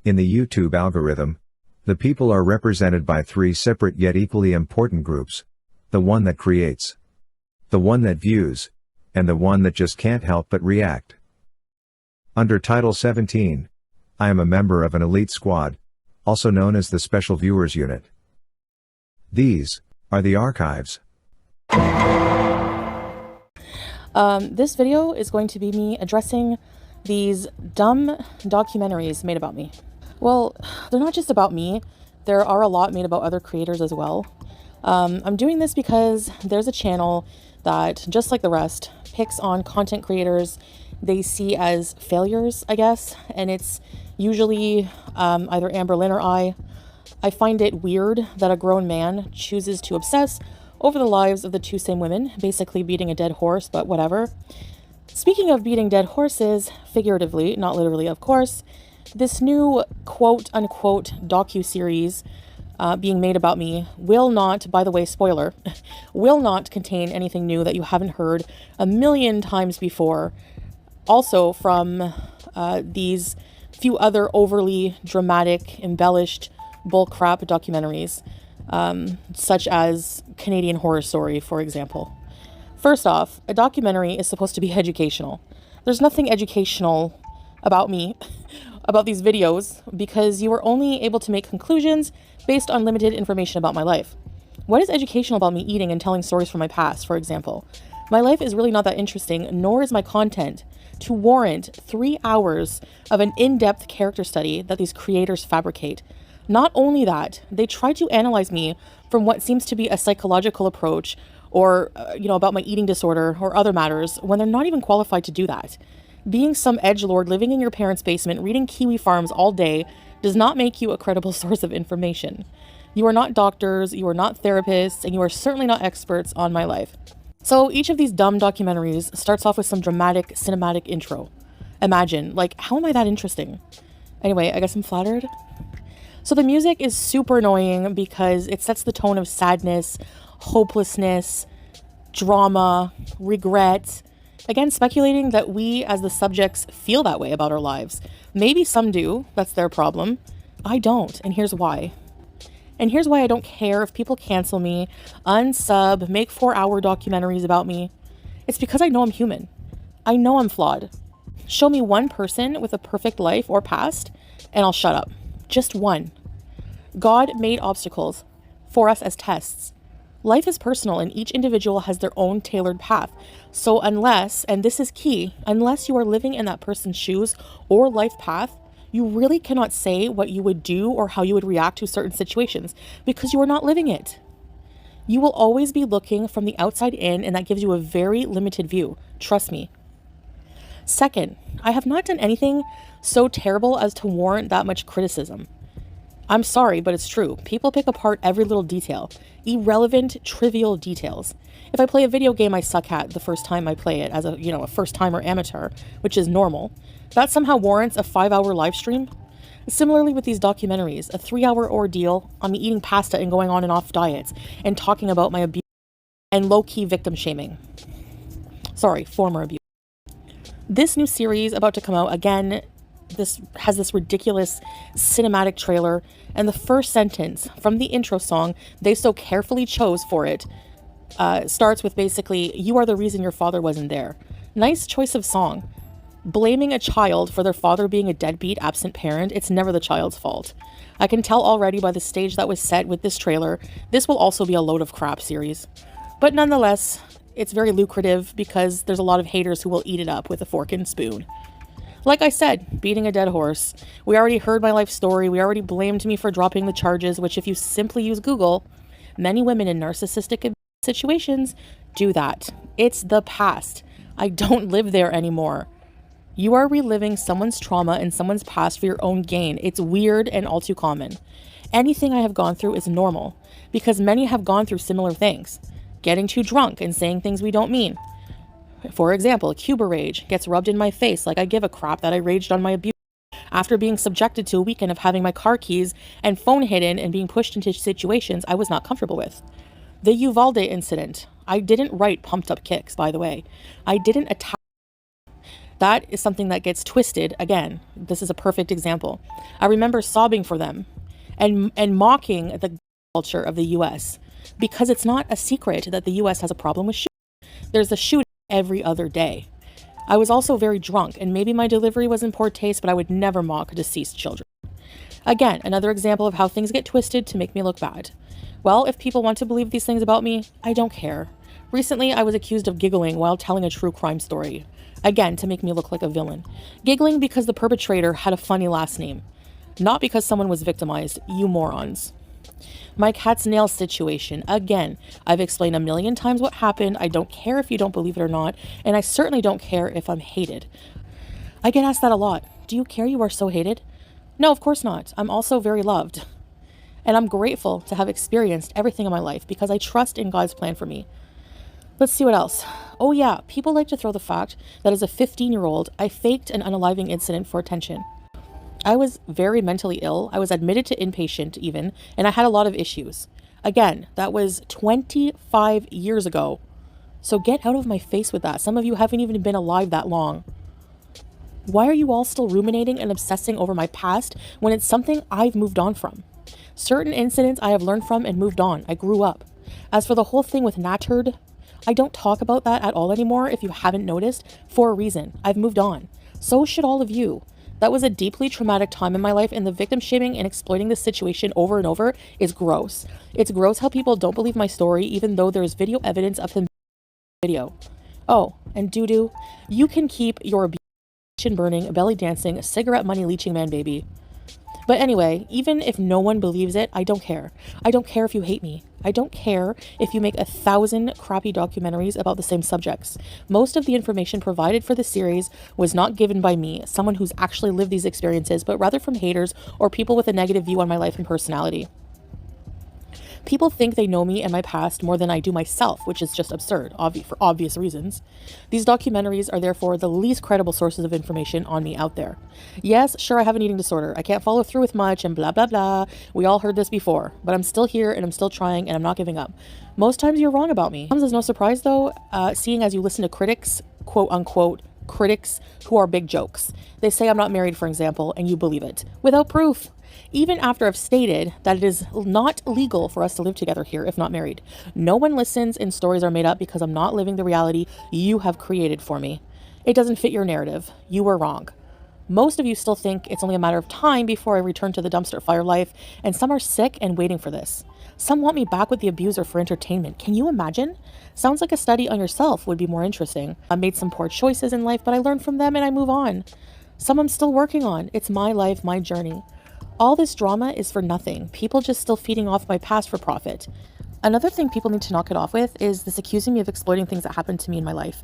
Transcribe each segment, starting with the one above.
In the YouTube algorithm, the people are represented by three separate yet equally important groups: the one that creates, the one that views, and the one that just can't help but react. Under Title 17, I am a member of an elite squad, also known as the Special Viewers Unit. These are the archives. This video is going to be me addressing these dumb documentaries made about me. Well, they're not just about me. There are a lot made about other creators as well. I'm doing this because there's a channel that, just like the rest, picks on content creators they see as failures, I guess, and it's usually either Amberlynn or I. I find it weird that a grown man chooses to obsess over the lives of the two same women, basically beating a dead horse, but whatever. Speaking of beating dead horses, figuratively, not literally, of course, this new quote-unquote docu-series being made about me will not, by the way, spoiler, will not contain anything new that you haven't heard a million times before. Also from these few other overly dramatic, embellished bullcrap documentaries, such as Canadian Horror Story, for example. First off, a documentary is supposed to be educational. There's nothing educational about me, about these videos, because you are only able to make conclusions based on limited information about my life. What is educational about me eating and telling stories from my past, for example? My life is really not that interesting, nor is my content, to warrant 3 hours of an in-depth character study that these creators fabricate. Not only that, they try to analyze me from what seems to be a psychological approach or, about my eating disorder or other matters when they're not even qualified to do that. Being some edgelord living in your parents' basement reading Kiwi Farms all day does not make you a credible source of information. You are not doctors, you are not therapists, and you are certainly not experts on my life. So each of these dumb documentaries starts off with some dramatic cinematic intro. Imagine, how am I that interesting? Anyway, I guess I'm flattered. So the music is super annoying because it sets the tone of sadness, hopelessness, drama, regret. Again, speculating that we as the subjects feel that way about our lives. Maybe some do, that's their problem. I don't, and here's why. And here's why I don't care if people cancel me, unsub, make 4-hour documentaries about me. It's because I know I'm human. I know I'm flawed. Show me one person with a perfect life or past, and I'll shut up. Just one. God made obstacles for us as tests. Life is personal and each individual has their own tailored path. So unless, and this is key, unless you are living in that person's shoes or life path, you really cannot say what you would do or how you would react to certain situations because you are not living it. You will always be looking from the outside in, and that gives you a very limited view. Trust me. Second, I have not done anything so terrible as to warrant that much criticism. I'm sorry, but it's true. People pick apart every little detail. Irrelevant, trivial details. If I play a video game I suck at the first time I play it as a first-timer amateur, which is normal, that somehow warrants a 5-hour live stream? Similarly with these documentaries, a 3-hour ordeal on me eating pasta and going on and off diets and talking about my abuse and low-key victim shaming. Sorry, former abuse. This new series about to come out, again, this has this ridiculous cinematic trailer, and the first sentence from the intro song they so carefully chose for it starts with basically, "You are the reason your father wasn't there." Nice choice of song. Blaming a child for their father being a deadbeat, absent parent, it's never the child's fault. I can tell already by the stage that was set with this trailer, this will also be a load of crap series. But nonetheless, it's very lucrative because there's a lot of haters who will eat it up with a fork and spoon. Like I said, beating a dead horse. We already heard my life story. We already blamed me for dropping the charges, which if you simply use Google, many women in narcissistic situations do that. It's the past. I don't live there anymore. You are reliving someone's trauma and someone's past for your own gain. It's weird and all too common. Anything I have gone through is normal because many have gone through similar things. Getting too drunk and saying things we don't mean. For example, Cuba rage gets rubbed in my face like I give a crap that I raged on my abuse after being subjected to a weekend of having my car keys and phone hidden and being pushed into situations I was not comfortable with. The Uvalde incident. I didn't write pumped up kicks, by the way. I didn't attack. That is something that gets twisted. Again, this is a perfect example. I remember sobbing for them and mocking the culture of the US, because it's not a secret that the US has a problem with shooting. There's a shooting every other day. I was also very drunk, and maybe my delivery was in poor taste, but I would never mock deceased children. Again, another example of how things get twisted to make me look bad. Well, if people want to believe these things about me, I don't care. Recently, I was accused of giggling while telling a true crime story. Again, to make me look like a villain. Giggling because the perpetrator had a funny last name. Not because someone was victimized, you morons. My cat's nail situation. Again, I've explained a million times what happened. I don't care if you don't believe it or not, and I certainly don't care if I'm hated. I get asked that a lot. Do you care you are so hated? No, of course not. I'm also very loved. And I'm grateful to have experienced everything in my life because I trust in God's plan for me. Let's see what else. Oh yeah, people like to throw the fact that as a 15-year-old, I faked an unaliving incident for attention. I was very mentally ill. I was admitted to inpatient even, and I had a lot of issues. Again, that was 25 years ago. So get out of my face with that. Some of you haven't even been alive that long. Why are you all still ruminating and obsessing over my past when it's something I've moved on from? Certain incidents I have learned from and moved on. I grew up. As for the whole thing with Nattered, I don't talk about that at all anymore if you haven't noticed, for a reason. I've moved on. So should all of you. That was a deeply traumatic time in my life, and the victim shaming and exploiting this situation over and over is gross. It's gross how people don't believe my story even though there is video evidence of him video. Oh, and doo-doo, you can keep your burning, belly dancing, cigarette money leeching man baby. But anyway, even if no one believes it, I don't care. I don't care if you hate me. I don't care if you make 1,000 crappy documentaries about the same subjects. Most of the information provided for the series was not given by me, someone who's actually lived these experiences, but rather from haters or people with a negative view on my life and personality. People think they know me and my past more than I do myself, which is just absurd, for obvious reasons. These documentaries are therefore the least credible sources of information on me out there. Yes, sure, I have an eating disorder. I can't follow through with much and blah, blah, blah. We all heard this before, but I'm still here and I'm still trying and I'm not giving up. Most times you're wrong about me. Comes as no surprise though, seeing as you listen to critics, quote unquote, critics who are big jokes. They say I'm not married, for example, and you believe it without proof. Even after I've stated that it is not legal for us to live together here if not married. No one listens and stories are made up because I'm not living the reality you have created for me. It doesn't fit your narrative. You were wrong. Most of you still think it's only a matter of time before I return to the dumpster fire life, and some are sick and waiting for this. Some want me back with the abuser for entertainment. Can you imagine? Sounds like a study on yourself would be more interesting. I made some poor choices in life, but I learned from them and I move on. Some I'm still working on. It's my life, my journey. All this drama is for nothing. People just still feeding off my past for profit. Another thing people need to knock it off with is this accusing me of exploiting things that happened to me in my life.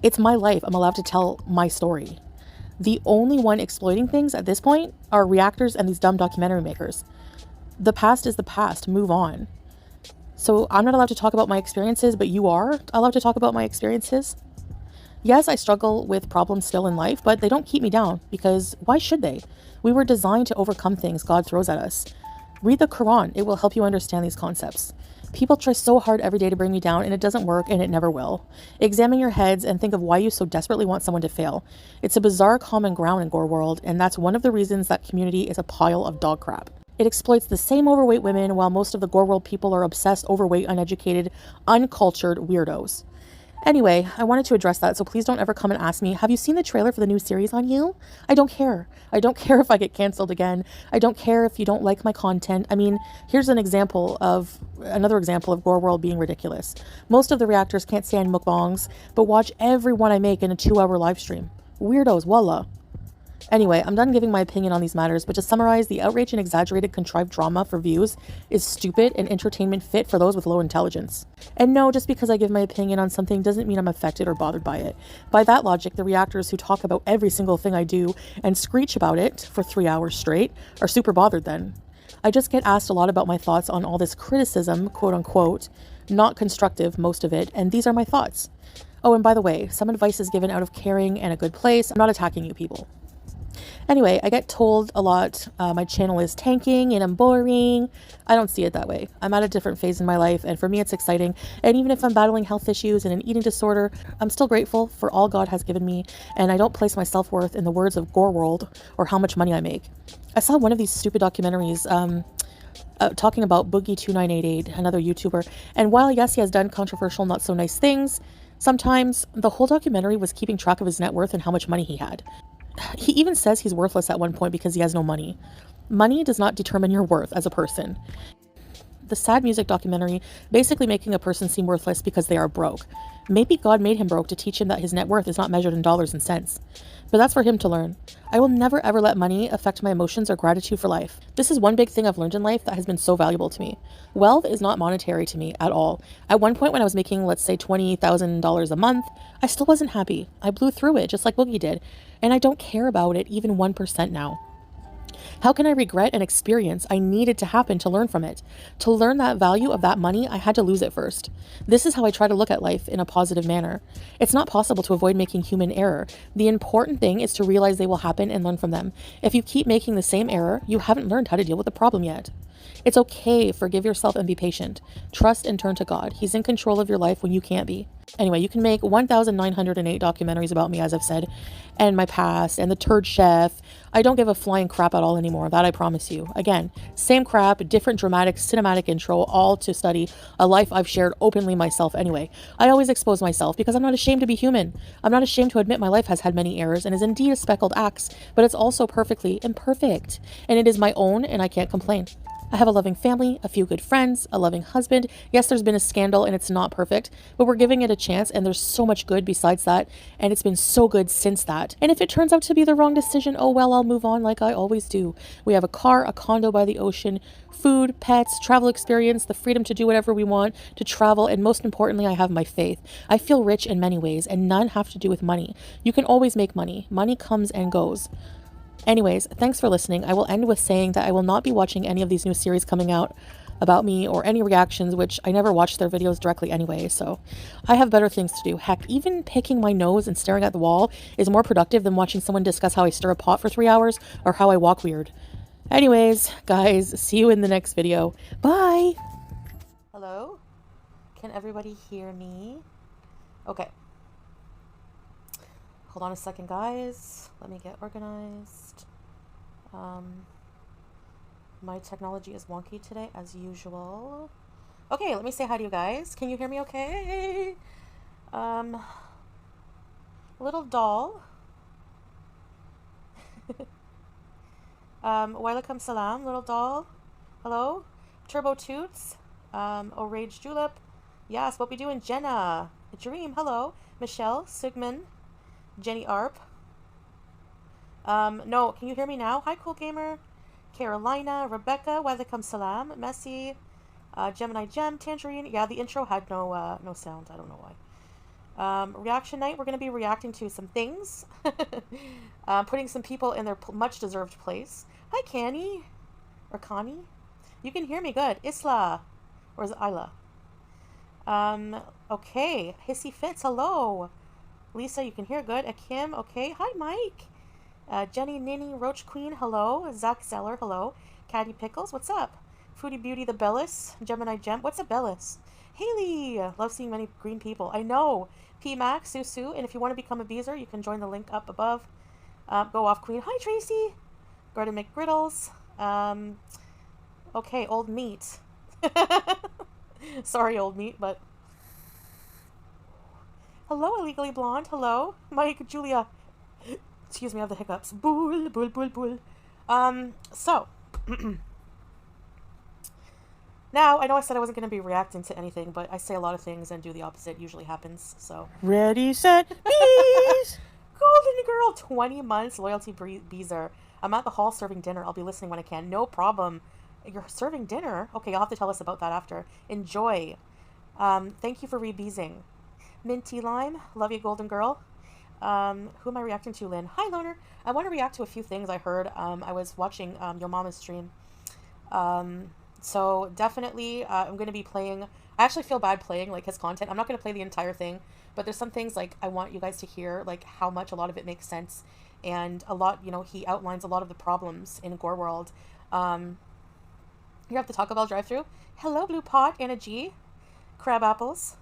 It's my life. I'm allowed to tell my story. The only one exploiting things at this point are reactors and these dumb documentary makers. The past is the past. Move on. So I'm not allowed to talk about my experiences, but you are allowed to talk about my experiences. Yes, I struggle with problems still in life, but they don't keep me down because why should they? We were designed to overcome things God throws at us. Read the Quran. It will help you understand these concepts. People try so hard every day to bring me down and it doesn't work and it never will. Examine your heads and think of why you so desperately want someone to fail. It's a bizarre common ground in Gore world, and that's one of the reasons that community is a pile of dog crap. It exploits the same overweight women while most of the Gore world people are obsessed, overweight, uneducated, uncultured weirdos. Anyway, I wanted to address that, so please don't ever come and ask me, have you seen the trailer for the new series on You? I don't care. I don't care if I get canceled again. I don't care if you don't like my content. I mean, here's another example of Gore World being ridiculous. Most of the reactors can't stand mukbangs, but watch every one I make in a 2-hour live stream. Weirdos, wallah. Anyway, I'm done giving my opinion on these matters, but to summarize, the outrage and exaggerated contrived drama for views is stupid and entertainment fit for those with low intelligence. And no, just because I give my opinion on something doesn't mean I'm affected or bothered by it. By that logic, the reactors who talk about every single thing I do and screech about it for 3 hours straight are super bothered then. I just get asked a lot about my thoughts on all this criticism, quote unquote, not constructive, most of it, and these are my thoughts. Oh, and by the way, some advice is given out of caring and a good place. I'm not attacking you people. Anyway, I get told a lot my channel is tanking and I'm boring. I don't see it that way. I'm at a different phase in my life, and for me it's exciting. And even if I'm battling health issues and an eating disorder, I'm still grateful for all God has given me, and I don't place my self-worth in the words of Gore World or how much money I make. I saw one of these stupid documentaries talking about Boogie2988, another YouTuber, and while yes, he has done controversial, not so nice things, sometimes the whole documentary was keeping track of his net worth and how much money he had. He even says he's worthless at one point because he has no money. Money does not determine your worth as a person. The sad music documentary basically making a person seem worthless because they are broke. Maybe God made him broke to teach him that his net worth is not measured in dollars and cents. But that's for him to learn. I will never ever let money affect my emotions or gratitude for life. This is one big thing I've learned in life that has been so valuable to me. Wealth is not monetary to me at all. At one point when I was making, let's say, $20,000 a month, I still wasn't happy. I blew through it just like Boogie did. And I don't care about it even 1% now. How can I regret an experience I needed to happen to learn from it? To learn that value of that money, I had to lose it first. This is how I try to look at life in a positive manner. It's not possible to avoid making human error. The important thing is to realize they will happen and learn from them. If you keep making the same error, you haven't learned how to deal with the problem yet. It's okay. Forgive yourself and be patient. Trust and turn to God. He's in control of your life when you can't be. Anyway, you can make 1,908 documentaries about me, as I've said, and my past, and the turd chef. I don't give a flying crap at all anymore. That I promise you. Again, same crap, different dramatic, cinematic intro, all to study a life I've shared openly myself anyway. I always expose myself because I'm not ashamed to be human. I'm not ashamed to admit my life has had many errors and is indeed a speckled axe, but it's also perfectly imperfect. And it is my own, and I can't complain. I have a loving family, a few good friends, a loving husband. Yes, there's been a scandal and it's not perfect, but we're giving it a chance, and there's so much good besides that, and it's been so good since that. And if it turns out to be the wrong decision, oh well, I'll move on like I always do. We have a car, a condo by the ocean, food, pets, travel experience, the freedom to do whatever we want, to travel, and most importantly, I have my faith. I feel rich in many ways, and none have to do with money. You can always make money. Money comes and goes. Anyways, thanks for listening. I will end with saying that I will not be watching any of these new series coming out about me or any reactions, which I never watch their videos directly anyway, so I have better things to do. Heck, even picking my nose and staring at the wall is more productive than watching someone discuss how I stir a pot for 3 hours or how I walk weird. Anyways, guys, see you in the next video. Bye! Hello? Can everybody hear me? Okay. Hold on a second, guys. Let me get organized. My technology is wonky today, as usual. Okay, let me say hi to you guys. Can you hear me okay? Little doll. Walaikum salam, little doll. Hello? Turbo Toots. Oh, Rage Julep. Yes, what we doing? Jenna. Dream, hello. Michelle, Sigmund. Jenny Arp. No, can you hear me now? Hi, Cool Gamer. Carolina, Rebecca, Walaikum Salam, Messi, Gemini Gem, Tangerine. Yeah, the intro had no sound. I don't know why. Reaction night, we're going to be reacting to some things. Putting some people in their much-deserved place. Hi, Canny. Or Connie. You can hear me good. Isla. Or is it Isla? Okay. Hissy Fitz, hello. Lisa, you can hear good. Akim, okay. Hi, Mike. Jenny Ninny, Roach Queen, hello. Zach Zeller, hello. Caddy Pickles, what's up? Foodie Beauty, the Bellis. Gemini Gem, what's a Bellis? Haley, love seeing many green people. I know. P Max, Susu, and if you want to become a Beezer, you can join the link up above. Go off Queen. Hi, Tracy. Gordon McGriddles. Okay, Old Meat. Sorry, Old Meat, but... Hello, Illegally Blonde. Hello. Mike, Julia. Excuse me, I have the hiccups. Bull, bull, bull, bull. So. Now, I know I said I wasn't going to be reacting to anything, but I say a lot of things and do the opposite. Usually happens, so. Ready, set, bees! Golden Girl, 20 months, Loyalty Beezer. I'm at the hall serving dinner. I'll be listening when I can. No problem. You're serving dinner? Okay, you'll have to tell us about that after. Enjoy. Thank you for re-beezing. Minty Lime, love you, Golden Girl. Who am I reacting to, Lynn? Hi, Loner. I want to react to a few things I heard. I was watching your mama's stream. So definitely I'm going to be playing. I actually feel bad playing like his content. I'm not going to play the entire thing, but there's some things like I want you guys to hear, like how much a lot of it makes sense and a lot, you know, he outlines a lot of the problems in Gore World. You have the Taco Bell drive-thru. Hello, Blue Pot, Anna G. Crab apples.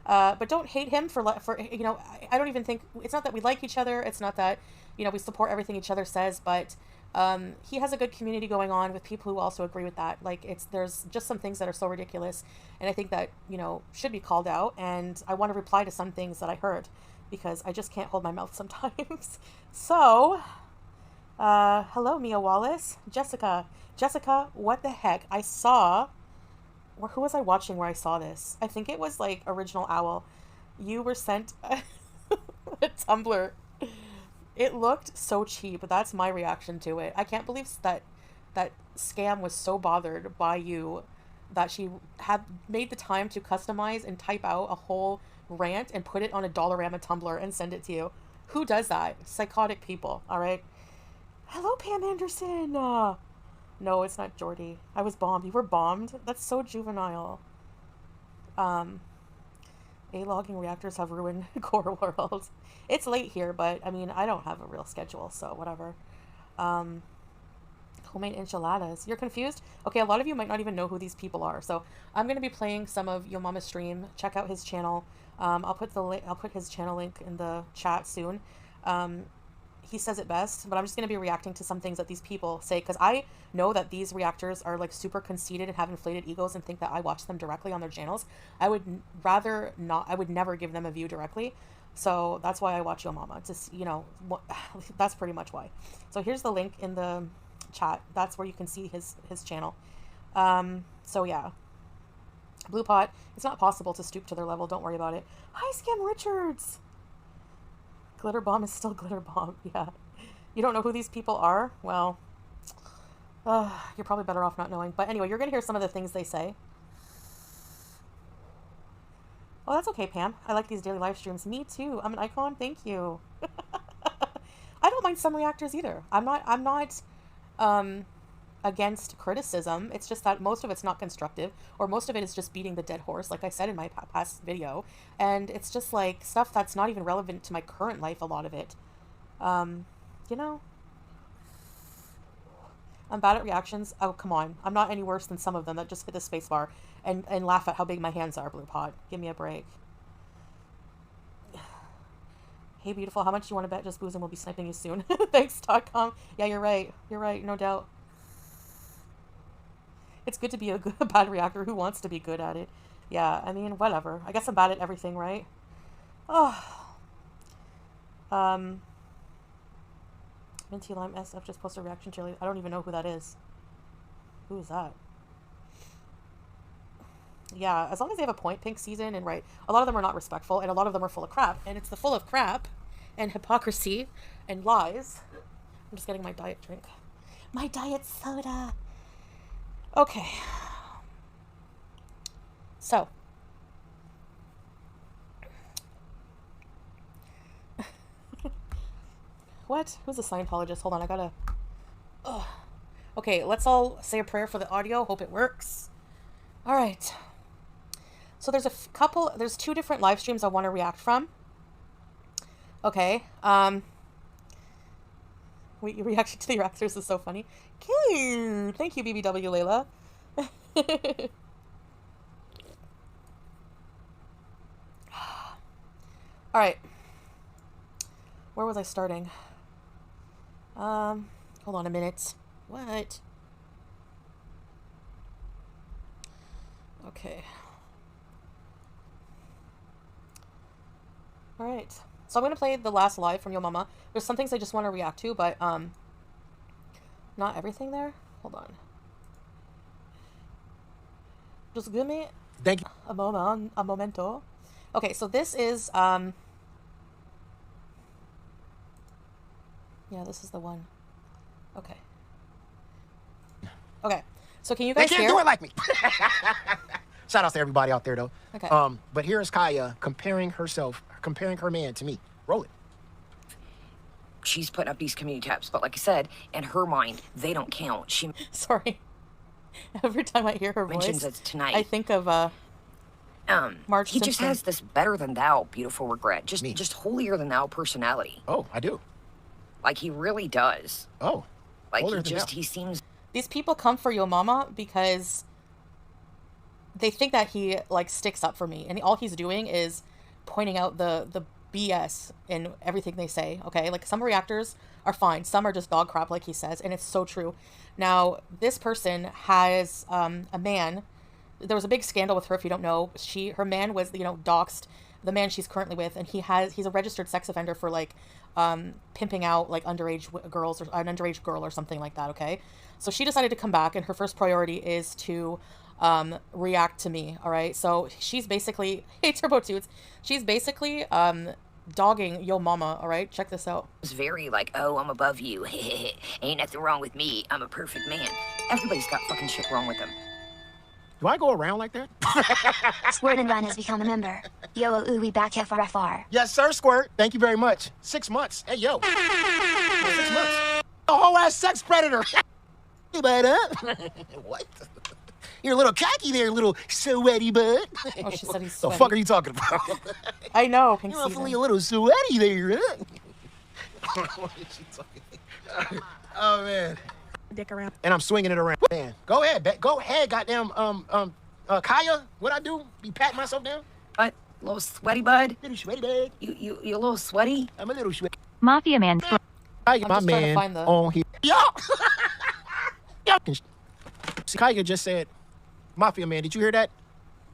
But don't hate him for you know, I don't even think, it's not that we like each other, it's not that, you know, we support everything each other says, but he has a good community going on with people who also agree with that. Like, there's just some things that are so ridiculous, and I think that, you know, should be called out, and I want to reply to some things that I heard, because I just can't hold my mouth sometimes. So, hello, Mia Wallace. Jessica, what the heck? I saw, who was I watching where I saw this? I think it was like Original Owl. You were sent a Tumblr. It looked so cheap, but that's my reaction to it. I can't believe that Scam was so bothered by you that she had made the time to customize and type out a whole rant and put it on a Dollarama Tumblr and send it to you. Who does that? Psychotic people, all right? Hello, Pam Anderson. No, it's not Jordy. I was bombed. You were bombed? That's so juvenile. A-logging reactors have ruined Core World. It's late here, but, I mean, I don't have a real schedule, so whatever. Homemade enchiladas. You're confused? Okay, a lot of you might not even know who these people are. So I'm going to be playing some of Yo Mama's stream. Check out his channel. I'll put his channel link in the chat soon. He says it best, but I'm just going to be reacting to some things that these people say, because I know that these reactors are like super conceited and have inflated egos and think that I watch them directly on their channels. I would rather not. I would never give them a view directly. So that's why I watch Yo Mama. Just, you know, that's pretty much why. So here's the link in the chat. That's where you can see his channel. So yeah. Blue Pot, it's not possible to stoop to their level. Don't worry about it. Hi, Scam Richards. Glitter Bomb is still Glitter Bomb. Yeah. You don't know who these people are? Well, you're probably better off not knowing. But anyway, you're going to hear some of the things they say. Oh, that's okay, Pam. I like these daily live streams. Me too. I'm an icon. Thank you. I don't mind some reactors either. I'm not against criticism. It's just that most of it's not constructive, or most of it is just beating the dead horse, like I said in my past video. And it's just like stuff that's not even relevant to my current life, a lot of it. You know? I'm bad at reactions. Oh, come on. I'm not any worse than some of them that just hit the space bar and laugh at how big my hands are, Blue Pod. Give me a break. Hey, beautiful. How much do you want to bet Just Boozing will be sniping you soon? Thanks.com. Yeah, you're right. You're right. No doubt. It's good to be a bad reactor who wants to be good at it. Yeah, I mean, whatever. I guess I'm bad at everything, right? Oh. Minty Lime SF just posted a reaction to. I don't even know who that is. Who is that? Yeah, as long as they have a point, Pink Season, and right. A lot of them are not respectful, and a lot of them are full of crap. And it's the full of crap and hypocrisy and lies. I'm just getting my diet drink. My diet soda. Okay. So. What? Who's a Scientologist? Hold on, I gotta... Ugh. Okay, let's all say a prayer for the audio. Hope it works. Alright. So there's there's two different live streams I want to react from. Okay. Wait, your reaction to the reactors is so funny. Cute! Thank you, BBW Layla. Alright. Where was I starting? Hold on a minute. What? Okay. Alright. So I'm going to play the last live from Yo Mama. There's some things I just want to react to, but, not everything there. Hold on. Just give me a momento. Okay, so this is, yeah, this is the one. Okay. Okay. So can you guys hear? They can't do it like me. Shout out to everybody out there, though. Okay. But here's Kaya comparing her man to me. Roll it. She's putting up these community tabs, but like I said, in her mind, they don't count. She Sorry. Every time I hear her mentions voice, it tonight. I think of Marge he Simpson. just has this better than thou beautiful regret, just holier than thou personality. Oh, I do. Like, he really does. Oh. Like, Older than that. he seems... These people come for Yo Mama because they think that he, like, sticks up for me. And all he's doing is pointing out the BS in everything they say, okay? Like, some reactors are fine. Some are just dog crap, like he says. And it's so true. Now, this person has a man. There was a big scandal with her, if you don't know. Her man was, you know, doxxed, the man she's currently with. And he's a registered sex offender for, like, pimping out, like, underage girls, or an underage girl or something like that, okay? So she decided to come back, and her first priority is to react to me, all right? So she's basically, hey, Turbo Toots, she's basically dogging Yo Mama, all right? Check this out. It's very like, oh, I'm above you. Ain't nothing wrong with me. I'm a perfect man. Everybody's got fucking shit wrong with them. Do I go around like that? Squirt and Run has become a member. Yo, we back FRFR. Yes, sir, Squirt. Thank you very much. 6 months. Hey, yo. 6 months. A whole ass sex predator. What? You're a little cocky there, little sweaty bud. Oh, she said he's The sweaty. fuck are you talking about? I know, Pink You're Season. awfully a little sweaty there, huh? What is she talking? Oh, man. Dick around. And I'm swinging it around. Man, go ahead, go ahead, goddamn, Kaya, what I do? Be patting myself down? What? Little sweaty bud? Little sweaty bud. You a little sweaty? I'm a little sweaty. Mafia man. Kaya, I'm my just trying to man, find the- on here. Yo! Kaya just said, Mafia man, did you hear that?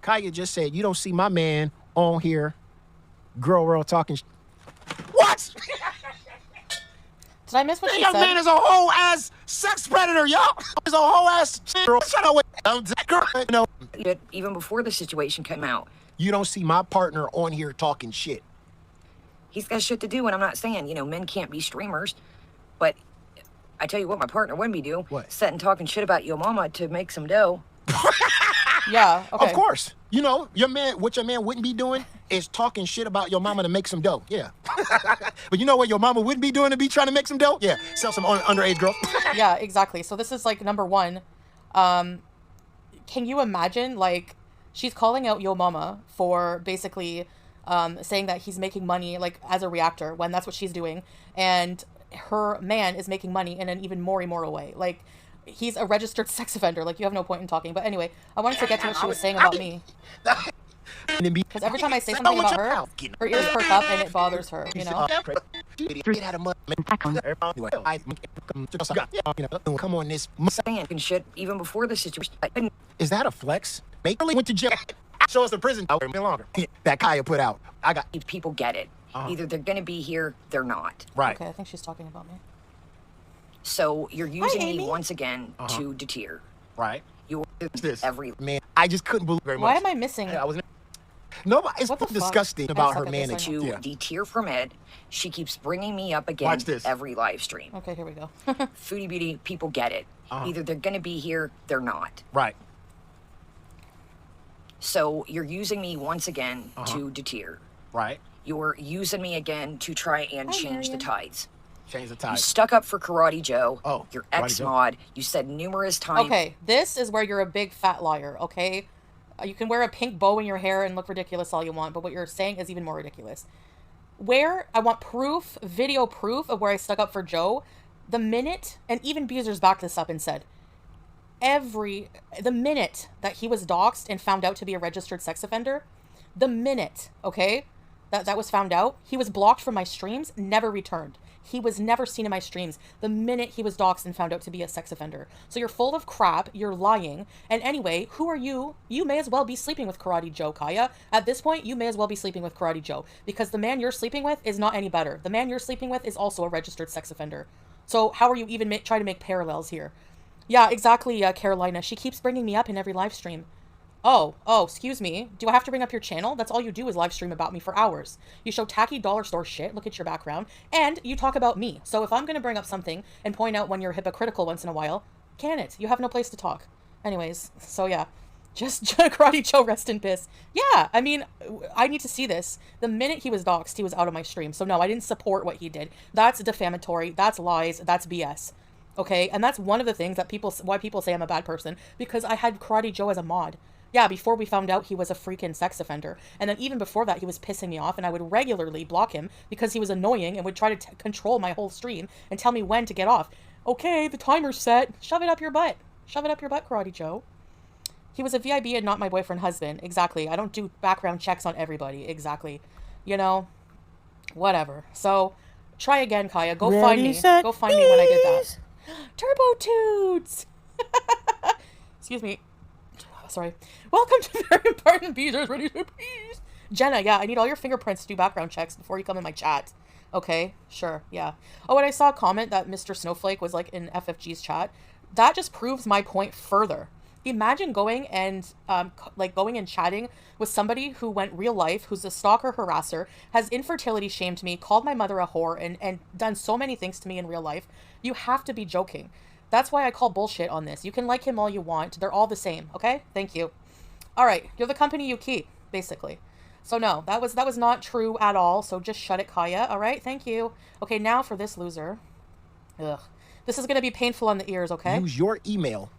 Kaya just said, you don't see my man on here, girl talking. What? Did I miss what That she young said? man is a whole ass sex predator, yo. He's a whole ass girl. Shut up. No. Even before the situation came out, You don't see my partner on here talking shit. he's got shit to do, and I'm not saying, you know, men can't be streamers, but I tell you what my partner wouldn't be doing. What? Sitting talking shit about Yo Mama to make some dough. Yeah, okay. Of course. You know, what your man wouldn't be doing is talking shit about your mama to make some dough. Yeah. But you know what your mama wouldn't be doing to be trying to make some dough? Yeah. Sell some underage girl. Yeah, exactly. So this is like number one. Can you imagine, like, she's calling out Yo Mama for basically saying that he's making money, like, as a reactor, when that's what she's doing, and her man is making money in an even more immoral way. Like, he's a registered sex offender. Like, you have no point in talking. But anyway, I wanted to get to what she was saying about me. Because every time I say something about her ears perk up and it bothers her, you know? Come on, this. Saying and shit even before the situation. Is that a flex? Make really went to jail. Show us the prison. No longer. That Kaya put out. I got. People get it. Either they're gonna be here, they're not. Right. Okay, I think she's talking about me. So you're using me Amy. once again to deter. Right. You're This every man, I just couldn't believe very much. Why am I missing? I was. No, it's What the fuck? disgusting I about suck her at man. this, I to know. deter from it. She keeps bringing me up again Watch this. every live stream. Okay, here we go. Foodie Beauty, people get it. Either they're gonna be here, they're not. Right. So you're using me once again to deter. Right. You're using me again to try and change the Mariam. tides. Change the You tide. stuck up for Karate Joe. Oh, Your Karate ex-mod. You said numerous times. Okay, this is where you're a big fat liar, okay? You can wear a pink bow in your hair and look ridiculous all you want, but what you're saying is even more ridiculous. I want proof, video proof of where I stuck up for Joe. The minute, and even Beezer's backed this up and said, the minute that he was doxxed and found out to be a registered sex offender, the minute, okay, that was found out, he was blocked from my streams, never returned. He was never seen in my streams the minute he was doxxed and found out to be a sex offender. So you're full of crap, you're lying, and anyway, who are you? You may as well be sleeping with Karate Joe, Kaya. At this point, you may as well be sleeping with Karate Joe, because the man you're sleeping with is not any better. The man you're sleeping with is also a registered sex offender. So how are you even trying to make parallels here? Yeah, exactly, Carolina. She keeps bringing me up in every live stream. Oh, excuse me. Do I have to bring up your channel? That's all you do is live stream about me for hours. You show tacky dollar store shit, look at your background, and you talk about me. So if I'm going to bring up something and point out when you're hypocritical once in a while, can it? You have no place to talk. Anyways, so yeah. Just Karate Joe, rest in piss. Yeah, I mean, I need to see this. The minute he was doxxed, he was out of my stream. So no, I didn't support what he did. That's defamatory. That's lies. That's BS. Okay? And that's one of the things that why people say I'm a bad person, because I had Karate Joe as a mod. Yeah, before we found out he was a freaking sex offender. And then even before that, he was pissing me off, and I would regularly block him because he was annoying and would try to control my whole stream and tell me when to get off. Okay, the timer's set. Shove it up your butt. Shove it up your butt, Karate Joe. He was a VIB and not my boyfriend husband. Exactly. I don't do background checks on everybody. Exactly. You know, whatever. So, try again, Kaya. Go find me. Go find me when I did that. Turbo Toots! Excuse me. Sorry. Welcome to Very Important Beezers. Ready to peas. Jenna, yeah, I need all your fingerprints to do background checks before you come in my chat. Okay, sure, yeah. Oh, and I saw a comment that Mr. Snowflake was like in FFG's chat. That just proves my point further. Imagine going and going and chatting with somebody who went real life, who's a stalker harasser, has infertility shamed me, called my mother a whore, and done so many things to me in real life. You have to be joking. That's why I call bullshit on this. You can like him all you want. They're all the same, okay? Thank you. All right, you're the company you keep, basically. So no, that was not true at all. So just shut it, Kaya. All right, thank you. Okay, now for this loser. Ugh. This is going to be painful on the ears, okay? Use your email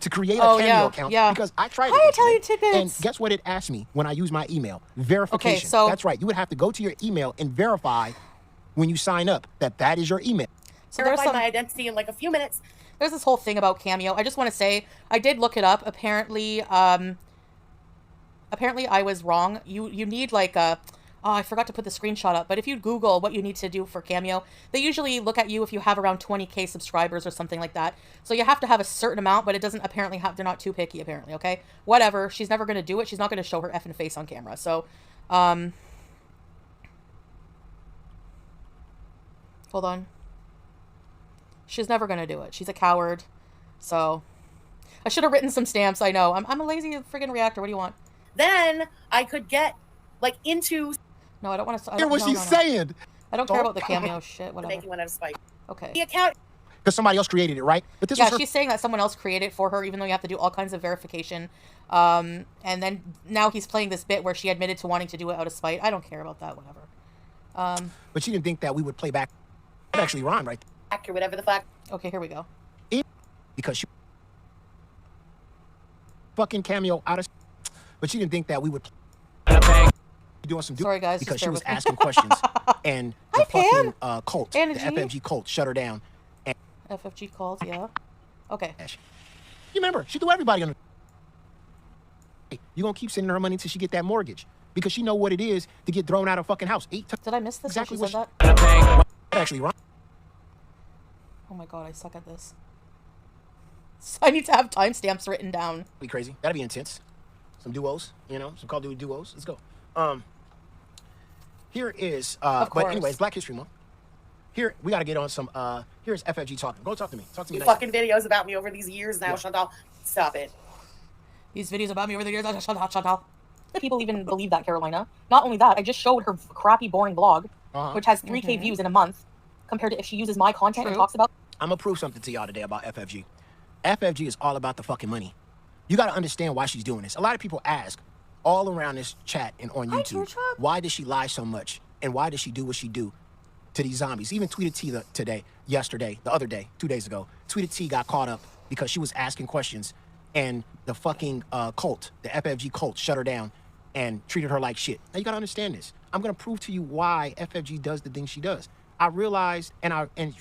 to create a Cameo account. Yeah. Because I tried Hi, it Italian yesterday, Tidbits. and guess what it asked me when I use my email? Verification. Okay, so... That's right. You would have to go to your email and verify when you sign up that is your email. So there's my identity in like a few minutes. There's this whole thing about Cameo. I just want to say, I did look it up. Apparently, apparently I was wrong. You need like a... Oh, I forgot to put the screenshot up, but if you Google what you need to do for Cameo, they usually look at you if you have around 20K subscribers or something like that. So you have to have a certain amount, but it doesn't apparently have, they're not too picky apparently, okay? Whatever, she's never going to do it. She's not going to show her effing face on camera. So, hold on. She's never going to do it. She's a coward. So, I should have written some stamps, I know. I'm a lazy friggin' reactor. What do you want? Then I could get like into... No, I don't want to... Hear what she's saying. I don't care about the Cameo shit, whatever. Make you want to spike. Okay. The account... Because somebody else created it, right? But this yeah, was her... she's saying that someone else created it for her, even though you have to do all kinds of verification. And then now he's playing this bit where she admitted to wanting to do it out of spite. I don't care about that, whatever. But she didn't think that we would play back. That actually rhymed, right? Or whatever the fuck. Okay, here we go. Because she... Fucking Cameo out of... But she didn't think that we would... Doing some Sorry, guys. Because she was asking questions. And the fucking cult, Anna the G? FFG cult, shut her down. And FFG calls, yeah. Okay. you remember, she threw everybody on the... Hey, you gonna keep sending her money until she get that mortgage. Because she know what it is to get thrown out of fucking house. 8 times. Did I miss this? Exactly When she what said that? Actually, wrong. Oh my god, I suck at this. So I need to have timestamps written down. Be crazy. That'd be intense. Some duos, you know, some Call of Duty duos. Let's go. Here is, but anyways, Black History Month. Here, we got to get on some, here's FFG talking. Go talk to me. Talk to me. Fucking videos about me over these years now, Chantal. Stop it. These videos about me over the years, Chantal. People even believe that, Carolina. Not only that, I just showed her crappy, boring blog, which has 3K views in a month, compared to if she uses my content and talks about... I'm going to prove something to y'all today about FFG. FFG is all about the fucking money. You got to understand why she's doing this. A lot of people ask, all around this chat and on YouTube, why does she lie so much? And why does she do what she do to these zombies? Even Tweeted T the other day, 2 days ago, Tweeted T got caught up because she was asking questions and the fucking cult, the FFG cult, shut her down and treated her like shit. Now you gotta understand this. I'm gonna prove to you why FFG does the things she does. I realized, and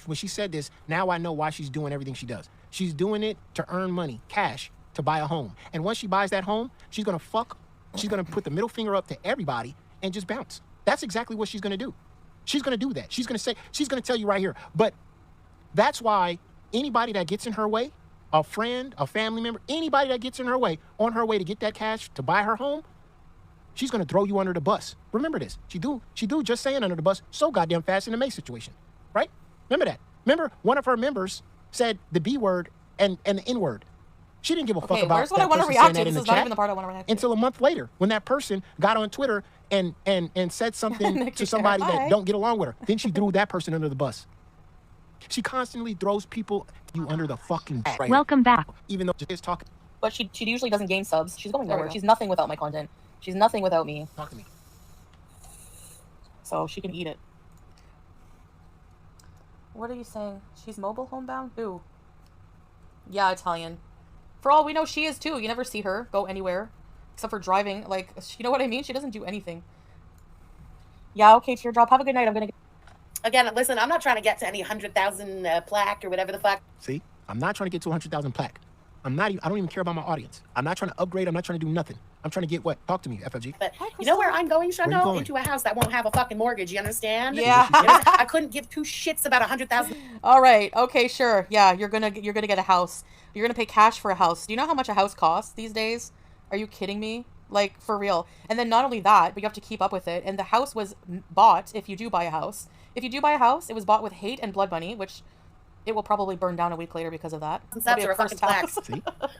when she said this, now I know why she's doing everything she does. She's doing it to earn money, cash, to buy a home. And once she buys that home, she's gonna put the middle finger up to everybody and just bounce. That's exactly what she's gonna do. She's gonna do that. She's gonna tell you right here. But that's why anybody that gets in her way, a friend, a family member, anybody that gets in her way, on her way to get that cash to buy her home, she's gonna throw you under the bus. Remember this. She do just saying under the bus so goddamn fast in the May situation, right? Remember that. Remember one of her members said the B word and the N word. She didn't give a fuck about where's what I want to react to. This is not even the part I want to react to. Until a month later, when that person got on Twitter and said something to somebody that don't get along with her. Then she threw that person under the bus. She constantly throws people under the fucking bus. Right Welcome back. Even though she's talking. But she usually doesn't gain subs. She's going nowhere. She's nothing without my content. She's nothing without me. Talk to me. So she can eat it. What are you saying? She's mobile homebound? Who? Yeah, Italian. For all we know, she is too. You never see her go anywhere except for driving. Like, you know what I mean? She doesn't do anything. Yeah, okay, Teardrop. Have a good night. I'm gonna get... Again, listen, I'm not trying to get to any 100,000 plaque or whatever the fuck. See, I'm not trying to get to 100,000 plaque. I don't even care about my audience. I'm not trying to upgrade. I'm not trying to do nothing. I'm trying to get what? Talk to me, FFG. But you know where I'm going, Where you Chantal? going? Into a house that won't have a fucking mortgage. You understand? Yeah. I couldn't give two shits about 100,000. All right. Okay, sure. Yeah, you're gonna get a house. You're gonna pay cash for a house. Do you know how much a house costs these days? Are you kidding me? Like, for real. And then not only that, but you have to keep up with it. And the house was bought, if you do buy a house. If you do buy a house, it was bought with hate and blood money, which it will probably burn down a week later because of that. Steps are a fucking flex.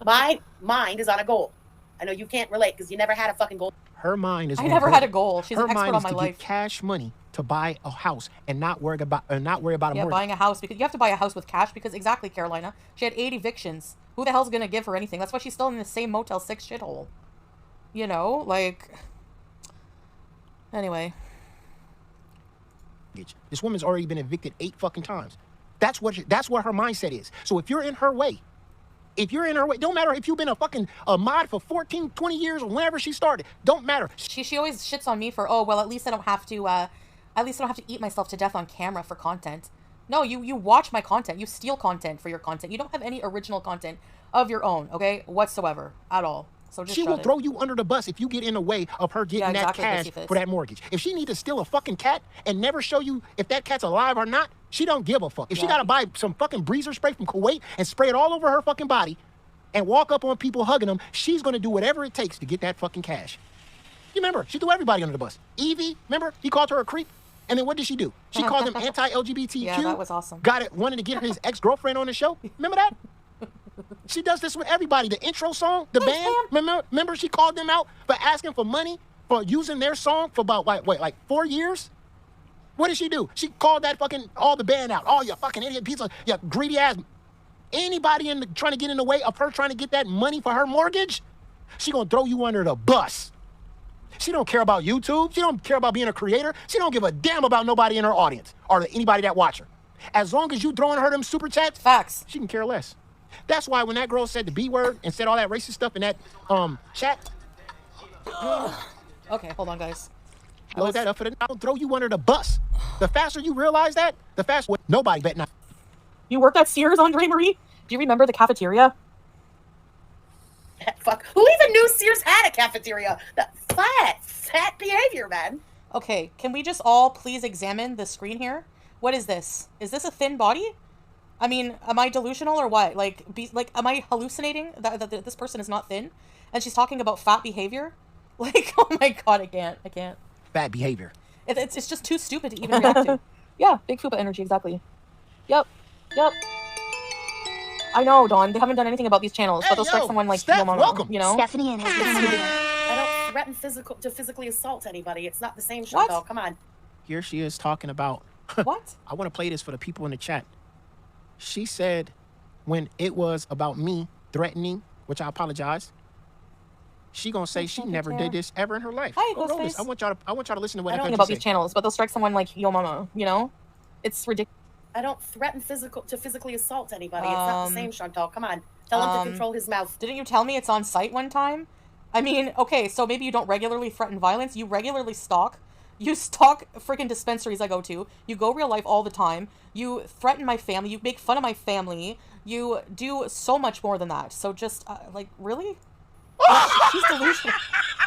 My mind is on a goal. I know you can't relate because you never had a fucking goal. Her mind is. I never had a goal. She's her an expert mind on is my to life. Get cash money to buy a house and not worry about a mortgage. Buying a house, because you have to buy a house with cash because exactly, Carolina. She had 8 evictions. Who the hell's gonna give her anything? That's why she's still in the same Motel 6 shithole. You know, like. Anyway. This woman's already been evicted 8 fucking times. That's what her mindset is. So if you're in her way, don't matter if you've been a mod for 14, 20 years or whenever she started. Don't matter. She always shits on me for, oh, well, at least I don't have to eat myself to death on camera for content. No, you watch my content. You steal content for your content. You don't have any original content of your own, okay? Whatsoever. At all. So just she will throw you under the bus if you get in the way of her getting that cash for that mortgage. If she need to steal a fucking cat and never show you if that cat's alive or not, she don't give a fuck. If she got to buy some fucking breezer spray from Kuwait and spray it all over her fucking body and walk up on people hugging them, she's going to do whatever it takes to get that fucking cash. You remember, she threw everybody under the bus. Evie, remember? He called her a creep. And then what did she do? She called him anti-LGBTQ. Yeah, that was awesome. Wanted to get his ex-girlfriend on the show. Remember that? She does this with everybody. The intro song, the band. Remember she called them out for asking for money for using their song for about, like 4 years? What did she do? She called that fucking, all the band out. Oh, you fucking idiot pizza. You greedy ass. Anybody trying to get in the way of her trying to get that money for her mortgage, she gonna throw you under the bus. She don't care about YouTube. She don't care about being a creator. She don't give a damn about nobody in her audience or anybody that watch her. As long as you throwing her them super chats, facts, she can care less. That's why when that girl said the B word and said all that racist stuff in that chat. Okay, hold on, guys. Load that up for the. I'll throw you under the bus. The faster you realize that, the faster nobody bet not. You worked at Sears, Andre Marie? Do you remember the cafeteria? Fuck. Who even knew Sears had a cafeteria? That fat behavior, man. Okay, can we just all please examine the screen here? What is this? Is this a thin body? I mean, am I delusional or what? Like, am I hallucinating that this person is not thin? And she's talking about fat behavior? Like, oh my god, I can't. Fat behavior. It's just too stupid to even react to. Yeah, big fupa energy, exactly. Yep. I know, Dawn. They haven't done anything about these channels, but they'll strike someone like Steph, welcome. You know? Stephanie and his I don't threaten to physically assault anybody. It's not the same, Chantal. Come on. Here she is talking about. What? I want to play this for the people in the chat. She said when it was about me threatening, which I apologize, she gonna say she never did this ever in her life. Hi, Go roll this. I want y'all to listen to what I don't know about these channels, but they'll strike someone like Yo Mama, you know? It's ridiculous. I don't threaten to physically assault anybody. It's not the same, Chantal. Come on. Tell him to control his mouth. Didn't you tell me it's on site one time? I mean, okay, so maybe you don't regularly threaten violence. You regularly stalk. You stalk freaking dispensaries I go to. You go real life all the time. You threaten my family. You make fun of my family. You do so much more than that. So just, like, really? She's delusional.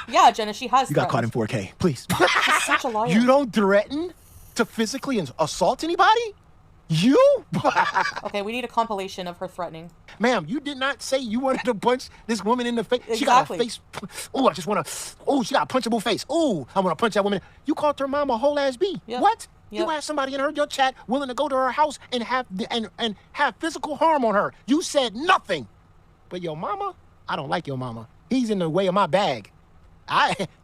Yeah, Jenna, she has. You got caught in 4K, please. She's such a liar. You don't threaten to physically assault anybody? You? Okay, we need a compilation of her threatening. Ma'am, you did not say you wanted to punch this woman in the face. Exactly. She got a face. Oh, I just want to. Oh, she got a punchable face. Oh, I want to punch that woman. You called her mom a whole ass B. Yep. What? Yep. You had somebody in your chat willing to go to her house and have physical harm on her. You said nothing. But your mama, I don't like your mama. He's in the way of my bag.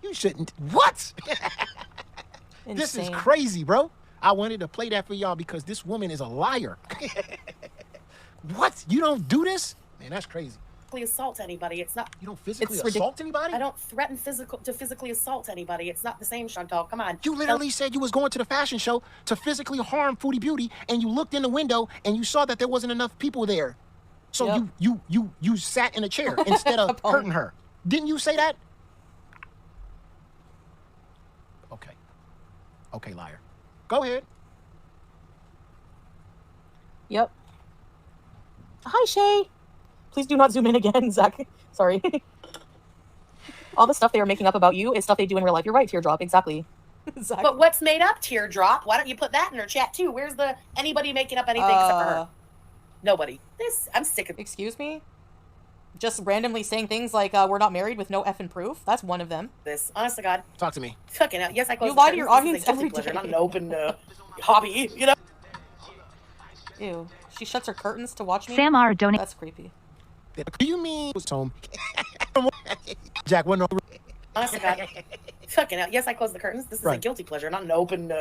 You shouldn't. What? This is crazy, bro. I wanted to play that for y'all because this woman is a liar. What? You don't do this? Man, that's crazy. Assault anybody. It's not. You don't physically assault anybody? I don't threaten to physically assault anybody. It's not the same, Chantal. Come on. You literally said you was going to the fashion show to physically harm Foodie Beauty, and you looked in the window and you saw that there wasn't enough people there. So Yep. you sat in a chair instead of hurting her. Didn't you say that? Okay. Okay, liar. Go ahead. Yep. Hi, Shay. Please do not zoom in again, Zach. Sorry. All the stuff they are making up about you is stuff they do in real life. You're right, Teardrop. Exactly. Zach. But what's made up, Teardrop? Why don't you put that in her chat too? Where's the anybody making up anything except for her? Nobody. I'm sick of. Excuse me? Just randomly saying things like, we're not married with no effing proof. That's one of them. This. Honest to God. Talk to me. Fucking hell. Yes, I close You the lie to curtains. your This is audience a guilty every pleasure, day. not an open hobby, you know? Ew. She shuts her curtains to watch me? Sam R. donate. That's creepy. Do you mean was home? Jack, what no? Honest to God. Fucking hell. Yes, I close the curtains. This is a Right. guilty pleasure, not an open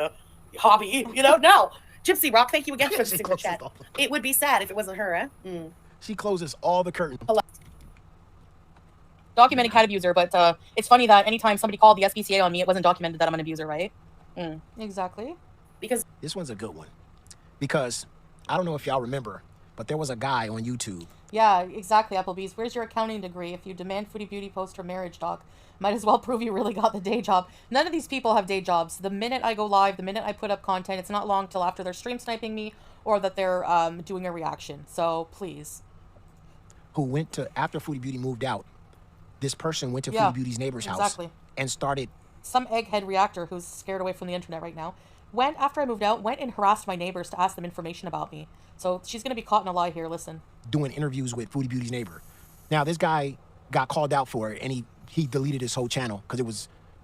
hobby, you know? No. Gypsy Rock, thank you again for the She super closes chat. all It would be sad if it wasn't her, eh? She closes all the curtains. Documenting cat abuser, but it's funny that anytime somebody called the SPCA on me, it wasn't documented that I'm an abuser, right? Exactly. Because This one's a good one. Because I don't know if y'all remember, but there was a guy on YouTube. Yeah, exactly, Applebee's. Where's your accounting degree? If you demand Foodie Beauty post her marriage doc, might as well prove you really got the day job. None of these people have day jobs. The minute I go live, the minute I put up content, it's not long till after they're stream sniping me or that they're doing a reaction. So, please. Who went to, after Foodie Beauty moved out, this person went to Yeah, Foodie Beauty's neighbor's house exactly. and started. Some egghead reactor who's scared away from the internet right now went, after I moved out, went and harassed my neighbors to ask them information about me. So she's going to be caught in a lie here. Listen. Doing interviews with Foodie Beauty's neighbor. Now this guy got called out for it, and he deleted his whole channel because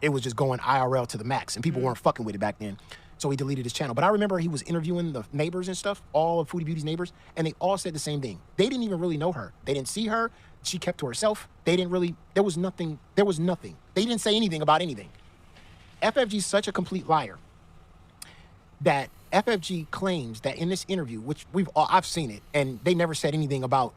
it was just going IRL to the max, and people weren't fucking with it back then. So he deleted his channel. But I remember he was interviewing the neighbors and stuff, all of Foodie Beauty's neighbors, and they all said the same thing. They didn't even really know her. They didn't see her. She kept to herself. They didn't really. There was nothing. There was nothing. They didn't say anything about anything. FFG's such a complete liar that FFG claims that in this interview, which I've seen it, and they never said anything about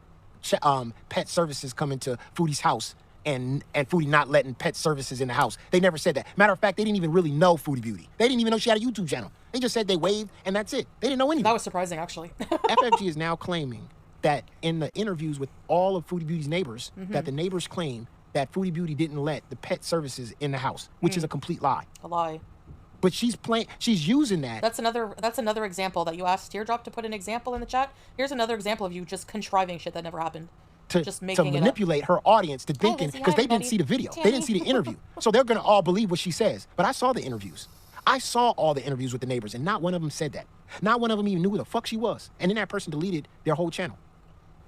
pet services coming to Foodie's house and Foodie not letting pet services in the house. They never said that. Matter of fact, they didn't even really know Foodie Beauty. They didn't even know she had a YouTube channel. They just said they waved, and that's it. They didn't know anything. That was surprising, actually. FFG is now claiming that in the interviews with all of Foodie Beauty's neighbors, that the neighbors claim that Foodie Beauty didn't let the pet services in the house, which is a complete lie. A lie. But she's using that. That's another example that you asked Teardrop to put an example in the chat. Here's another example of you just contriving shit that never happened. Just making it up. manipulate her audience to thinking, Lizzie, because hi, they didn't everybody. see the video. Tammy. They didn't see the interview. So they're going to all believe what she says. But I saw the interviews. I saw all the interviews with the neighbors, and not one of them said that. Not one of them even knew who the fuck she was. And then that person deleted their whole channel.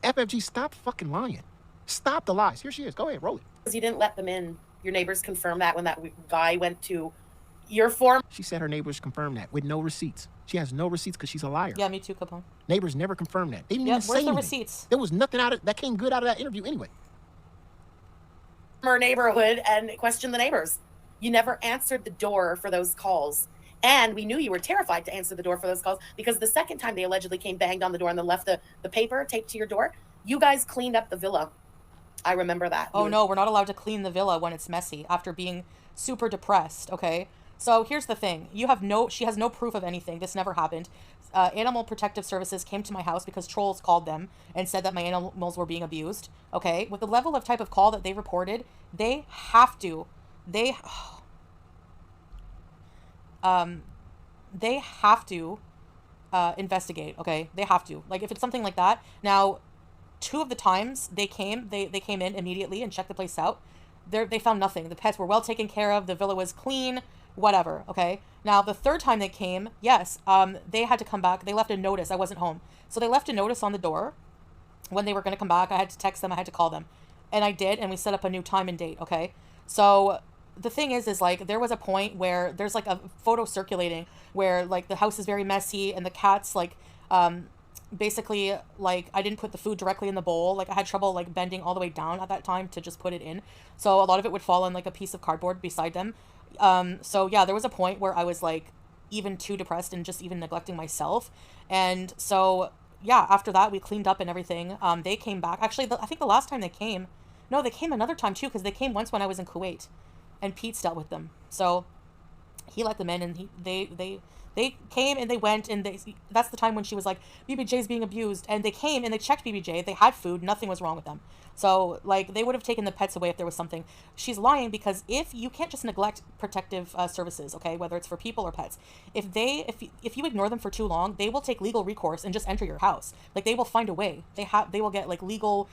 FFG, stop fucking lying. Stop the lies. Here she is. Go ahead, roll it. you didn't let them in. Your neighbors confirmed that when that guy went to your form. She said her neighbors confirmed that with no receipts. She has no receipts because she's a liar. Yeah, me too, Capone. Neighbors never confirmed that. They didn't Yeah, even say where's the anything. receipts? There was nothing that came good out of that interview anyway. Her neighborhood and questioned the neighbors. You never answered the door for those calls. And we knew you were terrified to answer the door for those calls because the second time they allegedly came, banged on the door and then left the paper taped to your door, you guys cleaned up the villa. I remember that. Oh no, we're not allowed to clean the villa when it's messy after being super depressed, okay? So here's the thing. She has no proof of anything. This never happened. Animal Protective Services came to my house because trolls called them and said that my animals were being abused, okay? With the level of type of call that they reported, they have to investigate, okay? They have to. Like, if it's something like that. Now, 2 of the times they came in immediately and checked the place out. They found nothing. The pets were well taken care of. The villa was clean, whatever, okay? Now, the 3rd time they came, yes, they had to come back. They left a notice. I wasn't home. So they left a notice on the door when they were going to come back. I had to text them. I had to call them. And I did, and we set up a new time and date, okay? So the thing is like, there was a point where there's like a photo circulating where like the house is very messy and the cats like, basically like I didn't put the food directly in the bowl. Like I had trouble like bending all the way down at that time to just put it in. So a lot of it would fall on like a piece of cardboard beside them. So yeah, there was a point where I was like even too depressed and just even neglecting myself. And so yeah, after that we cleaned up and everything. They came back. Actually, I think the last time they came another time too, because they came once when I was in Kuwait and Pete's dealt with them. So he let them in and they They came and they went, and that's the time when she was like, BBJ's being abused. And they came and they checked BBJ. They had food. Nothing was wrong with them. So, like, they would have taken the pets away if there was something. She's lying because if you can't just neglect protective services, okay, whether it's for people or pets. If you ignore them for too long, they will take legal recourse and just enter your house. Like, they will find a way. They will get, like, legal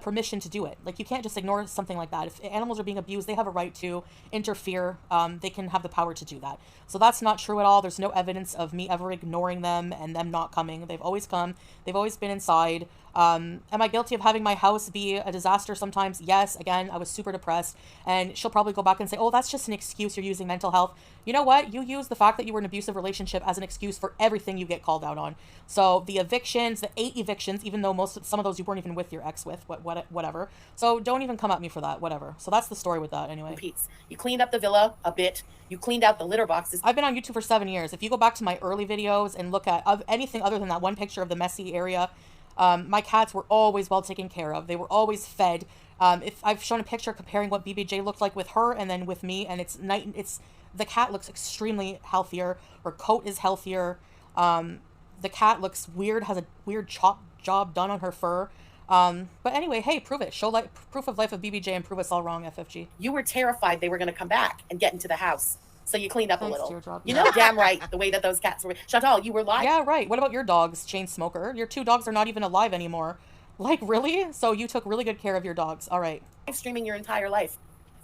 permission to do it. Like, you can't just ignore something like that. If animals are being abused, they have a right to interfere. They can have the power to do that. So that's not true at all. There's no evidence of me ever ignoring them and them not coming. They've always come. They've always been inside. Am I guilty of having my house be a disaster sometimes? Yes. Again, I was super depressed, and she'll probably go back and say, oh, that's just an excuse. You're using mental health. You know what? You use the fact that you were in an abusive relationship as an excuse for everything you get called out on. So the evictions, the 8 evictions, even though some of those you weren't even with your ex with, whatever. So don't even come at me for that, whatever. So that's the story with that anyway. Repeats. You cleaned up the villa a bit. You cleaned out the litter boxes. I've been on YouTube for 7 years. If you go back to my early videos and look at anything other than that one picture of the messy area, my cats were always well taken care of. They were always fed. If I've shown a picture comparing what BBJ looked like with her and then with me, and the cat looks extremely healthier. Her coat is healthier. The cat looks weird, has a weird chop job done on her fur. But anyway, hey, prove it. Show proof of life of BBJ and prove us all wrong, FFG. You were terrified they were going to come back and get into the house. So you cleaned up a little. Teardrop. You know damn right the way that those cats were. Chantal, you were lying. Yeah, right. What about your dogs, chain smoker? Your 2 dogs are not even alive anymore. Like, really? So you took really good care of your dogs. All right. Streaming your entire life.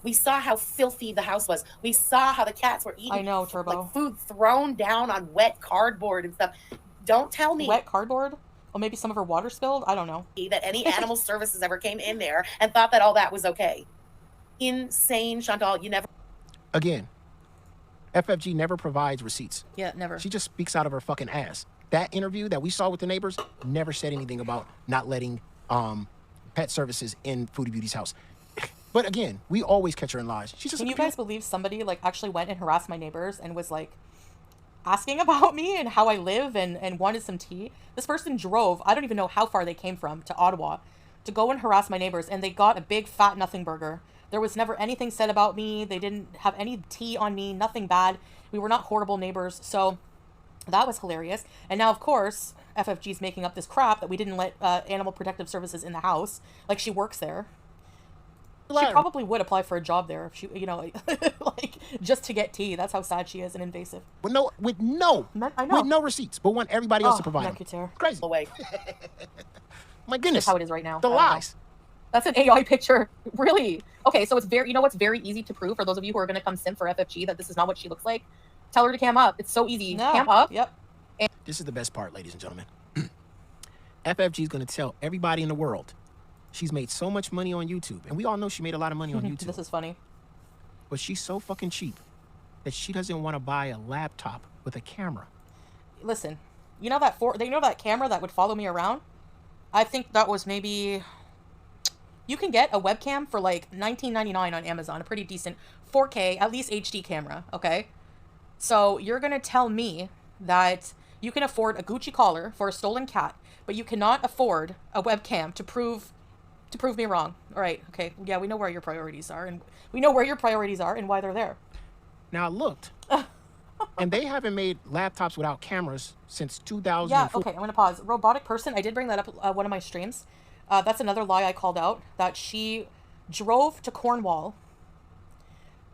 We saw how filthy the house was. We saw how the cats were eating. I know, Turbo. Like food thrown down on wet cardboard and stuff. Don't tell me. Wet cardboard? Well, maybe some of her water spilled? I don't know. That any animal services ever came in there and thought that all that was okay. Insane, Chantal. You never... Again, FFG never provides receipts. Yeah, never. She just speaks out of her fucking ass. That interview that we saw with the neighbors never said anything about not letting pet services in Foodie Beauty's house. But again, we always catch her in lies. She's just... Can you guys believe somebody like actually went and harassed my neighbors and was like asking about me and how I live and wanted some tea? This person drove, I don't even know how far they came from, to Ottawa to go and harass my neighbors, and they got a big fat nothing burger. There was never anything said about me. They didn't have any tea on me, nothing bad. We were not horrible neighbors. So that was hilarious. And now, of course, FFG's making up this crap that we didn't let Animal Protective Services in the house. Like, she works there. She probably would apply for a job there if she, you know, like just to get tea. That's how sad she is and invasive. With no receipts, but want everybody else to provide them. Crazy. Away. My goodness. That's how it is right now. The lies. That's an AI picture. Really? Okay, so it's very, you know what's very easy to prove for those of you who are going to come simp for FFG that this is not what she looks like? Tell her to cam up. It's so easy. No. Cam up. Yep. And this is the best part, ladies and gentlemen. FFG is going to tell everybody in the world she's made so much money on YouTube. And we all know she made a lot of money on YouTube. This is funny. But she's so fucking cheap that she doesn't want to buy a laptop with a camera. Listen, you know that camera that would follow me around? I think that was maybe... You can get a webcam for like $19.99 on Amazon, a pretty decent 4K, at least HD camera, okay? So you're going to tell me that you can afford a Gucci collar for a stolen cat, but you cannot afford a webcam to prove me wrong. All right, okay, yeah, we know where your priorities are, and why they're there. Now I looked, and they haven't made laptops without cameras since 2004. Yeah, okay, I'm going to pause. Robotic person, I did bring that up one of my streams. That's another lie I called out, that she drove to Cornwall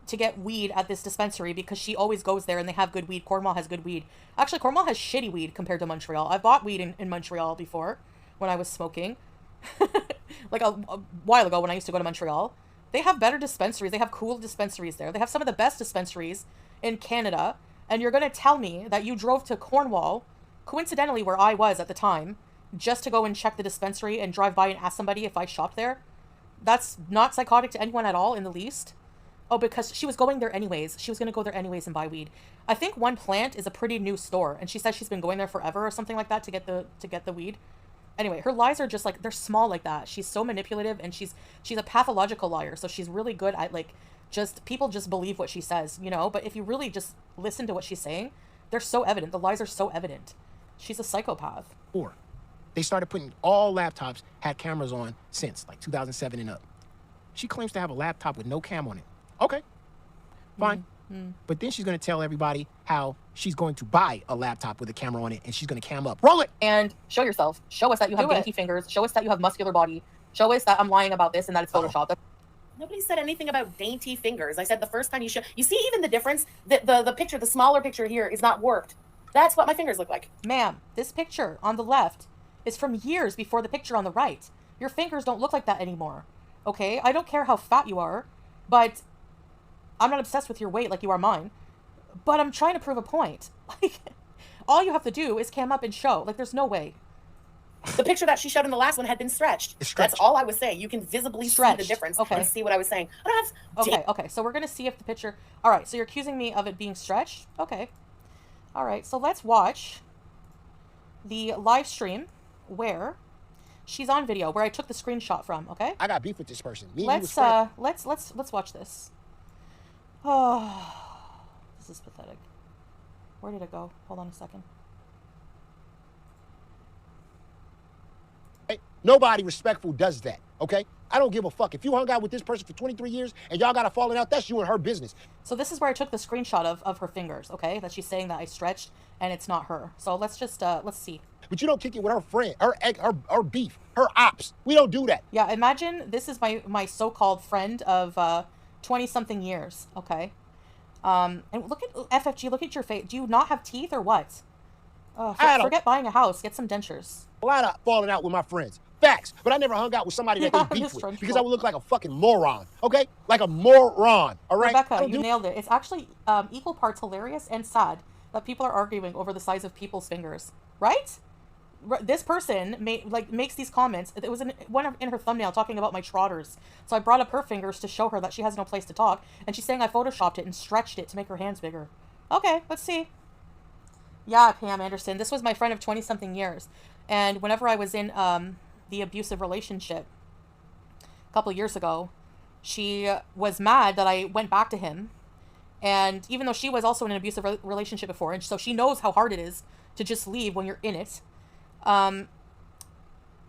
to get weed at this dispensary because she always goes there and they have good weed. Cornwall has good weed. Actually, Cornwall has shitty weed compared to Montreal. I bought weed in Montreal before when I was smoking. Like a while ago when I used to go to Montreal. They have better dispensaries. They have cool dispensaries there. They have some of the best dispensaries in Canada. And you're going to tell me that you drove to Cornwall, coincidentally where I was at the time, just to go and check the dispensary and drive by and ask somebody if I shopped there? That's not psychotic to anyone at all in the least. Oh, because she was going there anyways. She was going to go there anyways and buy weed. I think One Plant is a pretty new store, and she says she's been going there forever or something like that to get the weed. Anyway, her lies are just like, they're small like that. She's so manipulative, and she's a pathological liar. So she's really good at like, people just believe what she says, you know? But if you really just listen to what she's saying, they're so evident. The lies are so evident. She's a psychopath. They started putting all laptops had cameras on since like 2007 and up. She claims to have a laptop with no cam on it. Okay, fine. But then she's going to tell everybody how she's going to buy a laptop with a camera on it and she's going to cam up. Roll it! And show yourself. Show us that you have dainty fingers. Show us that you have muscular body. Show us that I'm lying about this and that it's Photoshopped. Nobody said anything about dainty fingers. I said the first time you show. You see even the difference? The picture, the smaller picture here is not warped. That's what my fingers look like. Ma'am, this picture on the left is from years before the picture on the right. Your fingers don't look like that anymore. Okay? I don't care how fat you are, but I'm not obsessed with your weight like you are mine. But I'm trying to prove a point. Like, all you have to do is cam up and show. Like, there's no way. The picture that she showed in the last one had been stretched. That's all I was saying. You can visibly see the difference and see what I was saying. I don't have okay, so we're going to see if the picture... All right, so you're accusing me of it being stretched? Okay. All right, so let's watch the live stream where she's on video, where I took the screenshot from, okay? I got beef with this person. Let's watch this. Oh, this is pathetic. Where did it go? Hold on a second. Nobody respectful does that, okay? I don't give a fuck. If you hung out with this person for 23 years and y'all got a falling out, that's you and her business. So this is where I took the screenshot of her fingers, okay? That she's saying that I stretched and it's not her. So let's just, let's see. But you don't kick it with her friend, her beef, her ops. We don't do that. Yeah, imagine this is my so-called friend of 20-something years, okay? And look at FFG, look at your face. Do you not have teeth or what? Forget buying a house, get some dentures. A lot of falling out with my friends. Facts. But I never hung out with somebody that they beef with because I would look like a fucking moron. Okay? Like a moron. All right? Rebecca, you nailed it. It's actually equal parts hilarious and sad that people are arguing over the size of people's fingers. Right? This person makes these comments. It was in her thumbnail talking about my trotters. So I brought up her fingers to show her that she has no place to talk. And she's saying I photoshopped it and stretched it to make her hands bigger. Okay, let's see. Yeah, Pam Anderson. This was my friend of 20-something years. And whenever I was in the abusive relationship a couple of years ago, she was mad that I went back to him. And even though she was also in an abusive relationship before, and so she knows how hard it is to just leave when you're in it,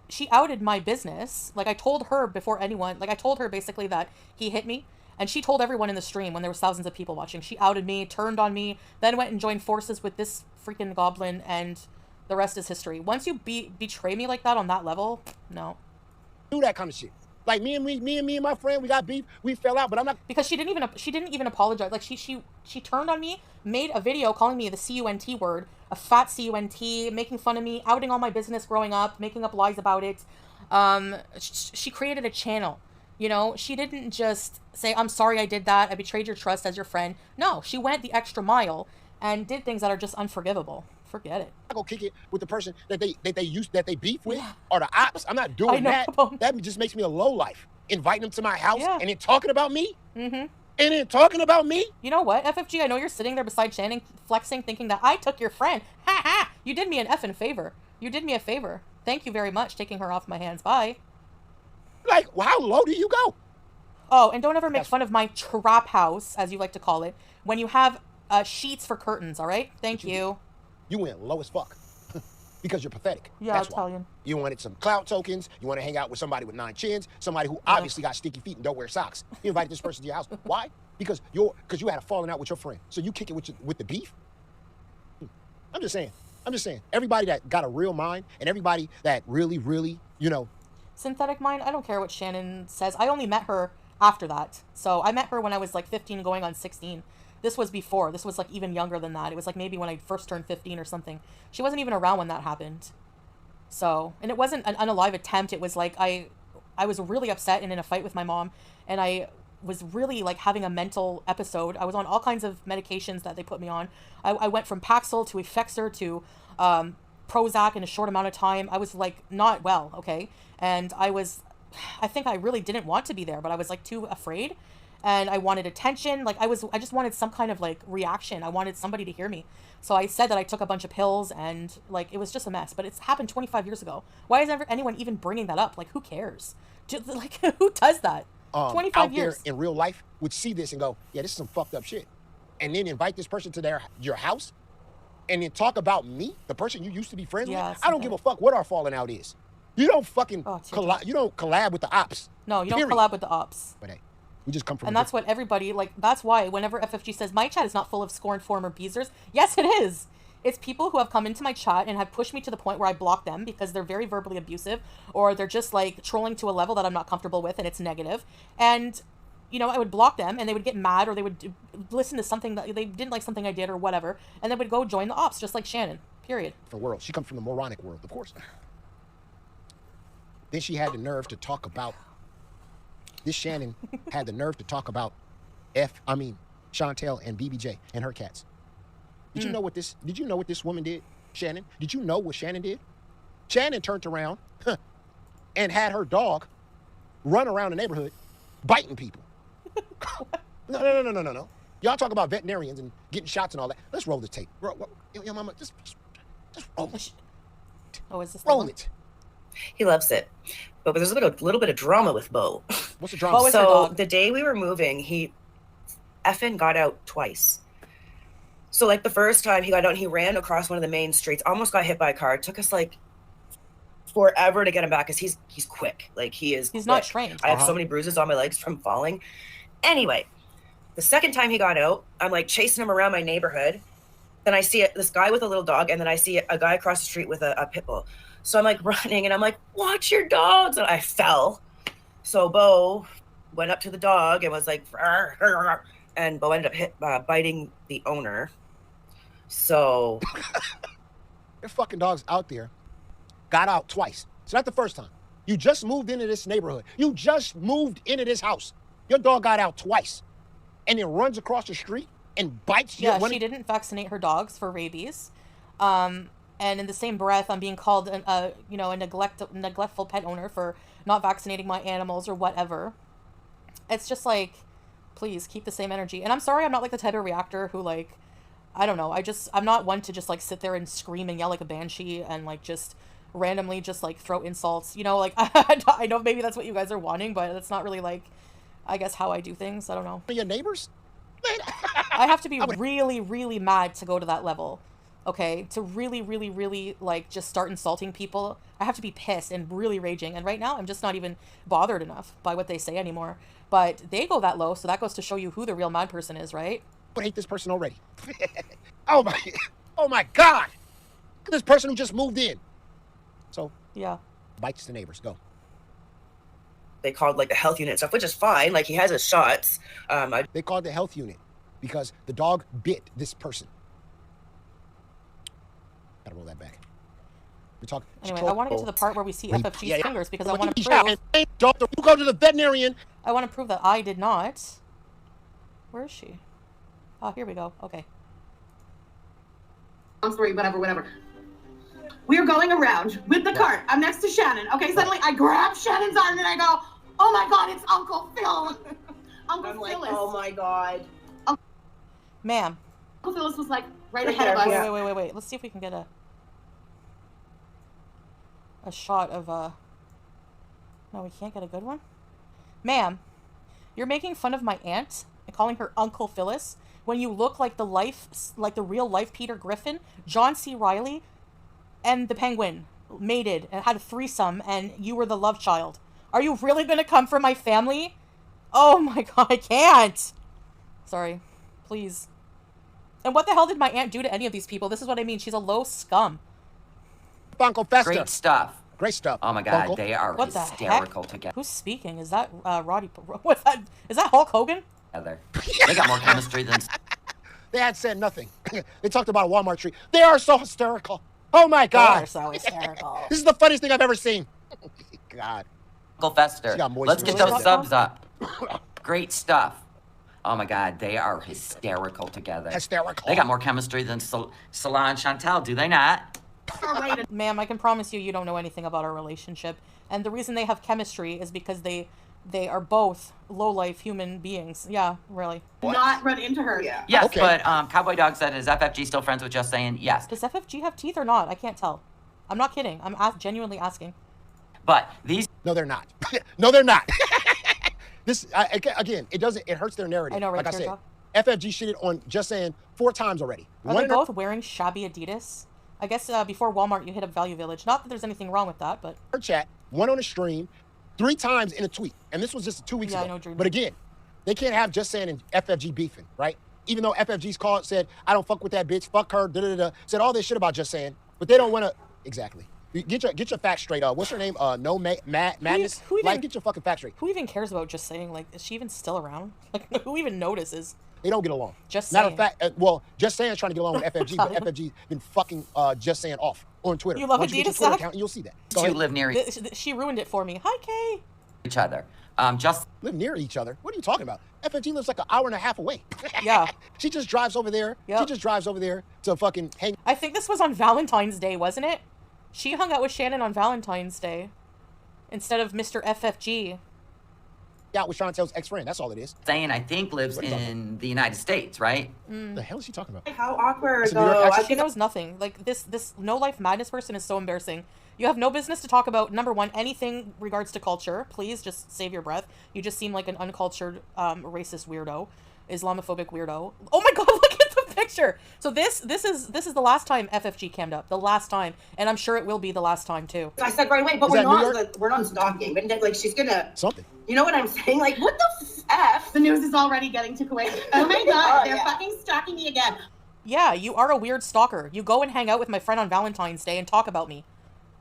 she outed my business. Like, I told her before anyone, like, I told her basically that he hit me. And she told everyone in the stream when there was thousands of people watching. She outed me, turned on me, then went and joined forces with this freaking goblin, and the rest is history. Once you betray me like that on that level, no. Do that kind of shit. Like me and my friend, we got beef, we fell out, but I'm not. Because she didn't even apologize. Like she turned on me, made a video calling me the CUNT word, a fat CUNT, making fun of me, outing all my business growing up, making up lies about it. She created a channel. You know, she didn't just say, I'm sorry I did that, I betrayed your trust as your friend. No, she went the extra mile and did things that are just unforgivable. Forget it. I go kick it with the person that they beef with, or the ops. I'm not doing that. That just makes me a lowlife. Inviting them to my house and then talking about me. And then talking about me. You know what, FFG? I know you're sitting there beside Channing, flexing, thinking that I took your friend. Ha ha! You did me an effing favor. You did me a favor. Thank you very much, taking her off my hands. Bye. Like, how low do you go? Oh, and don't ever make fun of my trap house, as you like to call it, when you have sheets for curtains, all right? Thank you. You went low as fuck. Because you're pathetic. Yeah, that's Italian. Why. You wanted some clout tokens. You want to hang out with somebody with 9 chins. Somebody who obviously got sticky feet and don't wear socks. You invited this person to your house. Why? Because you had a falling out with your friend. So you kick it with the beef? I'm just saying. Everybody that got a real mind and everybody that really, really, you know. Synthetic mind? I don't care what Shannon says. I only met her after that. So I met her when I was like 15 going on 16. This was before. This was like even younger than that. It was like maybe when I first turned 15 or something. She wasn't even around when that happened. So, and it wasn't an unalive attempt. It was like I was really upset and in a fight with my mom. And I was really like having a mental episode. I was on all kinds of medications that they put me on. I went from Paxil to Effexor to Prozac in a short amount of time. I was like not well, okay? And I think I really didn't want to be there, but I was like too afraid. And I wanted attention. Like I just wanted some kind of like reaction. I wanted somebody to hear me. So I said that I took a bunch of pills and like, it was just a mess, but it's happened 25 years ago. Why is anyone even bringing that up? Like, who cares? Like, who does that? 25 years. There in real life would see this and go, yeah, this is some fucked up shit. And then invite this person to your house and then talk about me, the person you used to be friends with. I don't give a fuck what our falling out is. You don't fucking you don't collab with the ops. No, you don't collab with the ops. But hey, We just come from. And that's what everybody, like, that's why whenever FFG says, my chat is not full of scorned former abusers, yes, it is. It's people who have come into my chat and have pushed me to the point where I block them because they're very verbally abusive, or they're just, like, trolling to a level that I'm not comfortable with, and it's negative. And, you know, I would block them, and they would get mad, or they would listen to something that they didn't like something I did or whatever, and they would go join the ops, just like Shannon, period. The world. She comes from the moronic world, of course. Then she had the nerve to talk about, this Shannon had the nerve to talk about Chantal and BBJ and her cats. Did you know what this woman did, Shannon? Did you know what Shannon did? Shannon turned around and had her dog run around the neighborhood biting people. No. Y'all talk about veterinarians and getting shots and all that. Let's roll the tape. Yo, mama, just roll it. Oh, is this roll it? He loves it. But there's a little bit of drama with Bo. What's the drama? So the day we were moving, he effing got out twice. So like the first time he got out, he ran across one of the main streets, almost got hit by a car. It took us like forever to get him back because he's quick. Like he's quick. Not trained. I have so many bruises on my legs from falling. Anyway, the second time he got out, I'm like chasing him around my neighborhood. Then I see this guy with a little dog, and then I see a guy across the street with a pit bull. So I'm like running, and I'm like, watch your dogs. And I fell. So Bo went up to the dog and was like, "Arr, arr, arr," and Bo ended up biting the owner. So there's fucking dogs out there. Got out twice. It's not the first time. You just moved into this neighborhood. You just moved into this house. Your dog got out twice, and then runs across the street and bites you. Yeah, she didn't vaccinate her dogs for rabies. And in the same breath, I'm being called a neglectful pet owner for not vaccinating my animals or whatever. It's just like, please keep the same energy. And I'm sorry, I'm not like the type of reactor who, like, I don't know. I'm not one to just like sit there and scream and yell like a banshee and like just randomly just like throw insults. You know, like I know maybe that's what you guys are wanting, but that's not really like, I guess, how I do things. I don't know. Your neighbors? I have to be really, really mad to go to that level. Okay, to really, really, really, like, just start insulting people. I have to be pissed and really raging. And right now, I'm just not even bothered enough by what they say anymore. But they go that low, so that goes to show you who the real mad person is, right? I hate this person already. Oh my God! Look at this person who just moved in. So yeah, bites the neighbors. Go. They called like the health unit and stuff, which is fine. Like he has his shots. They called the health unit because the dog bit this person. Gotta roll that back. We're talking. Anyway, I want to get to the part where we see FFG's fingers because I want to prove. Doctor, you go to the veterinarian. I want to prove that I did not. Where is she? Oh, here we go. Okay. Long story, whatever. We are going around with the cart. I'm next to Shannon. Okay, suddenly I grab Shannon's arm and I go, "Oh my God, it's Uncle Phil." Uncle Phyllis. Like, oh my God. Ma'am. Uncle Phyllis was like right ahead of us. Wait. Let's see if we can get a shot of No, we can't get a good one. Ma'am, you're making fun of my aunt and calling her Uncle Phyllis when you look like the real life Peter Griffin, John C. Reilly, and the Penguin mated and had a threesome, and you were the love child. Are you really gonna come for my family? Oh my God, I can't. Sorry, please. And what the hell did my aunt do to any of these people? This is what I mean. She's a low scum. Uncle Fester. Great stuff. Great stuff. Oh my God, Uncle. they are What hysterical the heck? together. Who's speaking? Is that Roddy? What's that? Is that Hulk Hogan? They got more chemistry than. They had said nothing. They talked about a Walmart tree. They are so hysterical. Oh my God. They are so hysterical. This is the funniest thing I've ever seen. God. Uncle Fester. Let's get those subs up. Great stuff. Oh my God, they are hysterical together. Hysterical. They got more chemistry than Salah and Chantal, do they not? Ma'am, I can promise you don't know anything about our relationship. And the reason they have chemistry is because they are both low-life human beings. Yeah, really. Not run into her. Yeah. Yes, okay. But Cowboy Dog said, is FFG still friends with JustSayin? Yes. Does FFG have teeth or not? I can't tell. I'm not kidding. I'm genuinely asking. But these... No, they're not. No, they're not. This, again, it hurts their narrative. I know, right? Like I said, FFG shitted on JustSayin 4 times already. Are they both wearing shabby Adidas? I guess before Walmart, you hit up Value Village. Not that there's anything wrong with that, but... Her chat, one on the stream, 3 times in a tweet. And this was just 2 weeks ago. I know, Dream. But again, They can't have Just Saying and FFG beefing, right? Even though FFG's called, said, I don't fuck with that bitch, fuck her, said all this shit about Just Saying, but they don't want to, exactly. Get your facts straight. What's her name? Madness? Who even, like, get your fucking facts straight. Who even cares about Just Saying? Like, is she even still around? Like, who even notices? They don't get along. Just Matter Saying. of fact, well, Just Saying trying to get along with FFG, but FFG's been fucking Just Saying off on Twitter. You love Once you get your Twitter account, you'll see that. You live near She ruined it for me. Hi, Kay. each other. Just live near each other. What are you talking about? FFG lives like an hour and a half away. Yeah. She just drives over there. Yep. She just drives over there to fucking hang. I think this was on Valentine's Day, wasn't it? She hung out with Shannon on Valentine's Day instead of Mr. FFG. Out with Chantel's ex-friend. That's all it is. Saying I think lives in the United States, right? The hell is she talking about? How awkward, though. She knows nothing. Like, this No Life Madness person is so embarrassing. You have no business to talk about, number one, anything regards to culture. Please just save your breath. You just seem like an uncultured, racist weirdo. Islamophobic weirdo. Oh my god, look at the picture! So this is the last time FFG cammed up. The last time. And I'm sure it will be the last time, too. I said right away, but we're not stalking. But, like, she's gonna... Something. You know what I'm saying? Like, what the F? The news is already getting to Kuwait. Oh my god, they're fucking stalking me again. Yeah, you are a weird stalker. You go and hang out with my friend on Valentine's Day and talk about me.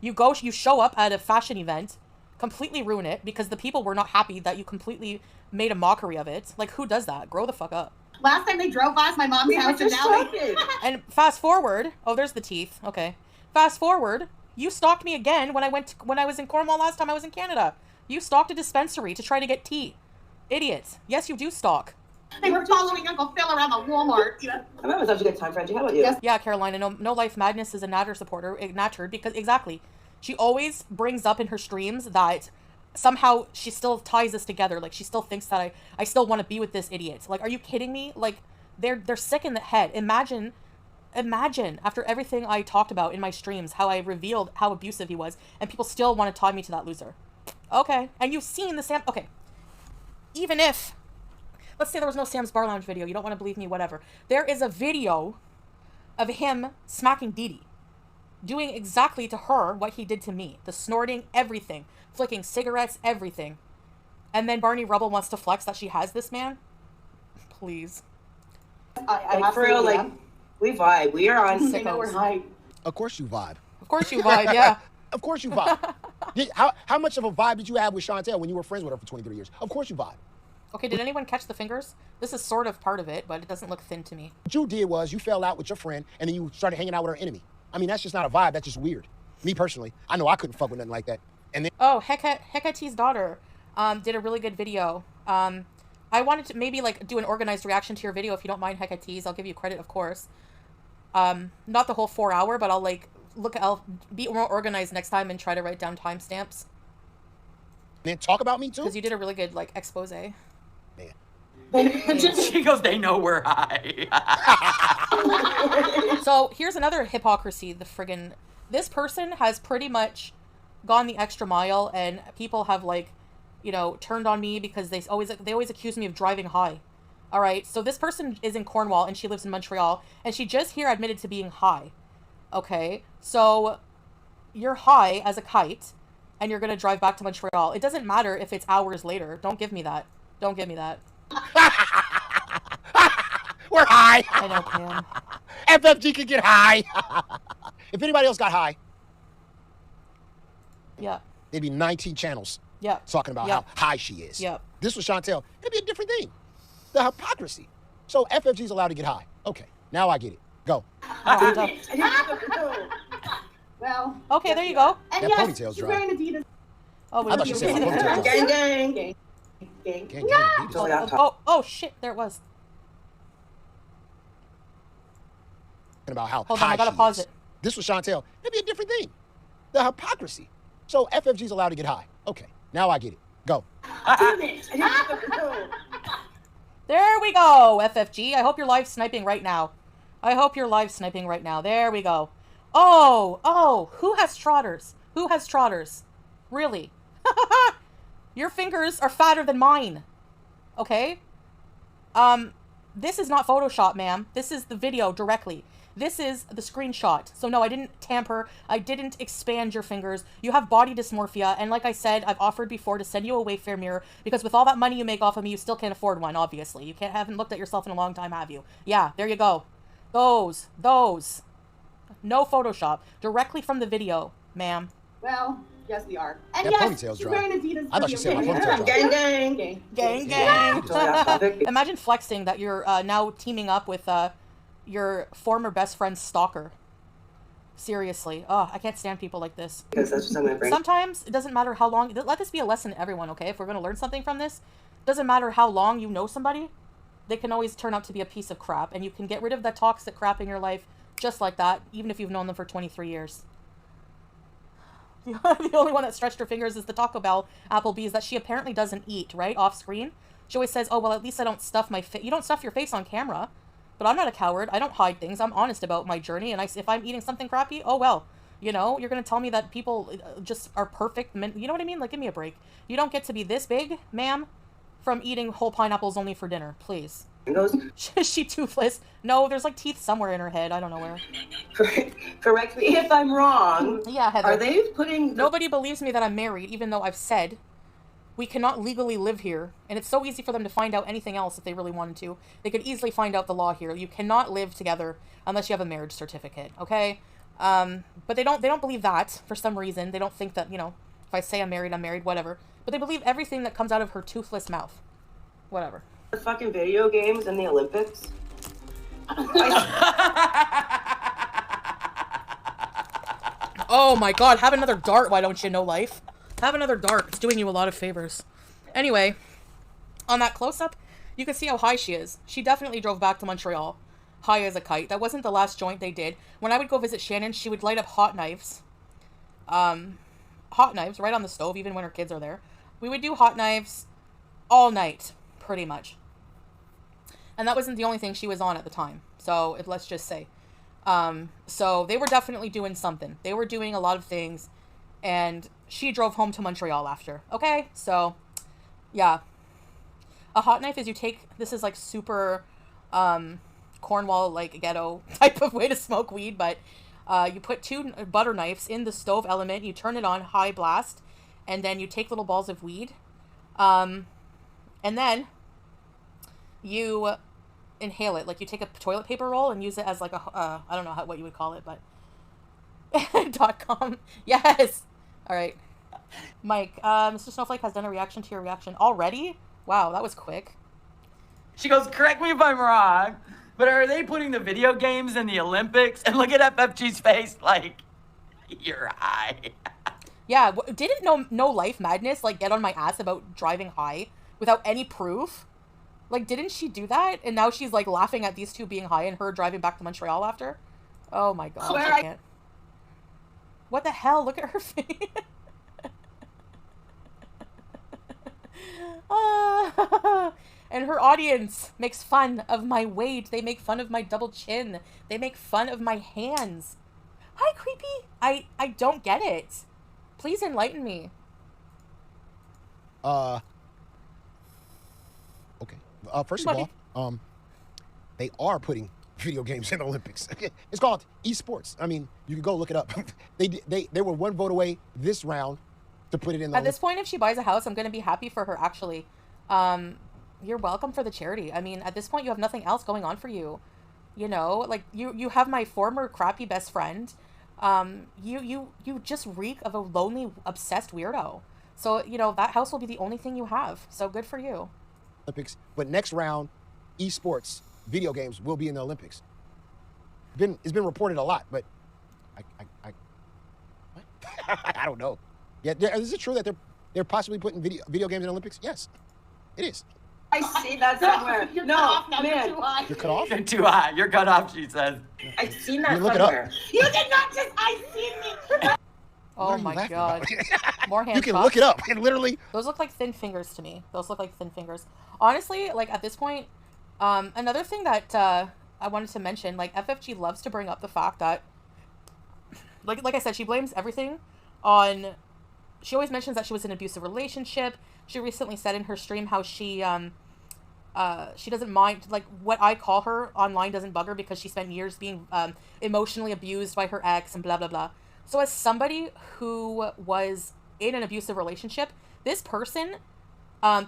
You show up at a fashion event, completely ruin it, because the people were not happy that you completely made a mockery of it. Like, who does that? Grow the fuck up. Last time they drove past my mom's house, and now they... And fast forward... Oh, there's the teeth. Okay. Fast forward, you stalked me again when I was in Cornwall last time I was in Canada. You stalked a dispensary to try to get tea. Idiots. Yes, you do stalk. They were following Uncle Phil around the Walmart. I remember such a good time, Frenchie. How about you? Yes. Yeah, Carolina. No Life Madness is a Natter supporter. Nattered, because exactly. She always brings up in her streams that somehow she still ties us together. Like, she still thinks that I still want to be with this idiot. Like, are you kidding me? Like, they're sick in the head. Imagine after everything I talked about in my streams, how I revealed how abusive he was, and people still want to tie me to that loser. Okay. And you've seen the Sam... Okay. Even if... Let's say there was no Sam's Bar Lounge video. You don't want to believe me, whatever. There is a video of him smacking Dee Dee. Doing exactly to her what he did to me. The snorting, everything. Flicking cigarettes, everything. And then Barney Rubble wants to flex that she has this man? Please. I for real, like, we vibe. We are on... I know we're high. Of course you vibe. Of course you vibe, yeah. Of course you vibe. How much of a vibe did you have with Chantel when you were friends with her for 23 years? Of course you vibe. Okay, did anyone catch the fingers? This is sort of part of it, but it doesn't look thin to me. What you did was you fell out with your friend, and then you started hanging out with her enemy. I mean, that's just not a vibe. That's just weird. Me personally, I know I couldn't fuck with nothing like that. And then Hekate's daughter did a really good video. I wanted to maybe like do an organized reaction to your video if you don't mind, Hekate's. I'll give you credit, of course. Not the whole 4 hour, but I'll be more organized next time and try to write down timestamps. Then talk about me too? Because you did a really good like expose. She goes, they know we're high. So here's another hypocrisy. This person has pretty much gone the extra mile, and people have like, turned on me because they always accuse me of driving high. All right. So this person is in Cornwall and she lives in Montreal, and she just here admitted to being high. Okay. So you're high as a kite and you're going to drive back to Montreal. It doesn't matter if it's hours later. Don't give me that. Don't give me that. We're high. I know, Cam. FFG can get high. If anybody else got high, yeah, there'd be 19 channels. Yeah, talking about how high she is. Yeah, this was Chantel. It'd be a different thing. The hypocrisy. So FFG's allowed to get high. Okay, now I get it. Go. Well. Okay, there you go. And that yes, ponytail's she's dry. wearing Adidas. Oh, I thought she said ponytail's gang. Oh shit! There it was. About how Hold high on, I gotta she pause is. it. This was Chantel. It'd be a different thing. The hypocrisy. So FFG's allowed to get high. Okay, now I get it. Go. There we go, FFG. I hope you're live sniping right now. There we go. Oh, who has trotters? Really? Your fingers are fatter than mine. Okay? This is not Photoshop, ma'am. This is the video directly. This is the screenshot. So no, I didn't tamper. I didn't expand your fingers. You have body dysmorphia. And like I said, I've offered before to send you a Wayfair mirror because with all that money you make off of me, you still can't afford one, obviously. You haven't looked at yourself in a long time, have you? Yeah, there you go. Those. No Photoshop. Directly from the video, ma'am. Well, yes, we are. And That yes, ponytail's she's dry. wearing Adidas. I thought she said my ponytail's dry. Gang. Imagine flexing that you're now teaming up with your former best friend's stalker. Seriously. Oh, I can't stand people like this. Because that's what's on my brain. Sometimes it doesn't matter how long. Let this be a lesson to everyone, okay? If we're going to learn something from this, it doesn't matter how long you know somebody. They can always turn out to be a piece of crap. And you can get rid of that toxic crap in your life just like that, even if you've known them for 23 years. The only one that stretched her fingers is the Taco Bell Applebee's that she apparently doesn't eat, right? Off screen. She always says, oh, well, at least I don't stuff my face. You don't stuff your face on camera. But I'm not a coward. I don't hide things. I'm honest about my journey. And if I'm eating something crappy, oh, well. You know, you're going to tell me that people just are perfect. You know what I mean? Like, give me a break. You don't get to be this big, ma'am, from eating whole pineapples only for dinner. Please. Is she toothless? No, there's like teeth somewhere in her head. I don't know where. Correct me if I'm wrong. Yeah, Heather. Are they putting... Nobody believes me that I'm married, even though I've said we cannot legally live here. And it's so easy for them to find out anything else if they really wanted to. They could easily find out the law here. You cannot live together unless you have a marriage certificate, okay? But they don't believe that for some reason. They don't think that, you know, if I say I'm married, whatever. But they believe everything that comes out of her toothless mouth. Whatever. The fucking video games and the Olympics. Oh my god, have another dart, why don't you, No Life? Have another dart. It's doing you a lot of favors. Anyway, on that close-up, you can see how high she is. She definitely drove back to Montreal high as a kite. That wasn't the last joint they did. When I would go visit Shannon, she would light up hot knives. Hot knives right on the stove, even when her kids are there. We would do hot knives all night, pretty much. And that wasn't the only thing she was on at the time. So, let's just say. So, they were definitely doing something. They were doing a lot of things. And she drove home to Montreal after. Okay? So, yeah. A hot knife is you take... This is like super Cornwall, like, ghetto type of way to smoke weed. But you put 2 butter knives in the stove element. You turn it on high blast. And then you take little balls of weed. And then... you inhale it. Like, you take a toilet paper roll and use it as like a, I don't know what you would call it, but... .com. Yes! Alright. Mike, Mr. Snowflake has done a reaction to your reaction already? Wow, that was quick. She goes, correct me if I'm wrong, but are they putting the video games in the Olympics? And look at FFG's face, like, you're high. Yeah, didn't No Life Madness, like, get on my ass about driving high without any proof? Like, didn't she do that? And now she's, like, laughing at these two being high and her driving back to Montreal after? Oh, my God. I can't. What the hell? Look at her face. And her audience makes fun of my weight. They make fun of my double chin. They make fun of my hands. Hi, Creepy. I don't get it. Please enlighten me. Okay. First of all, they are putting video games in the Olympics. It's called esports. I mean, you can go look it up. They were 1 vote away this round to put it in the At this point, if she buys a house, I'm going to be happy for her, actually. You're welcome for the charity. I mean, at this point, you have nothing else going on for you. You know, like, you have my former crappy best friend. You just reek of a lonely, obsessed weirdo. So, you know, that house will be the only thing you have. So good for you. Olympics. But next round, esports, video games will be in the Olympics. It's been reported a lot, but what? I don't know. Yeah, is it true that they're possibly putting video games in the Olympics? Yes, it is. I see that somewhere. You're no, cut off now. man. You're too high. You're cut off? You're too high. You're cut off, she says. I've seen that Look somewhere. it up. You did not just I seen me. Oh my God. More hand You can shots. look it up and literally. Those look like thin fingers to me. Those look like thin fingers. Honestly, like at this point, another thing that I wanted to mention, like FFG loves to bring up the fact that, like I said, she blames everything on. She always mentions that she was in an abusive relationship. She recently said in her stream how she She doesn't mind, like, what I call her online doesn't bug her because she spent years being emotionally abused by her ex and blah, blah, blah. So as somebody who was in an abusive relationship, this person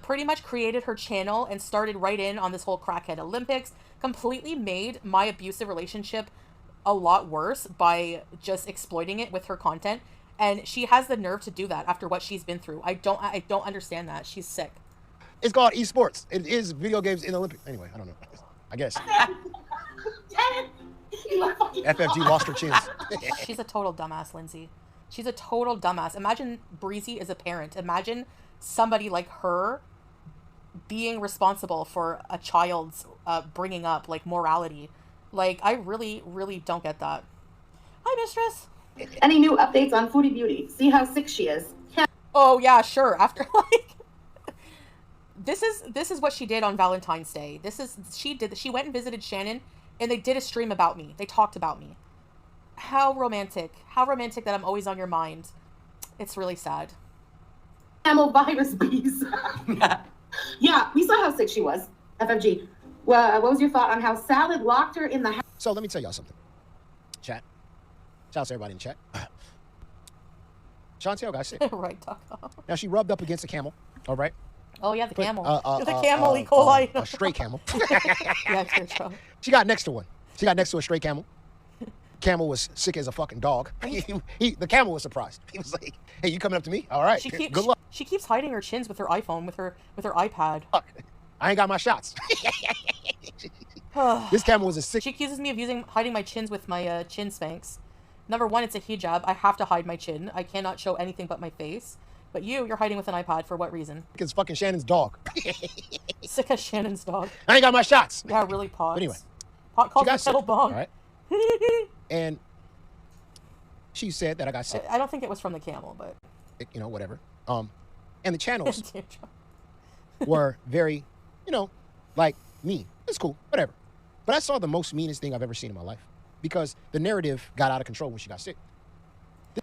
pretty much created her channel and started right in on this whole crackhead Olympics, completely made my abusive relationship a lot worse by just exploiting it with her content. And she has the nerve to do that after what she's been through. I don't understand that. She's sick. It's called esports. It is video games in the Olympics. Anyway, I don't know. I guess. FFG lost her chins. She's a total dumbass, Lindsay. She's a total dumbass. Imagine Breezy is a parent. Imagine somebody like her being responsible for a child's bringing up, like, morality. Like, I really, really don't get that. Hi, mistress. Any new updates on Foodie Beauty? See how sick she is. Oh, yeah, sure. After, like... This is what she did on Valentine's Day. She went and visited Shannon, and they did a stream about me. They talked about me. How romantic. How romantic that I'm always on your mind. It's really sad. Camel virus bees. Yeah, we saw how sick she was. FFG. Well, what was your thought on how Salad locked her in the house? So let me tell y'all something. Chat. Shout out to everybody in chat. Chantal got sick. Right, Doc. Now she rubbed up against a camel. All right. Oh, yeah, the camel. The camel, E. coli. A stray camel. Yeah, true. She got next to one. She got next to a stray camel. Camel was sick as a fuck dog. The camel was surprised. He was like, "Hey, you coming up to me? All right, good luck." She keeps hiding her chins with her iPhone, with her iPad. Fuck. I ain't got my shots. This camel was a sick. She accuses me of hiding my chins with my chin spanks. Number one, it's a hijab. I have to hide my chin. I cannot show anything but my face. But you're hiding with an iPad for what reason? Because fucking Shannon's dog. Sick as Shannon's dog. I ain't got my shots. Yeah, really, Pot. But anyway. Pot calls me kettle bong. All right. And she said that I got sick. I don't think it was from the camel, but... You know, whatever. And the channels were very, like mean. It's cool, whatever. But I saw the most meanest thing I've ever seen in my life. Because the narrative got out of control when she got sick.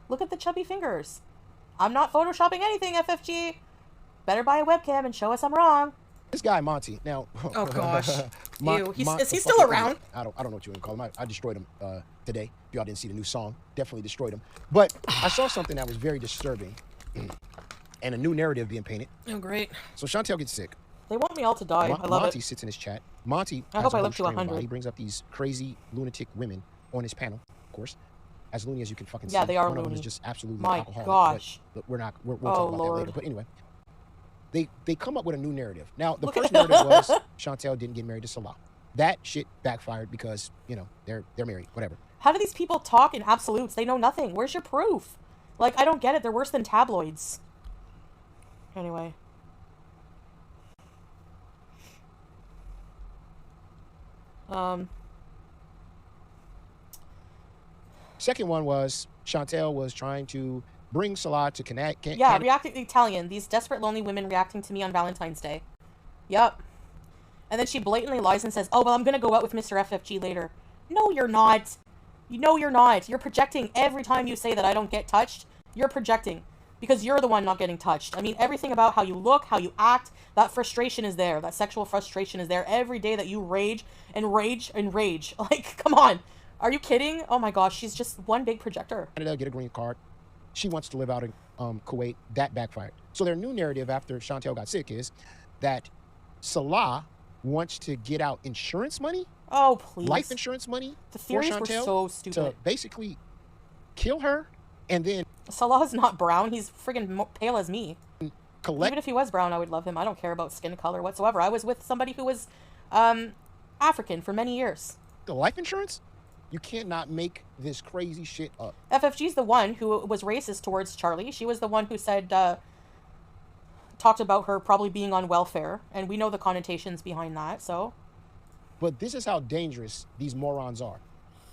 Look at the chubby fingers. I'm not photoshopping anything, FFG. Better buy a webcam and show us I'm wrong. This guy, Monty, now... Oh, gosh. Ew. Is he still around? I don't know what you want to call him. I destroyed him today. If y'all didn't see the new song, definitely destroyed him. But I saw something that was very disturbing. And a new narrative being painted. Oh, great. So Chantal gets sick. They want me all to die. I love Monty it. sits in his chat. Monty I hope I live to 100. He brings up these crazy lunatic women on his panel, of course. As loony as you can fucking see. Yeah, they are One loony. of them is just absolutely My alcoholic. gosh. But we'll talk about that later. But anyway, they come up with a new narrative. Now, the first narrative was Chantal didn't get married to Salah. That shit backfired because, they're married, whatever. How do these people talk in absolutes? They know nothing. Where's your proof? Like, I don't get it. They're worse than tabloids. Anyway. Second one was Chantal was trying to bring Salah to connect. Reacting Italian. These desperate, lonely women reacting to me on Valentine's Day. Yep. And then she blatantly lies and says, "Oh, well, I'm going to go out with Mr. FFG later." No, you're not. No, you're not. You're projecting every time you say that I don't get touched. You're projecting. Because you're the one not getting touched. I mean, everything about how you look, how you act, that frustration is there. That sexual frustration is there every day that you rage and rage and rage. Like, come on. Are you kidding? Oh my gosh, she's just one big projector. Canada, get a green card. She wants to live out in Kuwait. That backfired. So their new narrative after Chantal got sick is that Salah wants to get out insurance money. Oh, please. Life insurance money. The theories for Chantal were so stupid. To basically kill her and then... Salah's not brown. He's friggin' pale as me. Even if he was brown, I would love him. I don't care about skin color whatsoever. I was with somebody who was African for many years. The life insurance? You cannot make this crazy shit up. FFG's the one who was racist towards Charlie. She was the one who said, talked about her probably being on welfare. And we know the connotations behind that, so. But this is how dangerous these morons are.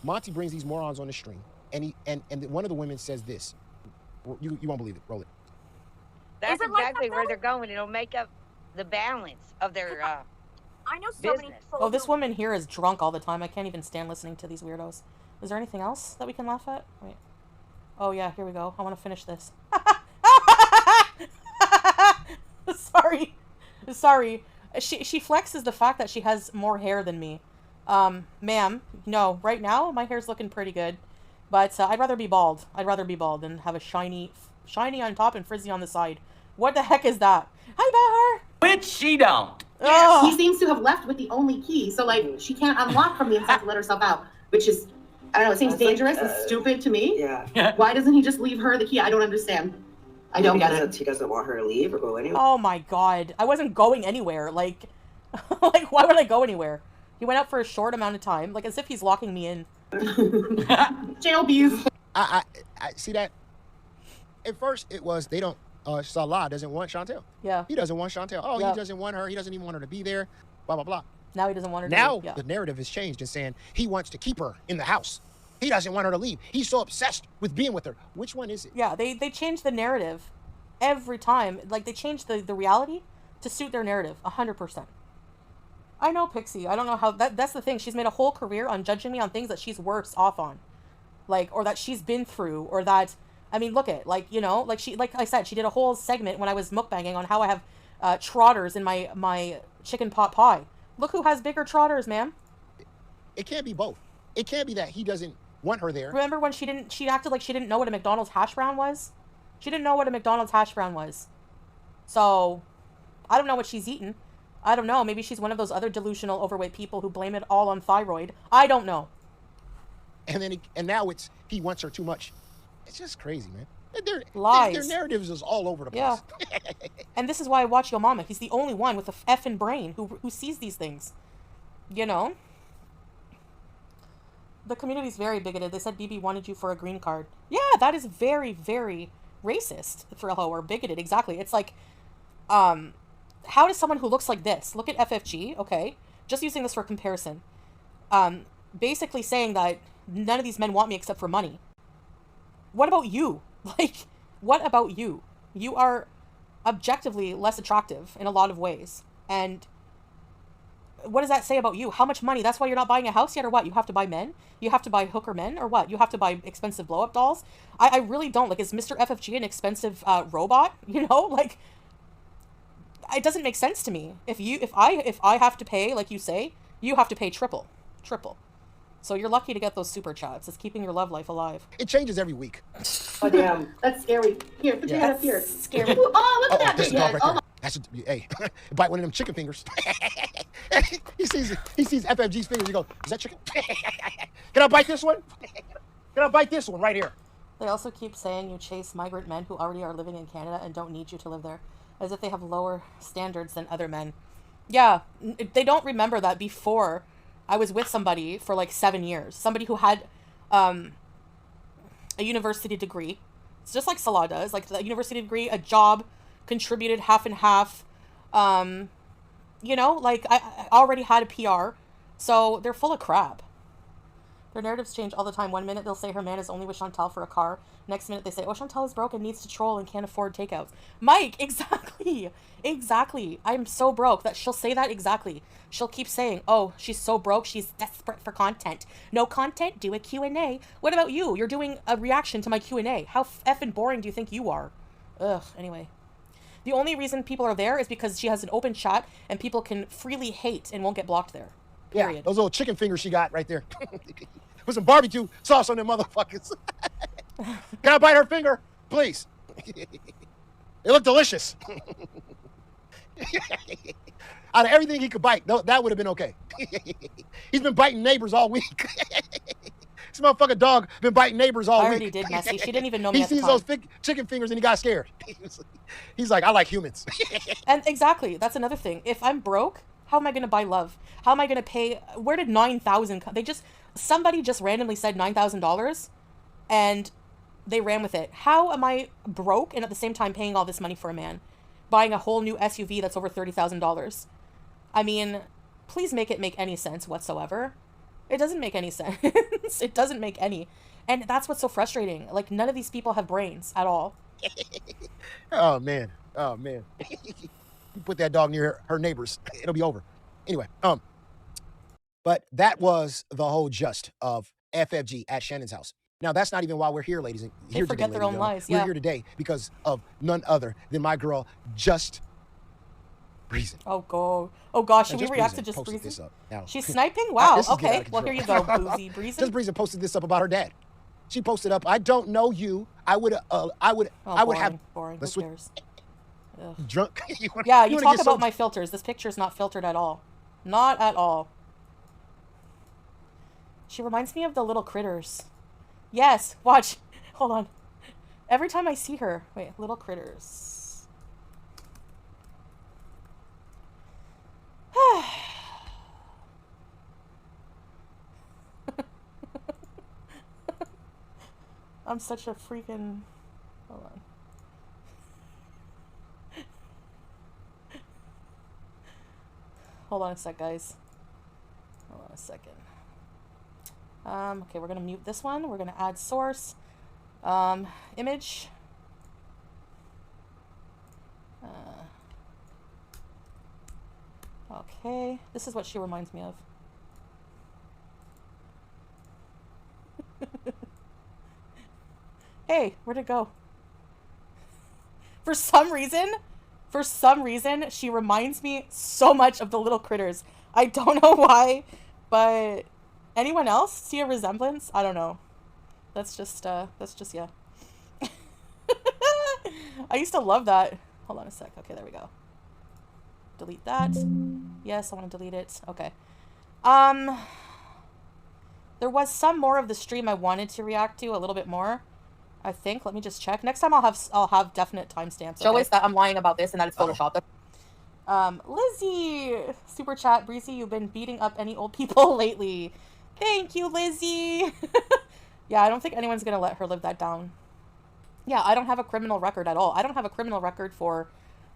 Monty brings these morons on the stream. And one of the women says this. You won't believe it. Roll it. That's exactly where they're going. It'll make up the balance of their I know so business. many people. Oh, this woman here is drunk all the time. I can't even stand listening to these weirdos. Is there anything else that we can laugh at? Wait. Oh, yeah, here we go. I want to finish this. Sorry. She flexes the fact that she has more hair than me. Ma'am, no, right now my hair's looking pretty good, but I'd rather be bald. I'd rather be bald than have a shiny on top and frizzy on the side. What the heck is that? Hi, Bahar. Which she don't. Yes, he seems to have left with the only key, so like she can't unlock from the inside to let herself out, which is, I don't know, it seems dangerous and stupid to me. Yeah. Why doesn't he just leave her the key? I don't understand. I don't get it. He doesn't want her to leave or go anywhere. Oh my god, I wasn't going anywhere. Like, like why would I go anywhere? He went out for a short amount of time, like as if he's locking me in. Jail bees. I see that. At first, it was they don't. Salah doesn't want Chantal. Yeah. He doesn't want Chantal. Oh, Yep. he doesn't want her. He doesn't even want her to be there. Blah blah blah. Now he doesn't want her to Now leave. Yeah. the narrative has changed and saying he wants to keep her in the house. He doesn't want her to leave. He's so obsessed with being with her. Which one is it? Yeah, they change the narrative every time. Like, they change the reality to suit their narrative 100%. I know Pixie. I don't know how... That's the thing. She's made a whole career on judging me on things that she's worse off on. Like, or that she's been through, or that... I mean, look at, like, you know, like I said, she did a whole segment when I was mukbanging on how I have trotters in my chicken pot pie. Look who has bigger trotters, ma'am. It can't be both. It can't be that he doesn't want her there. Remember when she acted like she didn't know what a McDonald's hash brown was? She didn't know what a McDonald's hash brown was. So, I don't know what she's eaten. I don't know. Maybe she's one of those other delusional overweight people who blame it all on thyroid. I don't know. And then now it's he wants her too much. It's just crazy, man. Lies. Their narratives is all over the place. Yeah. And this is why I watch Yo Mama. He's the only one with a effing brain who sees these things. You know? The community's very bigoted. They said BB wanted you for a green card. Yeah, that is very, very racist for a hoe, or bigoted. Exactly. It's like, how does someone who looks like this, look at FFG, okay, just using this for comparison, basically saying that none of these men want me except for money. What about you? Like, what about you? You are objectively less attractive in a lot of ways. And what does that say about you? How much money? That's why you're not buying a house yet, or what? You have to buy men? You have to buy hooker men, or what? You have to buy expensive blow-up dolls? I really don't. Like, is Mr. FFG an expensive robot? You know? Like, it doesn't make sense to me. If I have to pay, like you say, you have to pay triple. So you're lucky to get those super chats. It's keeping your love life alive. It changes every week. Oh, damn. That's scary. Here, put your hand up here. Scary. Oh, look at that This big dog head. right Oh, there. my. That's hey, bite one of them chicken fingers. He sees FFG's fingers. He goes, "Is that chicken? Can I bite this one? Can I bite this one right here?" They also keep saying you chase migrant men who already are living in Canada and don't need you to live there, as if they have lower standards than other men. Yeah, they don't remember that before I was with somebody for like 7 years. Somebody who had a university degree. It's just like Salah does, like the university degree, a job, contributed half and half. You know, like I already had a PR, so they're full of crap. Their narratives change all the time. One minute they'll say her man is only with Chantal for a car. Next minute they say, oh, Chantal is broke and needs to troll and can't afford takeouts. Mike, exactly. I'm so broke that she'll say that exactly. She'll keep saying, oh, she's so broke, she's desperate for content. No content, do a Q&A. What about you? You're doing a reaction to my Q&A. How effing boring do you think you are? Ugh, anyway. The only reason people are there is because she has an open chat and people can freely hate and won't get blocked there. Period. Yeah, those little chicken fingers she got right there. Put some barbecue sauce on them motherfuckers. Can I bite her finger? Please. They look delicious. Out of everything he could bite, that would have been okay. He's been biting neighbors all week. This motherfucking dog been biting neighbors all week. I already did, Messi. She didn't even know me at the He time. sees those chicken fingers and he got scared. He's like, I like humans. And exactly, that's another thing. If I'm broke, how am I going to buy love? How am I going to pay? Where did $9,000 come? Somebody just randomly said $9,000 and they ran with it. How am I broke and at the same time paying all this money for a man? Buying a whole new SUV that's over $30,000. I mean, please make it make any sense whatsoever. It doesn't make any sense. It doesn't make any. And that's what's so frustrating. Like, none of these people have brains at all. Oh, man. You put that dog near her neighbors, it'll be over. Anyway, but that was the whole gist of FFG at Shannon's house. Now, that's not even why we're here, ladies. They forget their own lives, We're here today because of none other than my girl, JustSayinhow. Breezing. Oh, go. Oh, gosh. Should we react to just breezing? She's sniping? Wow. Okay. Well, here you go, Boozy. Breezing. Just Breezing posted this up about her dad. She posted up, I don't know you. I would have. Boring. Who cares? Drunk. Yeah, you talk about my filters. This picture's not filtered at all. Not at all. She reminds me of the little critters. Yes. Watch. Hold on. Every time I see her. Wait, little critters. I'm such a freaking... Hold on. Hold on a sec, guys. Hold on a second. Okay, we're gonna mute this one. We're gonna add source. Image. Okay, this is what she reminds me of. Hey, where'd it go? For some reason, she reminds me so much of the little critters. I don't know why, but anyone else see a resemblance? I don't know. That's just yeah. I used to love that. Hold on a sec. Okay, there we go. Delete that. Yes, I want to delete it. Okay. There was some more of the stream I wanted to react to a little bit more. I think. Let me just check. Next time I'll have definite timestamps. Show us that I'm lying about this and that it's photoshopped. Lizzie, super chat. Breezy, you've been beating up any old people lately. Thank you, Lizzie. Yeah, I don't think anyone's gonna let her live that down. Yeah, I don't have a criminal record at all. I don't have a criminal record for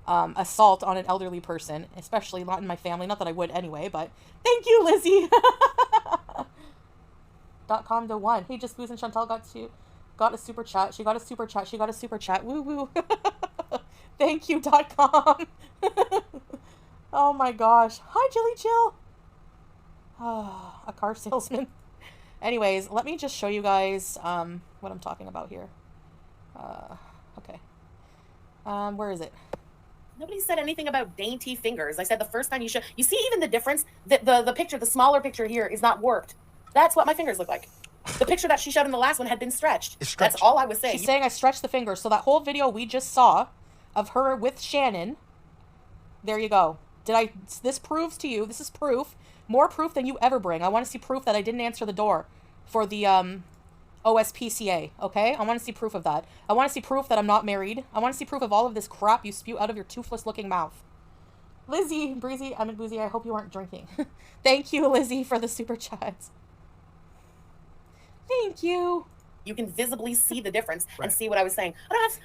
assault on an elderly person, especially not in my family. Not that I would anyway, but thank you, Lizzie. .com to 1. Hey, just Booze and Chantal got a super chat. She got a super chat. She got a super chat. Woo woo. Thank you, .com. Oh my gosh. Hi, Jilly Chill. A car salesman. Anyways, let me just show you guys what I'm talking about here. Okay. Where is it? Nobody said anything about dainty fingers. I said the first time you show... You see even the difference? The picture, the smaller picture here is not warped. That's what my fingers look like. The picture that she showed in the last one had been stretched. That's all I was saying. She's saying I stretched the fingers. So that whole video we just saw of her with Shannon, there you go. This proves to you, this is proof, more proof than you ever bring. I want to see proof that I didn't answer the door for the OSPCA, okay? I want to see proof of that. I want to see proof that I'm not married. I want to see proof of all of this crap you spew out of your toothless looking mouth. Lizzie, Breezy, I'm Boozy, I hope you aren't drinking. Thank you, Lizzie, for the super chats. Thank you. You can visibly see the difference and see what I was saying.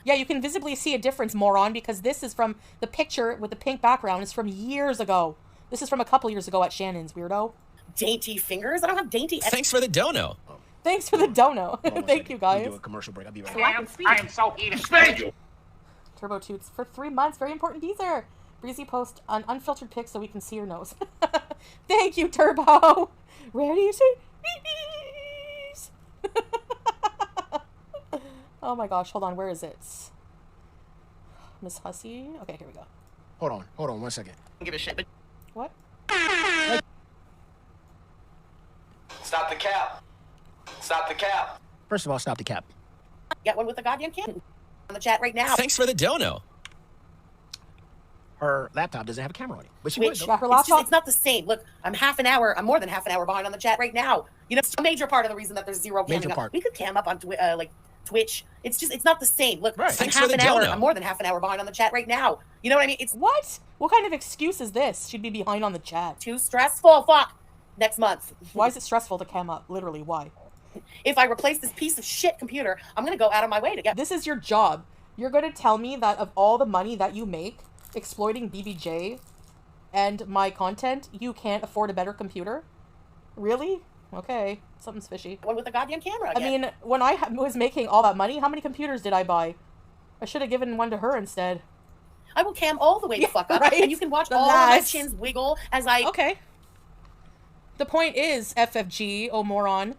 Yeah, you can visibly see a difference, moron, because this is from the picture with the pink background is from years ago. This is from a couple years ago at Shannon's, weirdo. Dainty fingers? I don't have dainty... Thanks for the dono. Thanks for the dono. Thank you, guys. Do a commercial break. I'll be right back. I am so heated. Thank you. Turbo Toots for 3 months. Very important teaser. Breezy post an unfiltered pic so we can see your nose. Thank you, Turbo. Ready to say bees. Oh my gosh, hold on, where is it? Miss Hussey? Okay, here we go. Hold on 1 second. Give a shit, but... What? Stop the cap. Stop the cap. First of all, stop the cap. Get one with the goddamn camera on the chat right now. Thanks for the dono. Her laptop doesn't have a camera on it, but she would. Yeah, her laptop. It's not the same. Look, I'm more than half an hour behind on the chat right now. You know, it's a major part of the reason that there's zero camming up. We could cam up on like Twitch. It's not the same. Look, I'm half an hour. I'm more than half an hour behind on the chat right now. You know what I mean? It's what? What kind of excuse is this? She'd be behind on the chat. Too stressful. Fuck. Next month. Why is it stressful to cam up? Literally, why? If I replace this piece of shit computer, I'm gonna go out of my way to get. This is your job. You're gonna tell me that of all the money that you make exploiting BBJ and my content, you can't afford a better computer? Really? Okay, something's fishy. One with a goddamn camera again. I mean, when I was making all that money, how many computers did I buy? I should have given one to her instead. I will cam all the way the fuck up, right? And you can watch all of my chins wiggle as I... Okay. The point is, FFG, oh moron,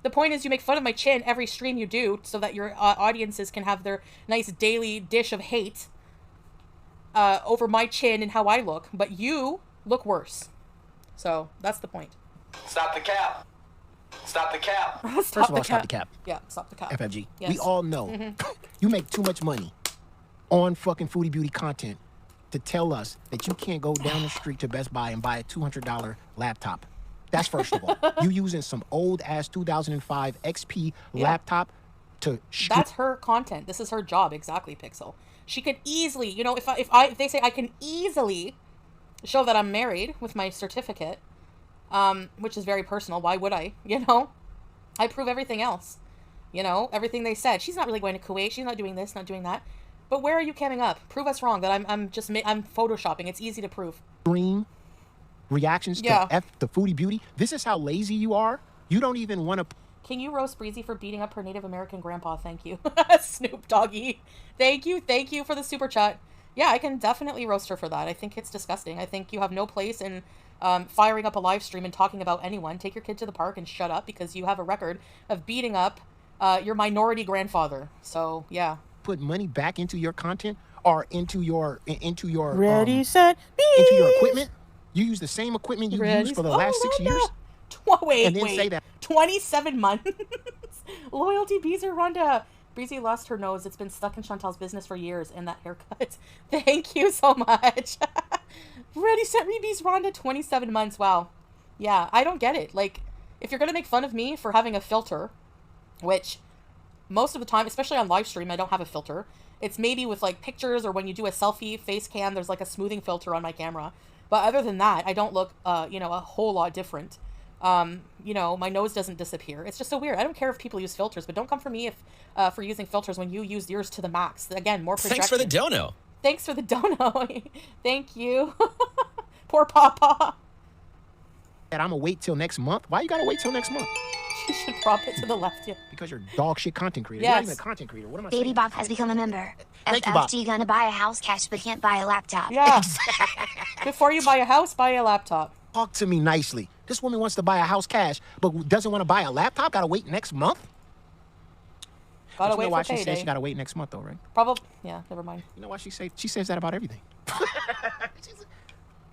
the point is you make fun of my chin every stream you do so that your audiences can have their nice daily dish of hate. over my chin and how I look, but you look worse. So that's the point. Stop the cap. Stop the cap. First of all, stop the cap. Yeah, stop the cap. FFG. Yes. We all know you make too much money on fucking Foodie Beauty content to tell us that you can't go down the street to Best Buy and buy a $200 laptop. That's first of all. You using some old ass 2005 XP laptop to. That's her content. This is her job. Exactly, Pixel. She could easily, you know, if they say I can easily show that I'm married with my certificate, which is very personal. Why would I? You know, I prove everything else. You know, everything they said. She's not really going to Kuwait. She's not doing this, not doing that. But where are you camming up? Prove us wrong. That I'm photoshopping. It's easy to prove. Stream reactions to the Foodie Beauty. This is how lazy you are. You don't even want to. Can you roast Breezy for beating up her Native American grandpa? Thank you. Snoop Doggy. Thank you for the super chat. Yeah, I can definitely roast her for that. I think it's disgusting. I think you have no place in firing up a live stream and talking about anyone. Take your kid to the park and shut up, because you have a record of beating up your minority grandfather. So, yeah. Put money back into your content or into your Ready, set, beep. into your equipment. You use the same equipment you used for the last 6 years. Wait, say that 27 months. Loyalty Beezer Rhonda. Breezy lost her nose. It's been stuck in Chantal's business for years, and that haircut. Thank you so much. Ready, set, rebees Rhonda. 27 months. Wow. Yeah, I don't get it. Like, if you're gonna make fun of me for having a filter, which most of the time, especially on live stream, I don't have a filter. It's maybe with like pictures or when you do a selfie face cam, there's like a smoothing filter on my camera. But other than that, I don't look, you know, a whole lot different. You know, my nose doesn't disappear. It's just so weird. I don't care if people use filters, but don't come for me if for using filters when you used yours to the max. Again, more projection. Thanks for the dono. Thanks for the dono. Thank you. Poor Papa. I'm gonna wait till next month. Why you gotta wait till next month? You should prop it to the left, yeah. Because you're dog shit content creator. Yes. You're not even a content creator. What am I saying? Baby Bob has become a member. Thank you, Bob. FFG gonna buy a house cash but can't buy a laptop. Yeah. Before you buy a house, buy a laptop. Talk to me nicely. This woman wants to buy a house cash, but doesn't want to buy a laptop. Gotta wait next month. Gotta wait wait why for she said payday. she gotta wait next month, though, right? Probably. Yeah. Never mind. You know why she says that about everything.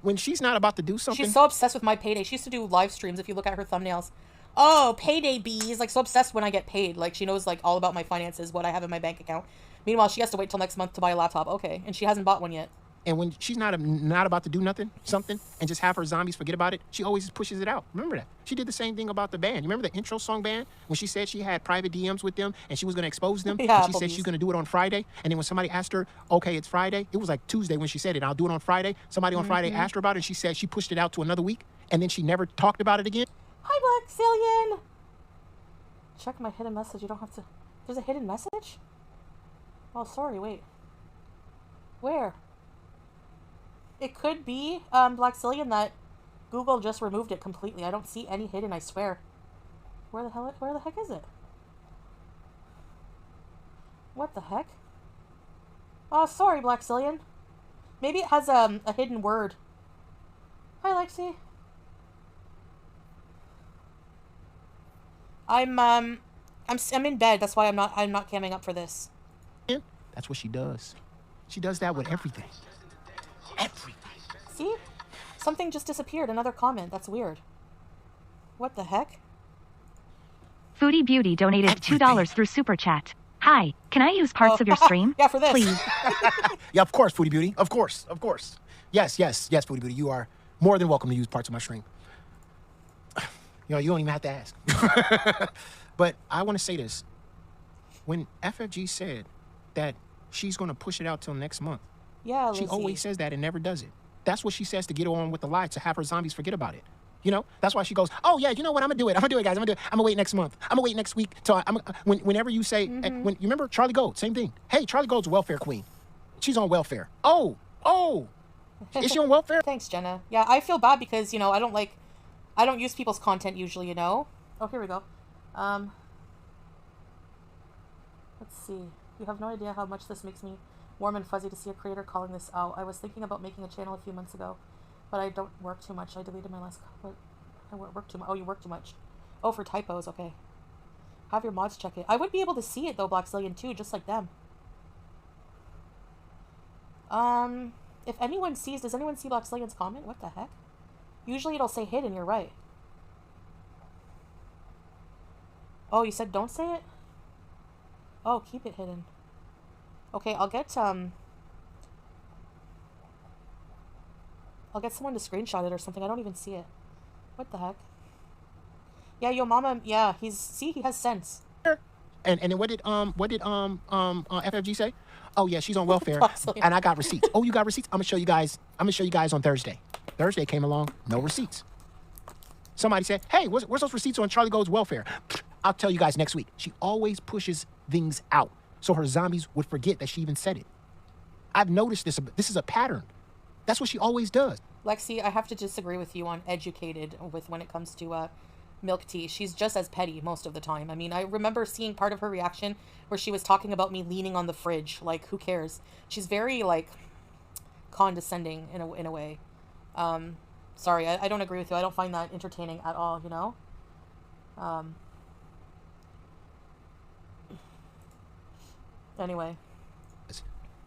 When she's not about to do something. She's so obsessed with my payday. She used to do live streams. If you look at her thumbnails, oh, payday bees. Like, so obsessed when I get paid. Like, she knows like all about my finances, what I have in my bank account. Meanwhile, she has to wait till next month to buy a laptop. Okay, and she hasn't bought one yet. And when she's not about to do something, and just have her zombies forget about it, she always pushes it out. Remember that? She did the same thing about the band. You remember the intro song band? When she said she had private DMs with them, and she was going to expose them? Yeah, and she said she's going to do it on Friday. And then when somebody asked her, okay, it's Friday. It was like Tuesday when she said it. I'll do it on Friday. Somebody on Friday asked her about it, and she said she pushed it out to another week. And then she never talked about it again. Hi, Black Zillion. Check my hidden message. You don't have to. There's a hidden message? Oh, sorry. Wait. Where? It could be, Black Zillion, that Google just removed it completely. I don't see any hidden, I swear. Where the heck is it? What the heck? Oh, sorry, Black Zillion. Maybe it has a hidden word. Hi, Lexi. I'm in bed. That's why I'm not camming up for this. That's what she does. She does that with everything. Everything. See? Something just disappeared. Another comment. That's weird. What the heck? Foodie Beauty donated $2 through Super Chat. Hi, can I use parts of your stream? Yeah, for this. Please. Yeah, of course, Foodie Beauty. Of course. Yes, Foodie Beauty. You are more than welcome to use parts of my stream. You know, you don't even have to ask. But I want to say this. When FFG said that she's going to push it out till next month, yeah, she always says that and never does it. That's what she says to get on with the lie, to have her zombies forget about it. You know, that's why she goes, oh, yeah, you know what? I'm going to do it. I'm going to do it, guys. I'm going to wait next month. I'm going to wait next week. Till whenever you say, when you remember Charlie Gold, same thing. Hey, Charlie Gold's a welfare queen. She's on welfare. Oh. Is she on welfare? Thanks, Jenna. Yeah, I feel bad because, you know, I don't use people's content usually, you know. Oh, here we go. Let's see. You have no idea how much this makes me warm and fuzzy to see a creator calling this out. I was thinking about making a channel a few months ago, but I don't work too much. I deleted my last... What? I work too much. Oh, you work too much. Oh, for typos. Okay. Have your mods check it. I would be able to see it, though, Black Zillion, too, just like them. If anyone sees, does anyone see JustSayin's comment? What the heck? Usually it'll say hidden, you're right. Oh, you said don't say it? Oh, keep it hidden. Okay, I'll get someone to screenshot it or something. I don't even see it. What the heck? Yeah, yo mama, yeah, he has sense. And then what did FFG say? Oh yeah, she's on welfare, and I got receipts. Oh, you got receipts? I'm gonna show you guys on Thursday. Thursday came along, no receipts. Somebody said, hey, where's those receipts on Charlie Gold's welfare? I'll tell you guys next week. She always pushes things out so her zombies would forget that she even said it. I've noticed this. This is a pattern. That's what she always does. Lexi, I have to disagree with you on educated when it comes to milk tea. She's just as petty most of the time. I mean, I remember seeing part of her reaction where she was talking about me leaning on the fridge. Like, who cares? She's very, like, condescending in a way. Sorry, I don't agree with you. I don't find that entertaining at all, you know? Anyway.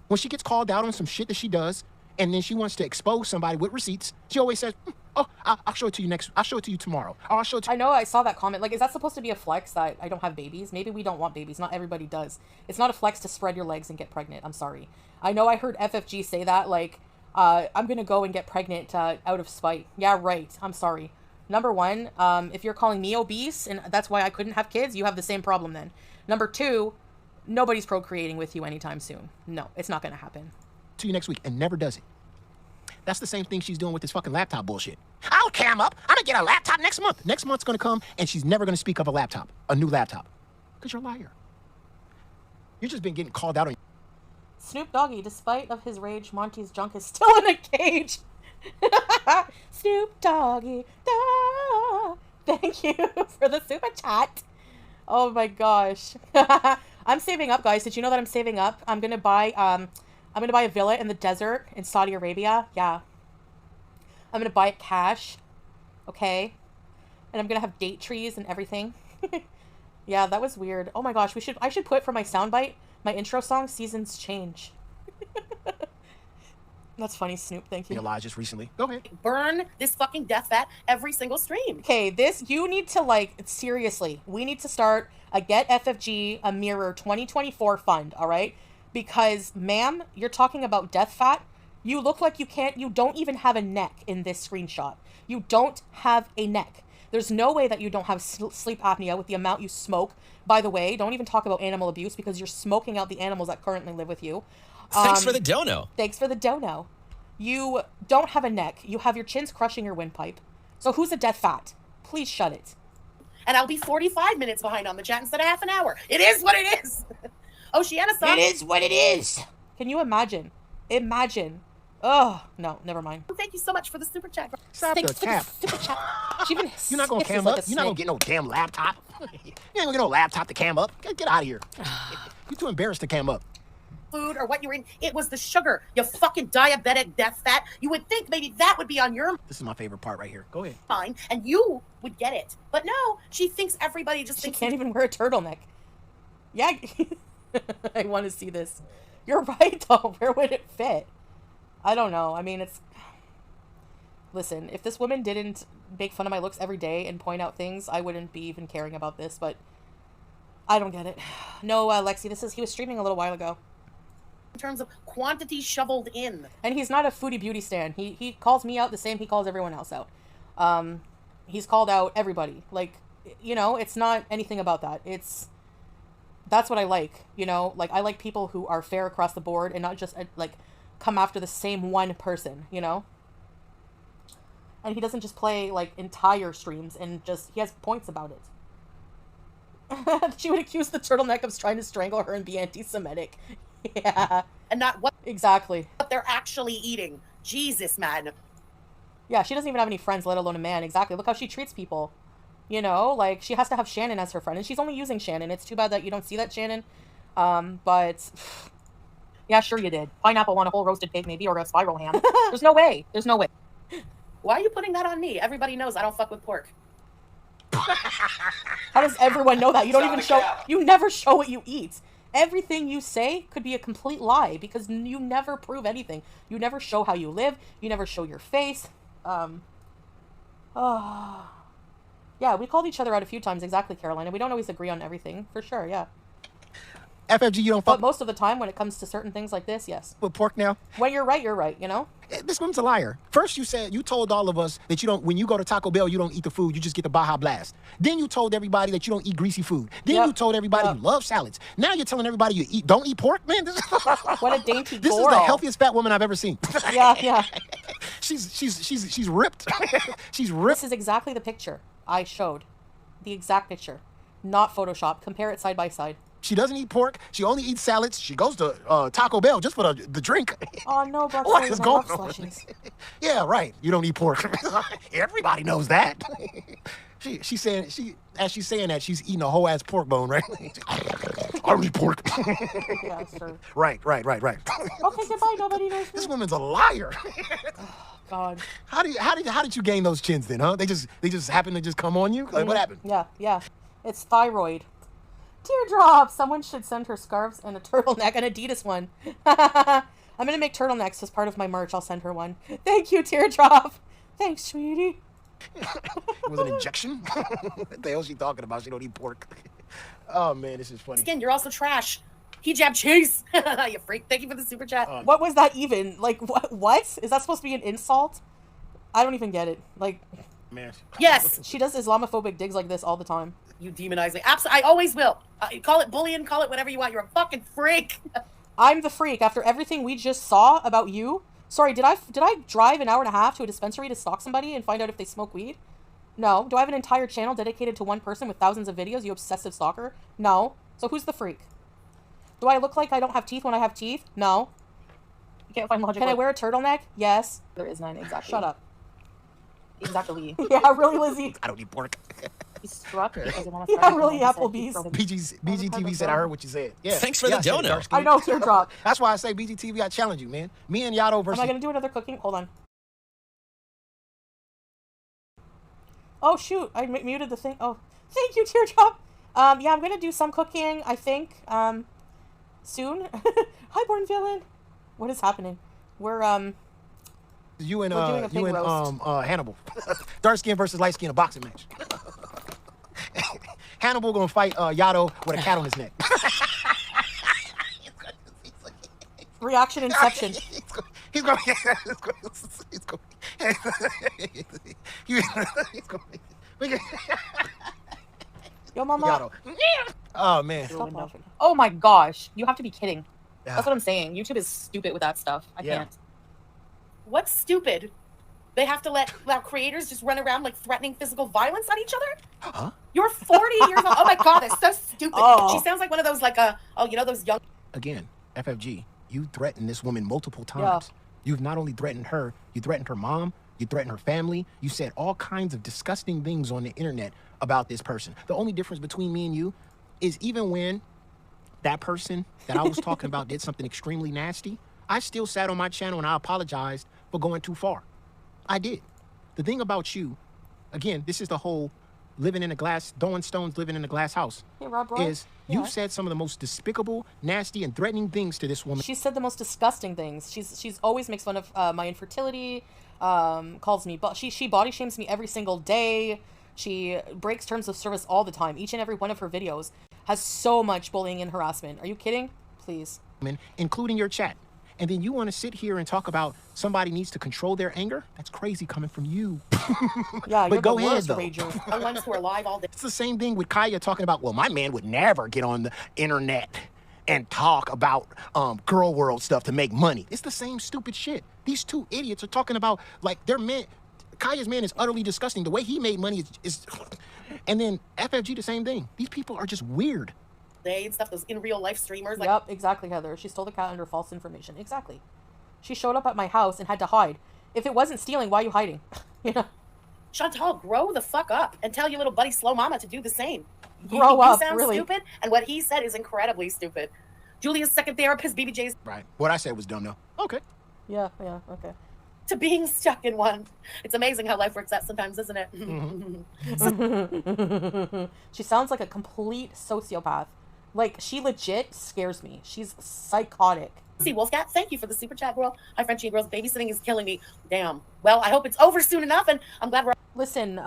When she gets called out on some shit that she does, and then she wants to expose somebody with receipts, she always says, oh, I'll show it to you I'll show it to you tomorrow. Or I'll show it to you. I know, I saw that comment. Like, is that supposed to be a flex that I don't have babies? Maybe we don't want babies. Not everybody does. It's not a flex to spread your legs and get pregnant. I'm sorry. I know I heard FFG say that, like, I'm gonna go and get pregnant out of spite. Yeah, right. I'm sorry. Number one, if you're calling me obese and that's why I couldn't have kids, you have the same problem then. Number two, nobody's procreating with you anytime soon. No, it's not gonna happen. To you next week, and never does it. That's the same thing she's doing with this fucking laptop bullshit. I'll cam up. I'm gonna get a laptop next month. Next month's gonna come, and she's never gonna speak of a new laptop. Because you're a liar. You've just been getting called out on. Snoop Doggy, despite of his rage, Monty's junk is still in a cage. Snoop Doggy, da. Thank you for the super chat. Oh my gosh. I'm saving up, guys. Did you know that I'm saving up? I'm gonna buy a villa in the desert in Saudi Arabia. Yeah. I'm gonna buy it cash. Okay. And I'm gonna have date trees and everything. Yeah, that was weird. Oh my gosh, I should put for my soundbite, my intro song, Seasons Change. That's funny, Snoop. Thank you. Elijah just recently. Go ahead. Burn this fucking death vat every single stream. Okay, you need to, like, seriously, we need to start a Get FFG a Mirror 2024 fund, all right? Because, ma'am, you're talking about death fat. You look like you don't even have a neck in this screenshot. You don't have a neck. There's no way that you don't have sleep apnea with the amount you smoke. By the way, don't even talk about animal abuse because you're smoking out the animals that currently live with you. Thanks for the dono. Thanks for the dono. You don't have a neck. You have your chins crushing your windpipe. So who's a death fat? Please shut it. And I'll be 45 minutes behind on the chat instead of half an hour. It is what it is. Oceana song. It is what it is. Can you imagine? Imagine. Oh, no, never mind. Thank you so much for the super chat. Stop the tap. You're not going to cam up. You're not going to get no damn laptop. You ain't going to get no laptop to cam up. Get out of here. You're too embarrassed to cam up. Food or what you're in. It was the sugar. You fucking diabetic death fat. You would think maybe that would be on your This is my favorite part right here. Go ahead. mind, and you would get it. But no, she thinks everybody just thinks. She can't even wear a turtleneck. Yeah, I want to see this. You're right, though. Where would it fit? I don't know. I mean, it's... Listen, if this woman didn't make fun of my looks every day and point out things, I wouldn't be even caring about this, but I don't get it. No, Lexi, he was streaming a little while ago. In terms of quantity shoveled in. And he's not a Foodie beauty stan. He calls me out the same he calls everyone else out. He's called out everybody. Like, you know, it's not anything about that. That's what I like, you know? Like, I like people who are fair across the board and not just, like, come after the same one person, you know? And he doesn't just play, like, entire streams and he has points about it. She would accuse the turtleneck of trying to strangle her and be anti-Semitic. Yeah. And not what exactly what they're actually eating. Jesus, man. Yeah, she doesn't even have any friends, let alone a man. Exactly. Look how she treats people. You know, like, she has to have Shannon as her friend, and she's only using Shannon. It's too bad that you don't see that, Shannon. But yeah, sure you did. Pineapple on a whole roasted pig, maybe, or a spiral ham. There's no way. There's no way. Why are you putting that on me? Everybody knows I don't fuck with pork. How does everyone know that? You don't even show. You never show what you eat. everything you say could be a complete lie because you never prove anything. You never show how you live. You never show your face. Yeah, we called each other out a few times, exactly, Carolina. We don't always agree on everything, for sure, yeah. FFG, you don't fuck. But most of the time, when it comes to certain things like this, yes. With pork now? When you're right, you know? This woman's a liar. First you told all of us that you don't, when you go to Taco Bell, you don't eat the food, you just get the Baja Blast. Then you told everybody that you don't eat greasy food. Then you told everybody you love salads. Now you're telling everybody you don't eat pork, man. What a dainty This girl. is the healthiest fat woman I've ever seen. Yeah. She's ripped. She's ripped. This is exactly the picture I showed. The exact picture. Not Photoshop. Compare it side by side. She doesn't eat pork. She only eats salads. She goes to Taco Bell just for the drink. Oh, no, but what is going on? Yeah, right. You don't eat pork. Everybody knows that. She's saying that, she's eating a whole ass pork bone, right? I don't eat pork. Yeah, sure. Right. Okay, goodbye. Nobody knows me. This woman's a liar. Oh, God. How did you gain those chins then, huh? They just happen to just come on you? Like, what happened? Yeah. It's thyroid. Teardrop! Someone should send her scarves and a turtleneck, an Adidas one. I'm gonna make turtlenecks as part of my merch. I'll send her one. Thank you, Teardrop. Thanks, sweetie. It was an injection? What the hell is she talking about? She don't eat pork. Oh, man, this is funny. Again, you're also trash. Hijab cheese. You freak. Thank you for the super chat. What was that even? Like, what? Is that supposed to be an insult? I don't even get it. Like, man. Yes. She does Islamophobic digs like this all the time. You demonize me. Absolutely. I always will. Call it bullying, call it whatever you want. You're a fucking freak. I'm the freak after everything we just saw about you. Sorry, did I drive an hour and a half to a dispensary to stalk somebody and find out if they smoke weed? No. Do I have an entire channel dedicated to one person with thousands of videos, you obsessive stalker? No. So who's the freak? Do I look like I don't have teeth when I have teeth? No. You can't find logic. Can I wear a turtleneck? Yes. There is none, exactly. Shut up. Exactly. Yeah, really, Lizzie. I don't eat pork. He's struck because Yeah, really, Applebee's. BGTV said I heard what you said. Yeah. Thanks for the donut. I know, teardrop. That's why I say BGTV, I challenge you, man. Me and Yato versus... Am I going to do another cooking? Hold on. Oh, shoot. I muted the thing. Oh, thank you, Teardrop. Yeah, I'm going to do some cooking, I think, soon. Hi, Born Villain. What is happening? We're You and doing a pig roast. Hannibal. Dark skin versus light skin, a boxing match. Hannibal gonna fight Yato with a cat on his neck. Reaction inception. He's going. Yo, mama. Oh man. Oh my gosh, you have to be kidding. Yeah. That's what I'm saying. YouTube is stupid with that stuff. I can't. What's stupid? They have to let creators just run around like threatening physical violence on each other? Huh? You're 40 years old. Oh my god, that's so stupid. Oh. She sounds like one of those those young... Again, FFG, you threatened this woman multiple times. Yeah. You've not only threatened her, you threatened her mom, you threatened her family, you said all kinds of disgusting things on the internet about this person. The only difference between me and you is even when that person that I was talking about did something extremely nasty, I still sat on my channel and I apologized for going too far. I did. The thing about you, again, this is the whole living in a glass, throwing stones, living in a glass house, is you've said some of the most despicable, nasty, and threatening things to this woman. She said the most disgusting things. She's always makes fun of my infertility, calls me, but she body shames me every single day. She breaks terms of service all the time. Each and every one of her videos has so much bullying and harassment. Are you kidding? Please. Including your chat. And then you want to sit here and talk about somebody needs to control their anger? That's crazy coming from you. Yeah, but you're go the ahead, worst though. rager. The ones who are live all day. It's the same thing with Kaya talking about, well, my man would never get on the internet and talk about girl world stuff to make money. It's the same stupid shit. These two idiots are talking about, like, their man, Kaya's man is utterly disgusting. The way he made money is and then FFG, the same thing. These people are just weird. And stuff, those in real life streamers. Like, yep, exactly, Heather. She stole the cat under false information. Exactly. She showed up at my house and had to hide. If it wasn't stealing, why are you hiding? You know? Chantal, grow the fuck up and tell your little buddy Slow Mama to do the same. Grow up, You sound really. stupid, and what he said is incredibly stupid. Julia's second therapist, BBJ's... Right. What I said was dumb, though. Okay. Yeah, okay. To being stuck in one. It's amazing how life works out sometimes, isn't it? She sounds like a complete sociopath. Like, she legit scares me. She's psychotic. See, Wolfcat, thank you for the super chat, girl. Hi, Frenchie and girls. Babysitting is killing me. Damn. Well, I hope it's over soon enough, and I'm glad we're... Listen,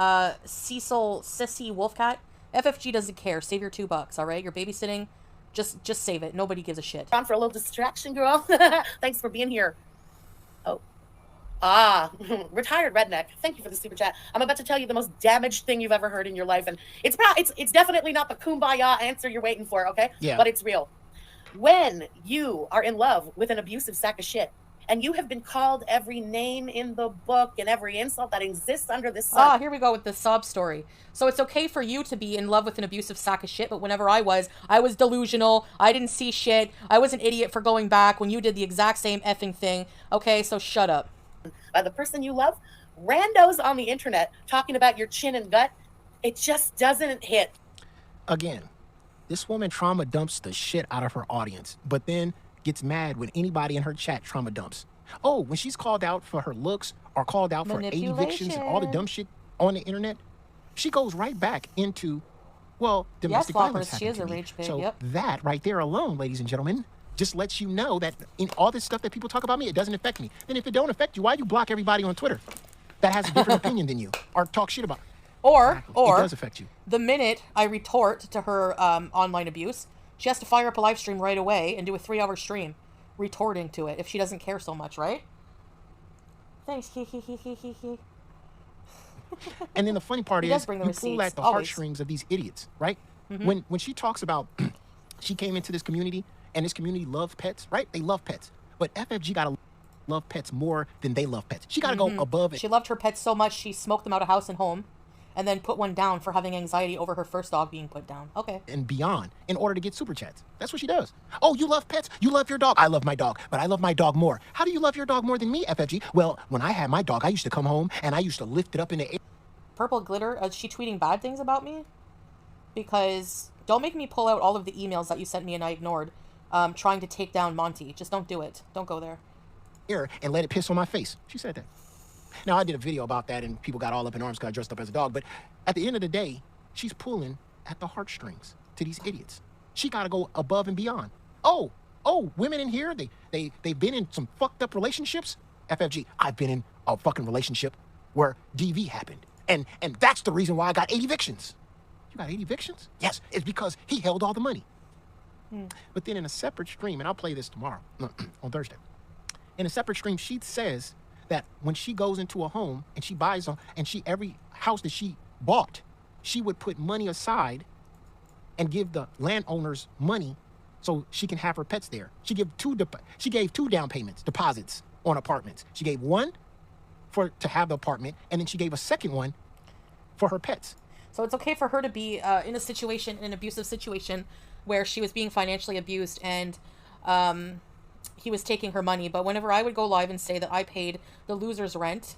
Cecil, Sissy, Wolfcat, FFG doesn't care. Save your $2, all right? You're babysitting. Just save it. Nobody gives a shit. On for a little distraction, girl. Thanks for being here. Oh. Ah, retired redneck. Thank you for the super chat. I'm about to tell you the most damaged thing you've ever heard in your life, and it's definitely not the kumbaya answer you're waiting for, okay? Yeah. But it's real. When you are in love with an abusive sack of shit, and you have been called every name in the book and every insult that exists under the sun. Ah, here we go with the sob story. So it's okay for you to be in love with an abusive sack of shit, but whenever I was delusional. I didn't see shit. I was an idiot for going back when you did the exact same effing thing. Okay, so shut up. By the person you love, randos on the internet talking about your chin and gut, it just doesn't hit. Again, this woman trauma dumps the shit out of her audience, but then gets mad when anybody in her chat trauma dumps. Oh, when she's called out for her looks or called out for 8 evictions and all the dumb shit on the internet, she goes right back into, well, domestic violence. She is a rage pig. So yep. that right there alone, ladies and gentlemen, just lets you know that in all this stuff that people talk about me, it doesn't affect me. Then if it don't affect you, why do you block everybody on Twitter that has a different opinion than you or talk shit about? Or it does affect you. The minute I retort to her online abuse, she has to fire up a live stream right away and do a 3-hour stream retorting to it if she doesn't care so much, right? Thanks. And then the funny part is you pull at the heartstrings of these idiots, right? Mm-hmm. When she talks about she came into this community and this community loves pets, right? They love pets. But FFG gotta love pets more than they love pets. She gotta go above it. She loved her pets so much she smoked them out of house and home. And then put one down for having anxiety over her first dog being put down. Okay. And beyond, in order to get super chats. That's what she does. Oh, you love pets? You love your dog? I love my dog, but I love my dog more. How do you love your dog more than me, FFG? Well, when I had my dog, I used to come home and I used to lift it up in the air. Purple Glitter, is she tweeting bad things about me? Because don't make me pull out all of the emails that you sent me and I ignored, trying to take down Monty. Just don't do it. Don't go there. And let it piss on my face. She said that. Now, I did a video about that, and people got all up in arms because I dressed up as a dog. But at the end of the day, she's pulling at the heartstrings to these idiots. She got to go above and beyond. Oh, women in here, they've been in some fucked up relationships. FFG, I've been in a fucking relationship where DV happened. And that's the reason why I got 8 evictions. You got 8 evictions? Yes, it's because he held all the money. But then in a separate stream, and I'll play this tomorrow, on Thursday. In a separate stream, she says that when she goes into a home and she buys every house that she bought, she would put money aside and give the landowners money so she can have her pets there. She gave 2 down payments, deposits on apartments. She gave one to have the apartment, and then she gave a second one for her pets. So it's okay for her to be in an abusive situation where she was being financially abused and he was taking her money. But whenever I would go live and say that I paid the loser's rent,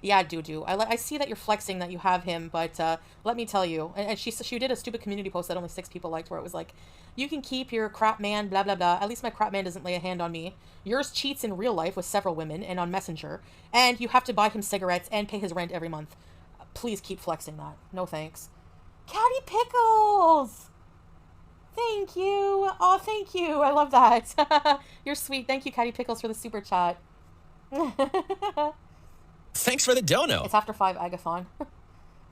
yeah, doo-doo. I see that you're flexing that you have him, but let me tell you. And she did a stupid community post that only 6 people liked where it was like, you can keep your crap man, blah, blah, blah. At least my crap man doesn't lay a hand on me. Yours cheats in real life with several women and on Messenger. And you have to buy him cigarettes and pay his rent every month. Please keep flexing that. No thanks. Catty Pickles! Thank you. Oh, thank you. I love that. You're sweet. Thank you, Catty Pickles, for the super chat. Thanks for the dono. It's after 5, Agathon.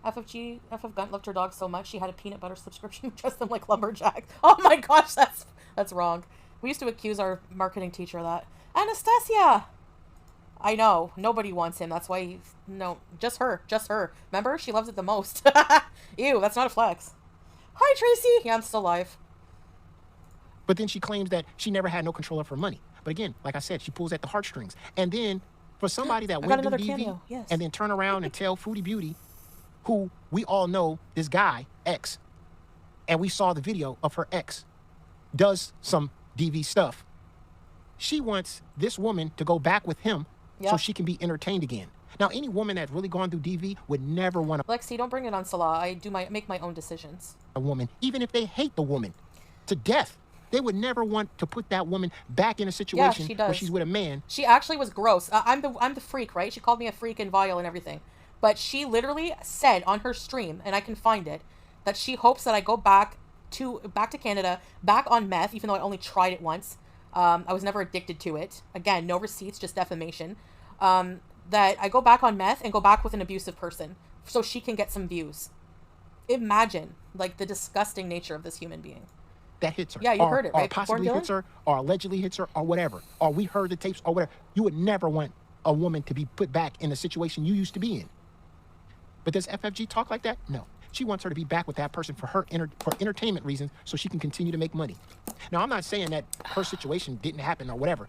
FF Gunt loved her dog so much she had a peanut butter subscription, dressed them like lumberjacks. Oh my gosh, that's wrong. We used to accuse our marketing teacher of that. Anastasia! I know. Nobody wants him. That's why no, just her. Just her. Remember? She loves it the most. Ew, that's not a flex. Hi, Tracy! Yeah, I'm still alive. But then she claims that she never had no control of her money. But again, like I said, she pulls at the heartstrings. And then for somebody that went through DV and then turn around and tell Foodie Beauty, who we all know this guy, X, and we saw the video of her ex, does some DV stuff. She wants this woman to go back with him so she can be entertained again. Now, any woman that's really gone through DV would never want to... Lexi, don't bring it on Salah. I make my own decisions. A woman, even if they hate the woman to death, they would never want to put that woman back in a situation where she's with a man. She actually was gross. I'm the freak, right? She called me a freak and vile and everything. But she literally said on her stream, and I can find it, that she hopes that I go back back to Canada, back on meth, even though I only tried it once. I was never addicted to it. Again, no receipts, just defamation. That I go back on meth and go back with an abusive person so she can get some views. Imagine, like, the disgusting nature of this human being. That hits her. Yeah, you heard it, right? Or possibly hits her, or allegedly hits her, or whatever. Or we heard the tapes, or whatever. You would never want a woman to be put back in a situation you used to be in. But does FFG talk like that? No. She wants her to be back with that person for her for entertainment reasons so she can continue to make money. Now, I'm not saying that her situation didn't happen or whatever.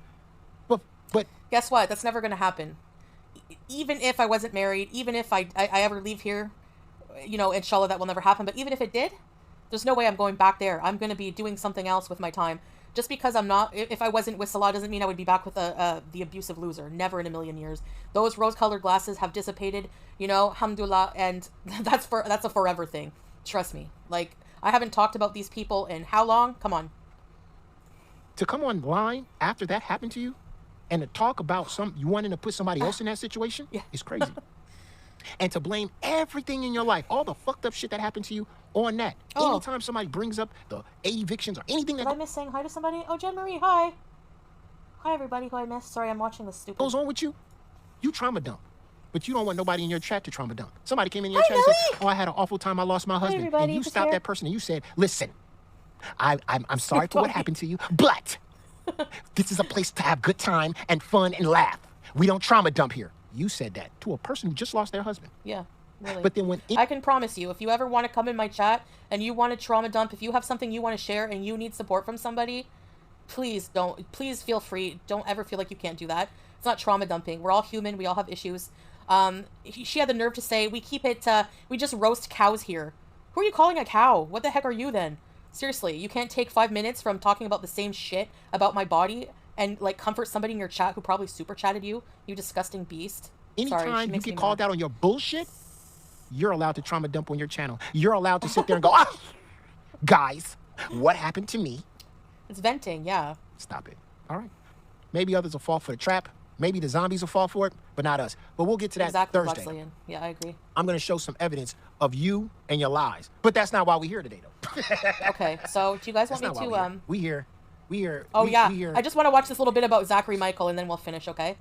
But guess what? That's never going to happen. Even if I wasn't married, even if I ever leave here, you know, inshallah, that will never happen. But even if it did, there's no way I'm going back there. I'm going to be doing something else with my time. Just because I'm not, if I wasn't with Salah doesn't mean I would be back with the abusive loser. Never in a million years. Those rose-colored glasses have dissipated, you know, alhamdulillah, and that's a forever thing. Trust me. Like, I haven't talked about these people in how long? Come on. To come online after that happened to you and to talk about you wanting to put somebody else in that situation is crazy. And to blame everything in your life, all the fucked up shit that happened to you on that. Anytime somebody brings up the evictions or anything Did I miss saying hi to somebody? Oh, Jen Marie, hi. Hi, everybody who I missed. Sorry, I'm watching this stupid. Goes on with you, you trauma dump. But you don't want nobody in your chat to trauma dump. Somebody came in your chat and said, oh, I had an awful time, I lost my husband. And you stopped that person and you said, listen, I'm sorry for what happened to you, but this is a place to have good time and fun and laugh. We don't trauma dump here. You said that to a person who just lost their husband. Yeah, really. But then when I can promise you, if you ever want to come in my chat and you want to trauma dump, if you have something you want to share and you need support from somebody, please feel free. Don't ever feel like you can't do that. It's not trauma dumping. We're all human. We all have issues. She had the nerve to say, we just roast cows here. Who are you calling a cow? What the heck are you then? Seriously, you can't take 5 minutes from talking about the same shit about my body and, like, comfort somebody in your chat who probably super chatted you, you disgusting beast. Anytime you get called out on your bullshit, you're allowed to trauma dump on your channel. You're allowed to sit there and go, guys, what happened to me? It's venting, yeah. Stop it. All right. Maybe others will fall for the trap. Maybe the zombies will fall for it, but not us. But we'll get to that Thursday. Exactly. Yeah, I agree. I'm going to show some evidence of you and your lies. But that's not why we're here today, though. Okay, so do you guys want me to... We here. I just want to watch this little bit about Zachary Michael, and then we'll finish, okay?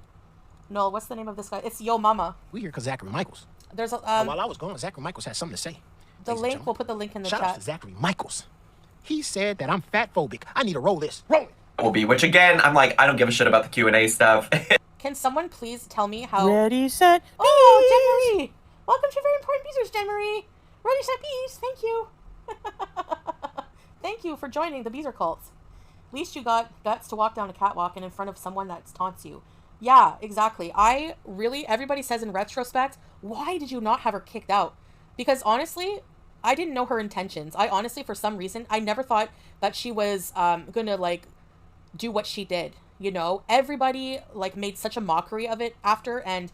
No, what's the name of this guy? It's Yo Mama. We here because Zachary Michaels. There's a... while I was gone, Zachary Michaels had something to say. The link, we'll put the link in the chat. Shout out to Zachary Michaels. He said that I'm fat phobic. I need to roll this. Roll it. Will be, which again, I'm like, I don't give a shit about the Q&A stuff. Can someone please tell me how... Ready, set, bees! Oh, Jen Marie! Welcome to Very Important Beezers, Jen Marie! Ready, set, bees! Thank you! Thank you for joining the Beezer cults. At least you got guts to walk down a catwalk and in front of someone that taunts you. Yeah, exactly. Everybody says in retrospect, why did you not have her kicked out? Because honestly, I didn't know her intentions. I honestly, for some reason, I never thought that she was gonna, like, do what she did. You know, everybody, like, made such a mockery of it after and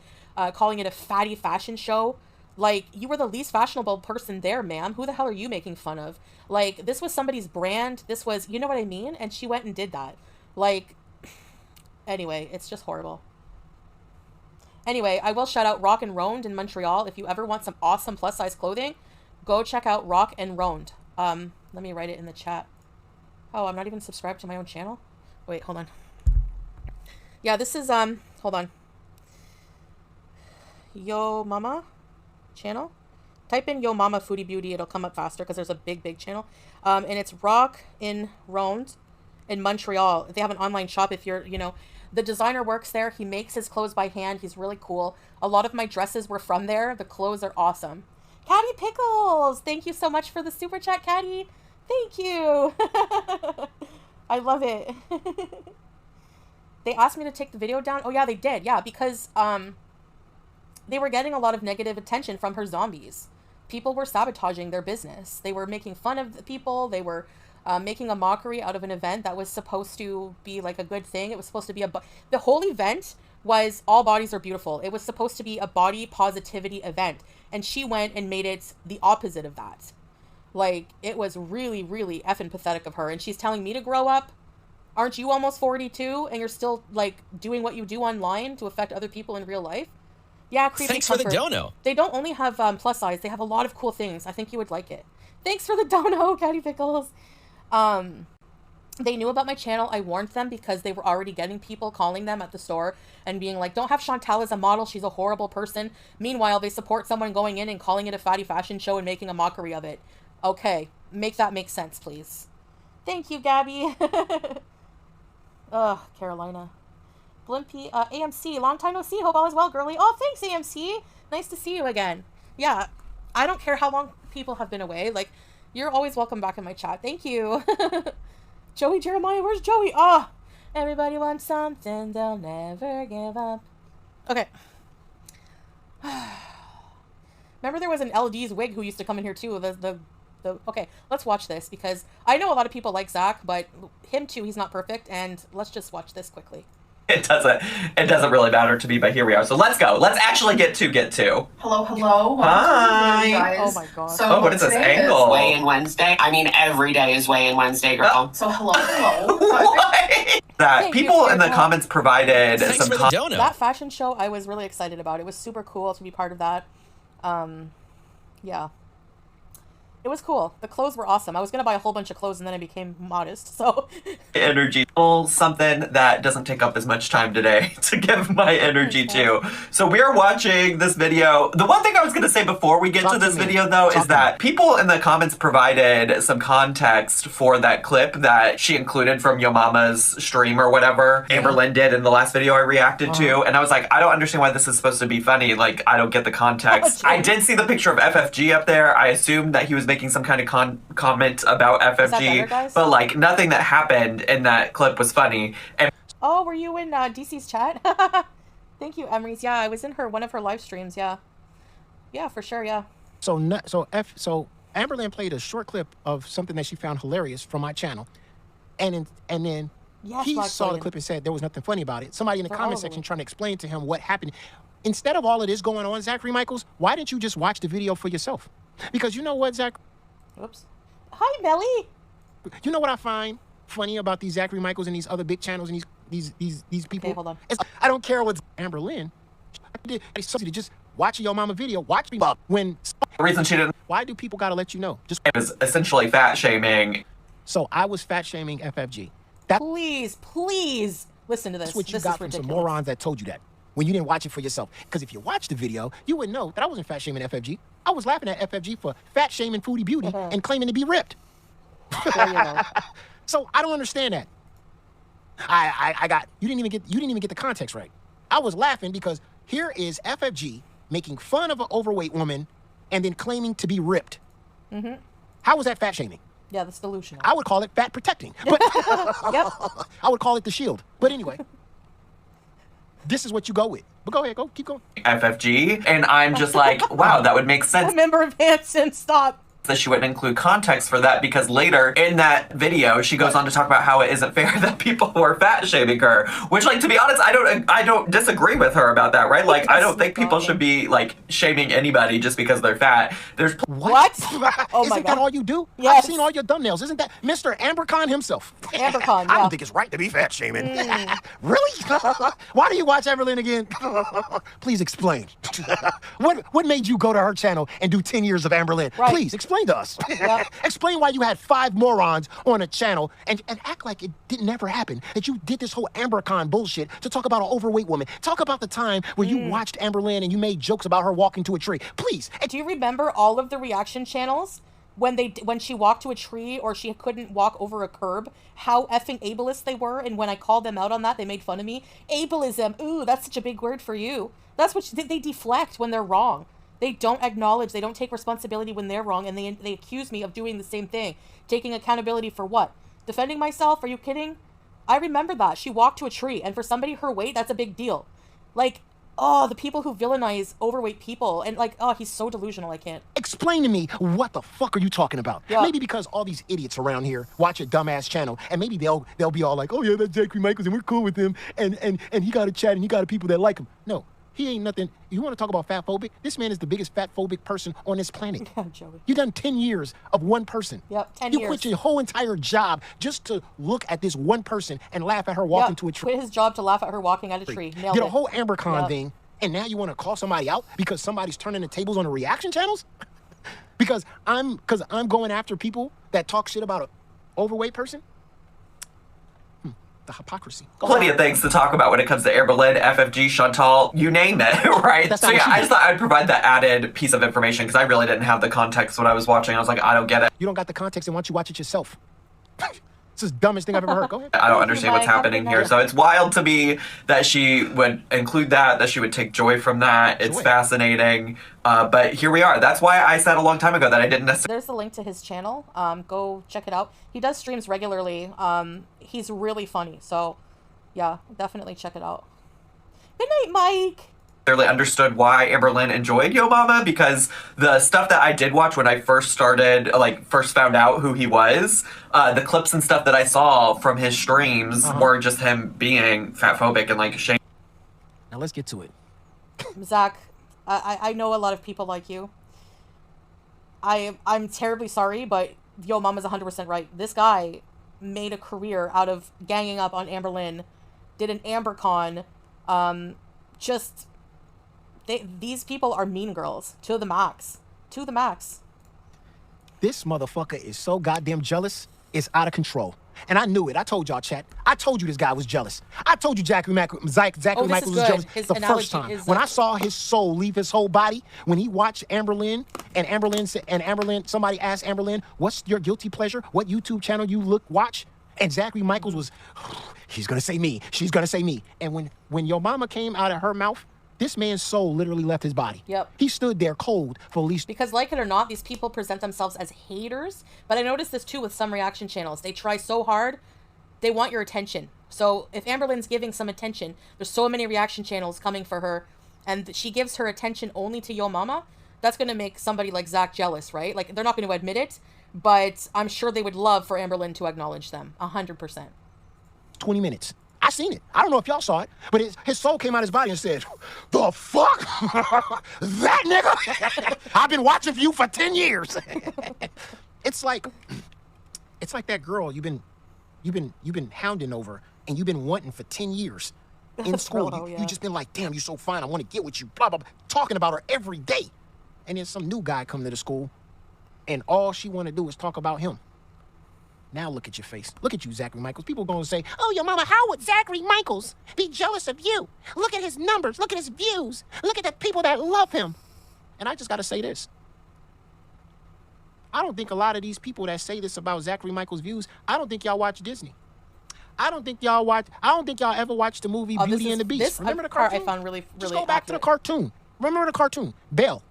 calling it a fatty fashion show. Like, you were the least fashionable person there, ma'am. Who the hell are you making fun of? Like, this was somebody's brand. This was, you know what I mean? And she went and did that. Like, anyway, it's just horrible. Anyway, I will shout out Rock and Roand in Montreal. If you ever want some awesome plus-size clothing, go check out Rock and Roand. Let me write it in the chat. Oh, I'm not even subscribed to my own channel? Wait, hold on. Yeah, this is, hold on. Yo Mama channel. Type in Yo Mama Foodie Beauty. It'll come up faster because there's a big channel. And it's Rock in Roand in Montreal. They have an online shop if you're, you know, the designer works there. He makes his clothes by hand. He's really cool. A lot of my dresses were from there. The clothes are awesome. Caddy Pickles! Thank you so much for the super chat, Caddy. Thank you. I love it. They asked me to take the video down. Oh yeah, they did. Yeah, because they were getting a lot of negative attention from her zombies. People were sabotaging their business. They were making fun of the people. They were making a mockery out of an event that was supposed to be like a good thing. It was supposed to be the whole event was all bodies are beautiful. It was supposed to be a body positivity event. And she went and made it the opposite of that. Like, it was really, really effing pathetic of her. And she's telling me to grow up. Aren't you almost 42 and you're still, like, doing what you do online to affect other people in real life? Yeah, creepy. Thanks for the comfort. dono. They don't only have plus size. They have a lot of cool things. I think you would like it. Thanks for the dono, Catty Pickles. They knew about my channel. I warned them because they were already getting people calling them at the store and being like, don't have Chantal as a model. She's a horrible person. Meanwhile, they support someone going in and calling it a fatty fashion show and making a mockery of it. Okay, make that make sense, please. Thank you, Gabby. Ugh, Carolina. Blimpy, AMC, long time no see. Hope all is well, girly. Oh, thanks, AMC. Nice to see you again. Yeah, I don't care how long people have been away. Like, you're always welcome back in my chat. Thank you. Joey Jeremiah, where's Joey? Oh, everybody wants something, they'll never give up. Okay. Remember there was an LD's wig who used to come in here too. Okay, let's watch this because I know a lot of people like Zach, but him too, he's not perfect. And let's just watch this quickly. It doesn't really matter to me, but here we are. So let's go. Let's actually get to. Hello, hello. Hi. Oh my god. So what is this angle? Weigh-in Wednesday. I mean, every day is weigh-in Wednesday, girl. So hello. What? That people in the comments provided some That fashion show I was really excited about. It was super cool to be part of that. Yeah. It was cool. The clothes were awesome. I was going to buy a whole bunch of clothes and then I became modest, so. energy. Something that doesn't take up as much time today to give my energy to. So we're watching this video. The one thing I was going to say before we get to this video, though, is that people in the comments provided some context for that clip that she included from Yo Mama's stream or whatever Amber Lynn did in the last video I reacted to. And I was like, I don't understand why this is supposed to be funny. Like, I don't get the context. I did see the picture of FFG up there. I assumed that he was making some kind of comment about FFG, but like nothing that happened in that clip was funny. And oh, were you in DC's chat? Thank you, Emery's. Yeah, I was in one of her live streams. Yeah, for sure. Yeah. So Amber Lynn played a short clip of something that she found hilarious from my channel, and then he saw the clip and said there was nothing funny about it. Somebody in the comment section trying to explain to him what happened. Instead of all of this going on, Zachary Michaels, why didn't you just watch the video for yourself? Because you know what, Zach? Oops. Hi, Melly. You know what I find funny about these Zachary Michaels and these other big channels and these people? Okay, hold on. I don't care what Amber Lynn did. It's to just watch Yo Mama video. Watch me when. The reason she didn't. Why do people gotta let you know? Just it was essentially fat shaming. So I was fat shaming FFG. Please listen to this. That's what you this got is from ridiculous. some morons that told you that when you didn't watch it for yourself. Because if you watched the video, you would know that I wasn't fat shaming FFG. I was laughing at FFG for fat shaming Foodie Beauty and claiming to be ripped. So I don't understand that. You didn't even get the context right. I was laughing because here is FFG making fun of an overweight woman and then claiming to be ripped. How was that fat shaming? Yeah, that's delusional. I would call it fat protecting. But Yep. I would call it the shield. But anyway, this is what you go with. But go ahead, keep going. FFG, and I'm just like, wow, that would make sense. Member of Hanson, stop. That she wouldn't include context for that because later in that video she goes on to talk about how it isn't fair that people were fat shaming her, which, like, to be honest, I don't disagree with her about that, right? Like, I don't think people should be like shaming anybody just because they're fat. There's what? Oh my Isn't that all you do? Yes. I've seen all your thumbnails. Isn't that Mr. AmberCon himself? AmberCon, I don't think it's right to be fat shaming. Really? Why do you watch Amber Lynn again? Please explain. What made you go to her channel and do 10 years of Amber Lynn? Right. Please explain to us. Yep. Explain why you had 5 morons on a channel and act like it didn't never happen. That you did this whole AmberCon bullshit to talk about an overweight woman. Talk about the time where you watched Amber Lynn and you made jokes about her walking to a tree. Please. Do you remember all of the reaction channels when she walked to a tree or she couldn't walk over a curb? How effing ableist they were, and when I called them out on that, they made fun of me. Ableism. Ooh, that's such a big word for you. That's what they deflect when they're wrong. They don't acknowledge, they don't take responsibility when they're wrong, and they accuse me of doing the same thing. Taking accountability for what? Defending myself? Are you kidding? I remember that. She walked to a tree, and for somebody her weight, that's a big deal. Like, oh, the people who villainize overweight people, and like, oh, he's so delusional, I can't. Explain to me, what the fuck are you talking about? Yeah. Maybe because all these idiots around here watch a dumbass channel, and maybe they'll be all like, oh yeah, that's Zachary Michaels, and we're cool with him, and he got a chat, and he got people that like him. No. He ain't nothing. You want to talk about fat phobic? This man is the biggest fat phobic person on this planet. Yeah, Joey. You done 10 years of one person. Yep, 10 you years. quit your whole entire job just to look at this one person and laugh at her walking to a tree. Quit his job to laugh at her walking at a tree. Nailed Did a it. whole AmberCon thing And now you want to call somebody out because somebody's turning the tables on the reaction channels? because I'm going after people that talk shit about an overweight person? The hypocrisy. Plenty of things to talk about when it comes to Amberlynn, FFG, Chantal, you name it, right? So yeah, I just thought I'd provide that added piece of information because I really didn't have the context when I was watching. I was like, I don't get it. You don't got the context, and why don't you watch it yourself? It's the dumbest thing I've ever heard. Go ahead. I don't understand what's happening here. So it's wild to me that she would include that she would take joy from that. It's fascinating. But here we are. That's why I said a long time ago that I didn't necessarily... There's the link to his channel. Go check it out. He does streams regularly. He's really funny. So, yeah, definitely check it out. Good night, Mike. Understood why Amberlynn enjoyed Yo Mama, because the stuff that I did watch when I first started, first found out who he was, the clips and stuff that I saw from his streams were just him being fatphobic and shame. Now let's get to it. Zach, I know a lot of people like you. I'm terribly sorry, but Yo Mama's 100% right. This guy made a career out of ganging up on Amberlynn, did an AmberCon, these people are mean girls to the max. To the max. This motherfucker is so goddamn jealous, it's out of control. And I knew it. I told y'all, chat. I told you this guy was jealous. I told you Zachary Michaels was jealous the first time. When I saw his soul leave his whole body, when he watched Amberlynn, and Amberlynn, somebody asked Amberlynn, what's your guilty pleasure? What YouTube channel you watch? And Zachary Michaels was, he's gonna say me. She's gonna say me. And when Yo Mama came out of her mouth, this man's soul literally left his body. Yep. He stood there cold for at least... Because like it or not, these people present themselves as haters. But I noticed this too with some reaction channels. They try so hard, they want your attention. So if Amberlynn's giving some attention, there's so many reaction channels coming for her, and she gives her attention only to Yo Mama, that's going to make somebody like Zach jealous, right? Like, they're not going to admit it, but I'm sure they would love for Amberlynn to acknowledge them. 100%. 20 minutes. I seen it. I don't know if y'all saw it, but his soul came out of his body and said, the fuck? That nigga? I've been watching for you for 10 years. It's like that girl you've been hounding over and you've been wanting for 10 years in school. You just been like, damn, you're so fine. I want to get with you, blah, blah, blah, talking about her every day. And then some new guy come to the school and all she want to do is talk about him. Now look at your face. Look at you, Zachary Michaels. People are going to say, oh, Yo Mama, how would Zachary Michaels be jealous of you? Look at his numbers. Look at his views. Look at the people that love him. And I just got to say this. I don't think a lot of these people that say this about Zachary Michaels' views, I don't think y'all watch Disney. I don't think y'all ever watched the movie Beauty and the Beast. Remember the cartoon? I found really Just go back to the cartoon. Remember the cartoon? Belle.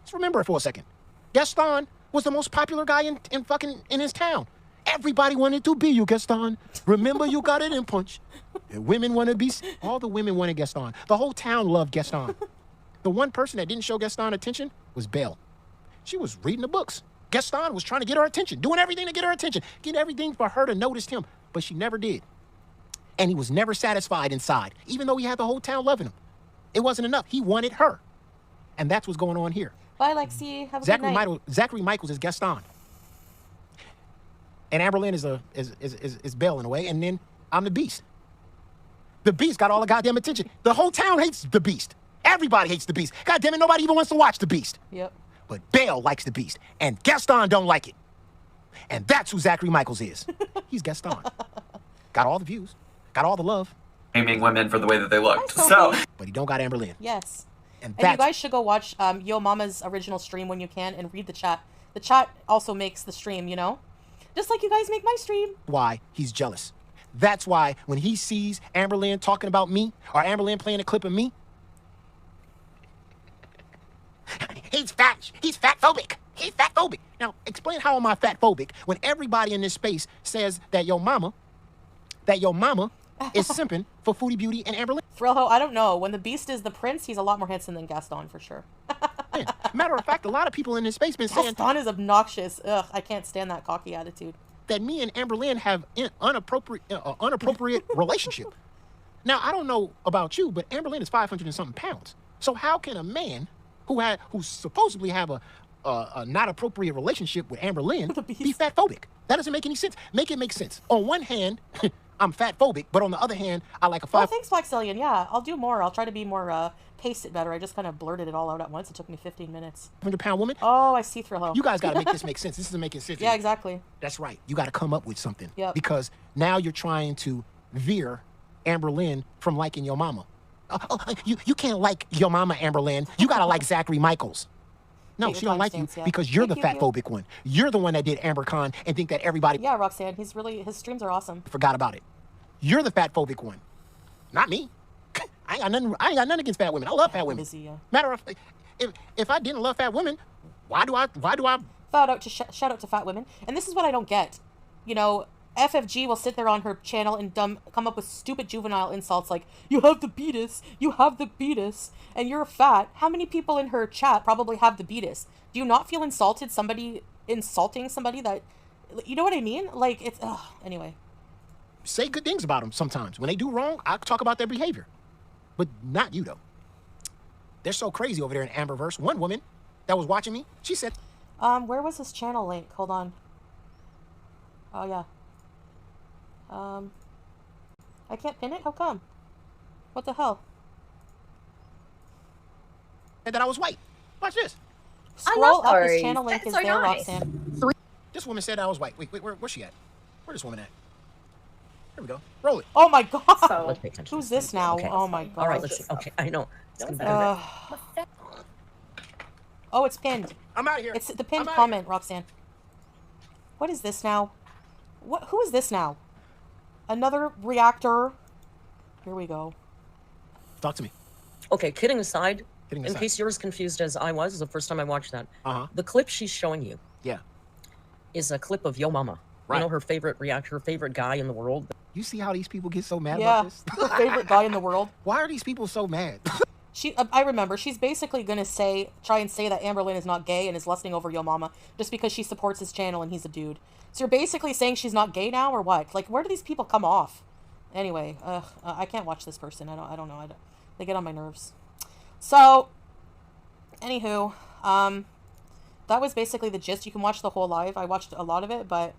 Let's remember it for a second. Gaston was the most popular guy in his town. Everybody wanted to be you, Gaston. Remember, you got it in Punch. The women want to be... All the women wanted Gaston. The whole town loved Gaston. The one person that didn't show Gaston attention was Belle. She was reading the books. Gaston was trying to get her attention, doing everything to get her attention, getting everything for her to notice him, but she never did. And he was never satisfied inside, even though he had the whole town loving him. It wasn't enough. He wanted her. And that's what's going on here. Bye, Lexi. Have a good night. Zachary Michaels is Gaston. And Amberlynn is Belle in a way, and then I'm the Beast. The Beast got all the goddamn attention. The whole town hates the Beast. Everybody hates the Beast. God damn it, nobody even wants to watch the Beast. Yep. But Belle likes the Beast, and Gaston don't like it. And that's who Zachary Michaels is. He's Gaston. Got all the views, got all the love. Shaming women for the way that they looked. But he don't got Amberlynn. Yes. And you guys should go watch Yo Mama's original stream when you can and read the chat. The chat also makes the stream, you know? Just like you guys make my stream. Why he's jealous. That's why when he sees Amberlynn talking about me, or Amberlynn playing a clip of me, he's fat. He's fatphobic. He's fatphobic. Now, explain how am I fatphobic when everybody in this space says that Yo Mama is simping for Foodie Beauty and Amberlynn. Thrillho, I don't know. When the Beast is the prince, he's a lot more handsome than Gaston for sure. Matter of fact, a lot of people in this space been saying Gaston is obnoxious. Ugh, I can't stand that cocky attitude. That me and Amberlynn have an unappropriate relationship. Now, I don't know about you, but Amberlynn is 500 and something pounds. So how can a man who supposedly have a not appropriate relationship with Amberlynn be fatphobic? That doesn't make any sense. Make it make sense. On one hand, I'm fat phobic, but on the other hand, I like a Oh, thanks, Foxillion. Yeah, I'll do more. I'll try to be more, pace it better. I just kind of blurted it all out at once. It took me 15 minutes. 100-pound woman. Oh, I see, Thrillo. You guys got to make this make sense. This isn't making sense. Yeah, exactly. That's right. You got to come up with something. Yep. Because now you're trying to veer Amber Lynn from liking your mama. You can't like your mama, Amber Lynn. You got to like Zachary Michaels. No, she don't like you because you're the fat phobic one. You're the one that did Amber Khan and think that everybody... Yeah, Roxanne, his streams are awesome. Forgot about it. You're the fat phobic one. Not me. I ain't got nothing against fat women. I love fat women. Matter of fact, if I didn't love fat women, why do I shout out to fat women? And this is what I don't get. You know, FFG will sit there on her channel and come up with stupid juvenile insults like, you have the beatus, you have the beatus, and you're fat. How many people in her chat probably have the beatus? Do you not feel insulted somebody insulting somebody that, you know what I mean? Like, it's, anyway. Say good things about them sometimes. When they do wrong, I talk about their behavior. But not you, though. They're so crazy over there in Amberverse. One woman that was watching me, she said... Where was his channel link? Hold on. Oh, yeah. I can't pin it? How come? What the hell? And that I was white. Watch this. Scroll up, his channel link is there, Roxanne. This woman said I was white. Wait, where's she at? Where's this woman at? Here we go. Roll it. Oh my god. Let's pay attention. Who's this now? Okay. Oh my god. All right, let's see. Okay, I know. Oh, it's pinned. I'm out here. It's the pinned comment, Roxanne. What is this now? Who is this now? Another reactor. Here we go. Talk to me. Okay, kidding aside, in case you're as confused as I was, the first time I watched that, the clip she's showing you is a clip of Yo Mama. Right. You know, her favorite reactor, her favorite guy in the world. You see how these people get so mad about this? Favorite guy in the world. Why are these people so mad? I remember, she's basically gonna try and say that Amber Lynn is not gay and is lusting over Yo Mama just because she supports his channel and he's a dude. So you're basically saying she's not gay now or what? Like, where do these people come off? Anyway, I can't watch this person. I don't know. They get on my nerves. So, anywho, that was basically the gist. You can watch the whole live. I watched a lot of it, but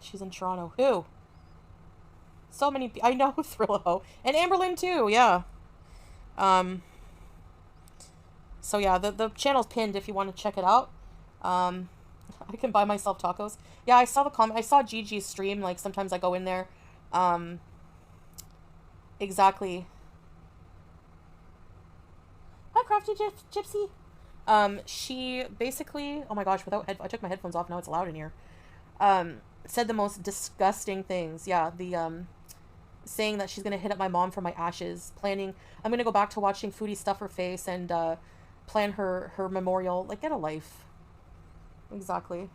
she's in Toronto. Who? So many. I know Thrillo and Amberlynn too. Yeah. So yeah, the channel's pinned if you want to check it out. I can buy myself tacos. Yeah, I saw the comment. I saw Gigi's stream. Like, sometimes I go in there. Exactly. Hi, Crafty Gypsy. She basically, oh my gosh, I took my headphones off, now it's loud in here. Said the most disgusting things. Yeah, saying that she's gonna hit up my mom for my ashes, I'm gonna go back to watching Foodie stuff her face and plan her memorial. Like, get a life. Exactly.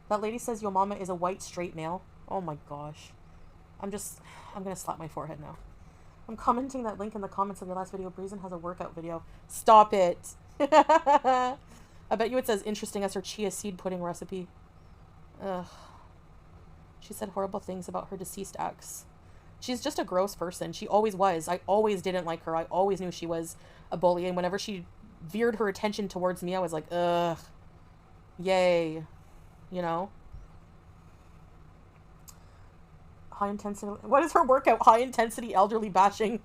That lady says your mama is a white straight male. Oh my gosh. I'm gonna slap my forehead now. I'm commenting that link in the comments of your last video. Breezen has a workout video. Stop it. I bet you it says interesting as her chia seed pudding recipe. Ugh. She said horrible things about her deceased ex. She's just a gross person. She always was. I always didn't like her. I always knew she was a bully. And whenever she veered her attention towards me, I was like, ugh. Yay. You know? High intensity. What is her workout? High intensity elderly bashing.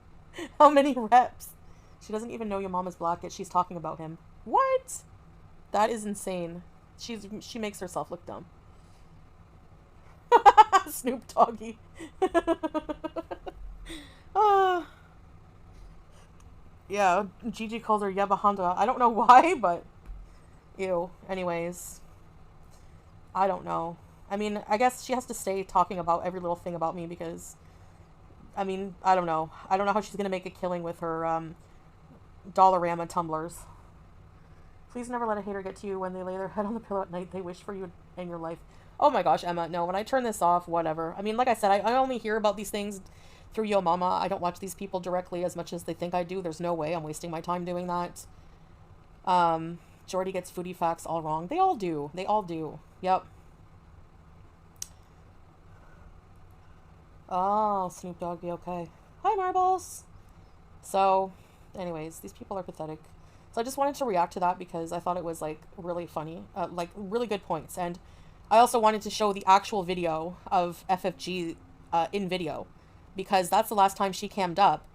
How many reps? She doesn't even know your mom is black, yet she's talking about him. What? That is insane. She makes herself look dumb. Snoop Doggy. Yeah, Gigi calls her Yeba Honda. I don't know why, but ew. Anyways, I don't know. I mean, I guess she has to stay talking about every little thing about me because, I mean, I don't know. I don't know how she's gonna make a killing with her Dollarama tumblers. Please never let a hater get to you when they lay their head on the pillow at night. They wish for you in your life. Oh my gosh, Emma, no, when I turn this off, whatever. I mean, like I said, I only hear about these things through Yo Mama. I don't watch these people directly as much as they think I do. There's no way I'm wasting my time doing that. Jordy gets foodie facts all wrong. They all do. They all do. Yep. Oh, Snoop Dogg be okay. Hi, Marbles! So, anyways, these people are pathetic. So I just wanted to react to that because I thought it was, like, really funny. Like, really good points. And I also wanted to show the actual video of FFG in video, because that's the last time she cammed up,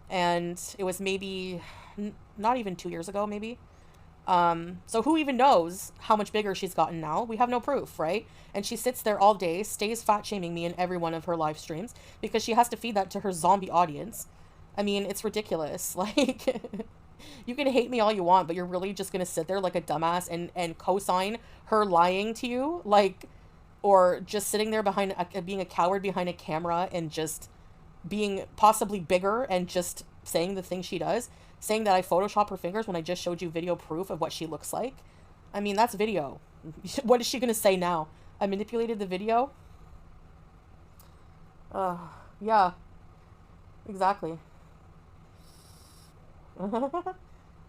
and it was maybe not even 2 years ago, maybe. So who even knows how much bigger she's gotten now? We have no proof, right? And she sits there all day, stays fat shaming me in every one of her live streams because she has to feed that to her zombie audience. I mean, it's ridiculous. Like, you can hate me all you want, but you're really just gonna sit there like a dumbass and co-sign her lying to you, like, or just sitting there behind being a coward behind a camera and just being possibly bigger and just saying the things she does, saying that I Photoshop her fingers when I just showed you video proof of what she looks like. I mean, that's video. What is she gonna say now? I manipulated the video? Yeah. Exactly.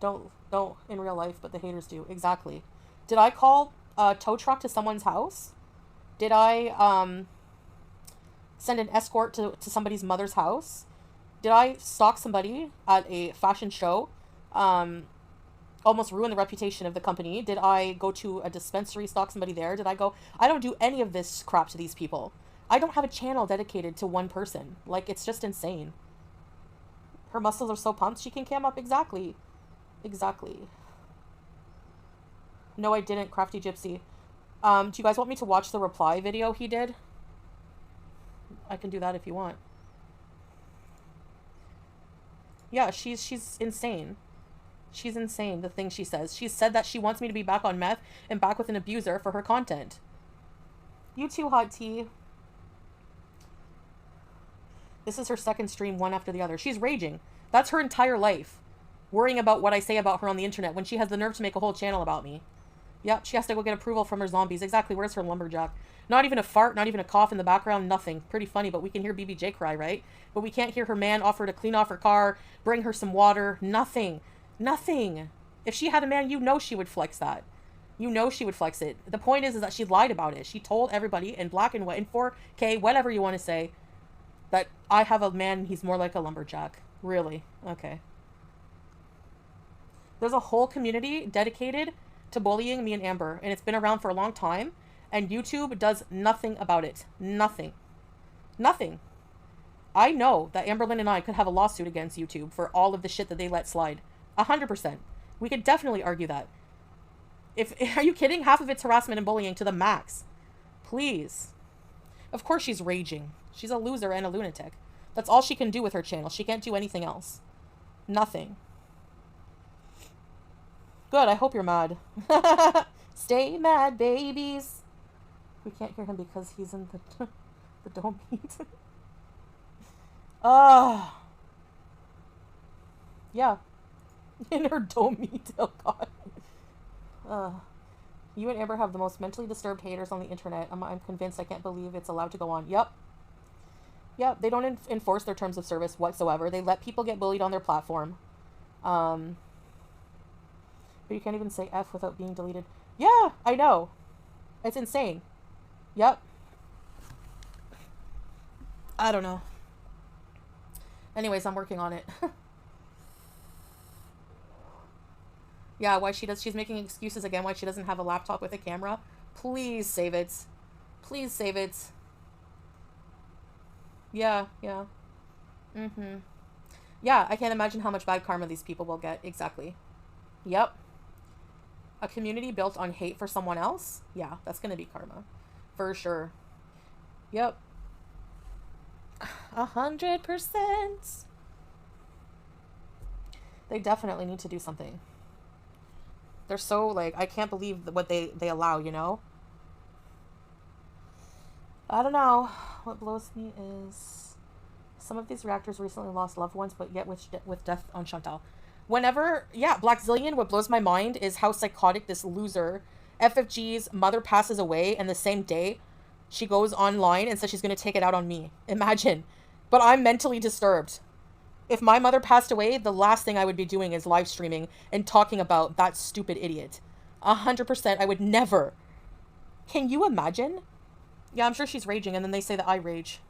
Don't in real life, but the haters do. Exactly. Did I call a tow truck to someone's house? Did I send an escort to somebody's mother's house? Did I stalk somebody at a fashion show? Almost ruin the reputation of the company? Did I go to a dispensary, stalk somebody there? Did I go? I don't do any of this crap to these people. I don't have a channel dedicated to one person. Like, it's just insane. Her muscles are so pumped she can cam up. Exactly. Exactly. No, I didn't, Crafty Gypsy. Do you guys want me to watch the reply video he did? I can do that if you want. Yeah, she's insane. She's insane, the thing she says. She said that she wants me to be back on meth and back with an abuser for her content. You too, Hot Tea. This is her second stream, one after the other. She's raging. That's her entire life. Worrying about what I say about her on the internet when she has the nerve to make a whole channel about me. Yep, she has to go get approval from her zombies. Exactly, where's her lumberjack? Not even a fart, not even a cough in the background, nothing. Pretty funny, but we can hear BBJ cry, right? But we can't hear her man offer to clean off her car, bring her some water, nothing. Nothing. If she had a man, you know she would flex that. You know she would flex it. The point is that she lied about it. She told everybody in black and white, in 4K, whatever you want to say, that I have a man, he's more like a lumberjack. Really? Okay. There's a whole community dedicated to bullying me and Amber, and it's been around for a long time, and YouTube does nothing about it. Nothing. Nothing. I know that Amberlynn and I could have a lawsuit against YouTube for all of the shit that they let slide. 100%. We could definitely argue that. Are you kidding? Half of it's harassment and bullying to the max. Please. Of course she's raging. She's a loser and a lunatic. That's all she can do with her channel. She can't do anything else. Nothing. Good, I hope you're mad. Stay mad, babies. We can't hear him because he's in the dome heat. Yeah. In her dome meat. Oh, God. You and Amber have the most mentally disturbed haters on the internet. I'm convinced. I can't believe it's allowed to go on. Yep. Yep. They don't enforce their terms of service whatsoever. They let people get bullied on their platform. But you can't even say F without being deleted. Yeah, I know. It's insane. Yep. I don't know. Anyways, I'm working on it. Yeah, why she's making excuses again why she doesn't have a laptop with a camera. Please save it. Please save it. Yeah, yeah. Yeah, I can't imagine how much bad karma these people will get. Exactly. Yep. A community built on hate for someone else? Yeah, that's gonna be karma. For sure. Yep. 100%. They definitely need to do something. They're so, like, I can't believe what they allow, you know? I don't know. What blows me is some of these reactors recently lost loved ones, but yet with death on Chantal. Whenever, yeah, Black Zillion, what blows my mind is how psychotic this loser, FFG's mother passes away, and the same day she goes online and says she's going to take it out on me. Imagine. But I'm mentally disturbed. If my mother passed away, the last thing I would be doing is live streaming and talking about that stupid idiot. 100%, I would never. Can you imagine? Yeah, I'm sure she's raging, and then they say that I rage.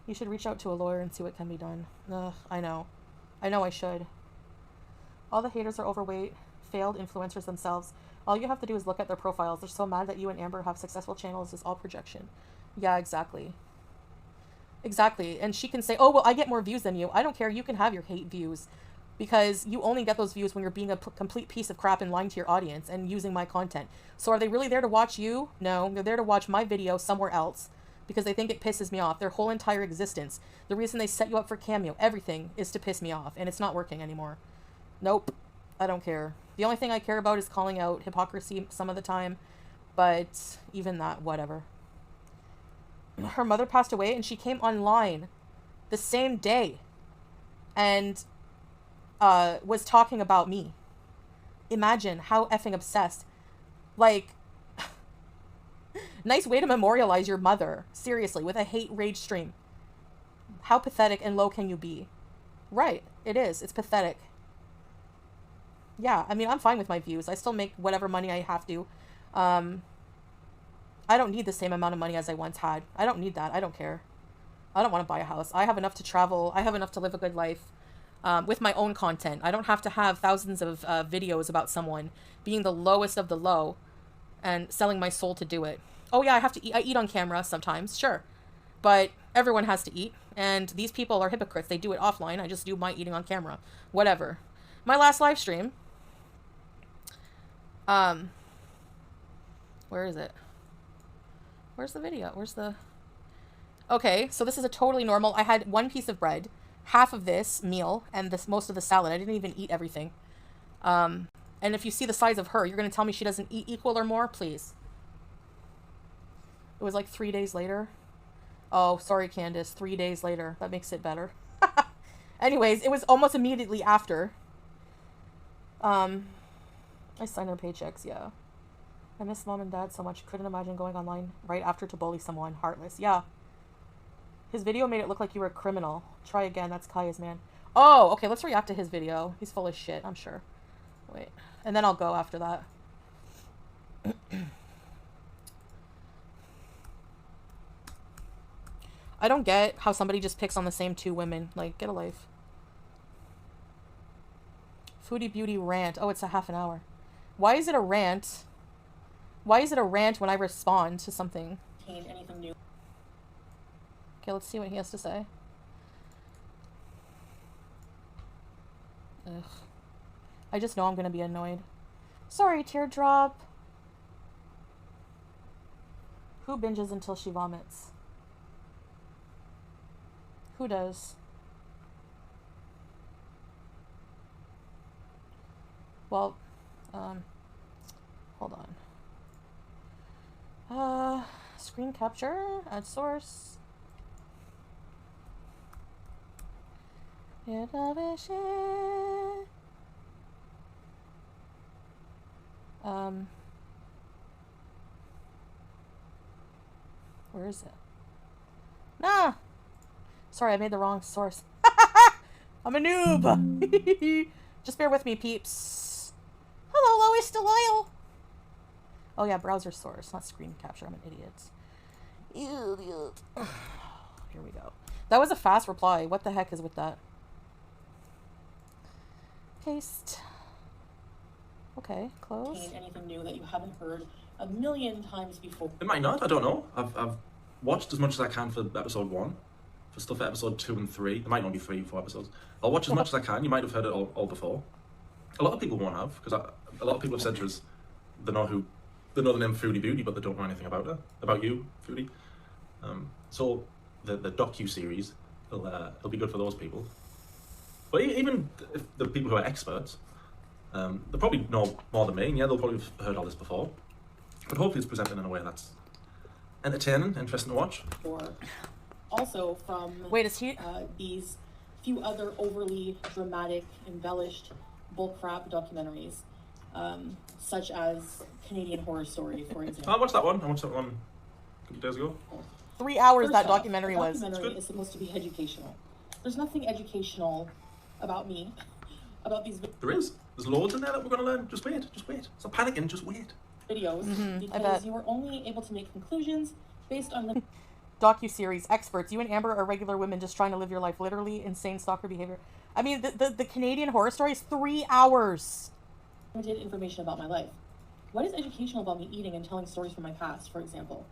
You should reach out to a lawyer and see what can be done. Ugh, I know. I know I should. All the haters are overweight, failed influencers themselves. All you have to do is look at their profiles. They're so mad that you and Amber have successful channels. It's all projection. Yeah, exactly. Exactly. And she can say, oh, well, I get more views than you. I don't care. You can have your hate views, because you only get those views when you're being a complete piece of crap and lying to your audience and using my content. So are they really there to watch you? No, they're there to watch my video somewhere else because they think it pisses me off. Their whole entire existence, the reason they set you up for Cameo, everything is to piss me off, and it's not working anymore. Nope. I don't care. The only thing I care about is calling out hypocrisy some of the time, but even that, whatever. Her mother passed away and she came online the same day and was talking about me. Imagine how effing obsessed. Like, nice way to memorialize your mother, seriously, with a hate rage stream. How pathetic and low can you be? Right, it is. It's pathetic. Yeah, I mean, I'm fine with my views. I still make whatever money I have to. I don't need the same amount of money as I once had. I don't need that. I don't care. I don't want to buy a house. I have enough to travel. I have enough to live a good life with my own content. I don't have to have thousands of videos about someone being the lowest of the low and selling my soul to do it. Oh yeah, I have to eat. I eat on camera sometimes, sure. But everyone has to eat. And these people are hypocrites. They do it offline. I just do my eating on camera. Whatever. My last live stream. Where is it? Where's the video? Where's the... Okay, so this is a totally normal... I had one piece of bread, half of this meal, and this most of the salad. I didn't even eat everything. And if you see the size of her, you're going to tell me she doesn't eat equal or more? Please. It was like 3 days later. Oh, sorry, Candace. 3 days later. That makes it better. Anyways, it was almost immediately after. I signed her paychecks, yeah. I miss mom and dad so much. Couldn't imagine going online right after to bully someone. Heartless. Yeah. His video made it look like you were a criminal. Try again. That's Kaya's man. Oh, okay. Let's react to his video. He's full of shit, I'm sure. Wait. And then I'll go after that. I don't get how somebody just picks on the same two women. Like, get a life. Foodie Beauty rant. Oh, it's a half an hour. Why is it a rant? Why is it a rant when I respond to something? Anything new? Okay, let's see what he has to say. Ugh. I just know I'm gonna be annoyed. Sorry, teardrop. Who binges until she vomits? Who does? Well, hold on. Screen capture, add source. Where is it? Nah! Sorry, I made the wrong source. I'm a noob! Just bear with me, peeps. Hello, Lois Delisle! Oh yeah, browser source, not screen capture. I'm an idiot. Idiot. Here we go. That was a fast reply. What the heck is with that? Paste. Okay, close. Anything new that you haven't heard a million times before? It might not. I don't know. I've watched as much as I can for episode 1. For stuff at episode 2 and 3. There might not be 3 or 4 episodes. I'll watch as much as I can. You might have heard it all before. A lot of people won't have, because a lot of people have said to us they know the name Foodie Beauty, but they don't know anything about her, about you, Foodie. So the docu-series will be good for those people. But even if the people who are experts, they probably know more than me, and yeah, they'll probably have heard all this before. But hopefully it's presented in a way that's entertaining, interesting to watch. Or also from these few other overly dramatic, embellished bullcrap documentaries, such as Canadian Horror Story, for example. I watched that one. I watched that one a couple days ago. 3 hours First that off, documentary the was. documentary is supposed to be educational. There's nothing educational about me, about these There is. There's loads in there that we're going to learn. Just wait. Just wait. Stop panicking. Just wait. videos because you were only able to make conclusions based on the docu-series experts. You and Amber are regular women just trying to live your life. Literally insane stalker behavior. I mean, the Canadian Horror Story is 3 hours. limited information about my life. What is educational about me eating and telling stories from my past, for example?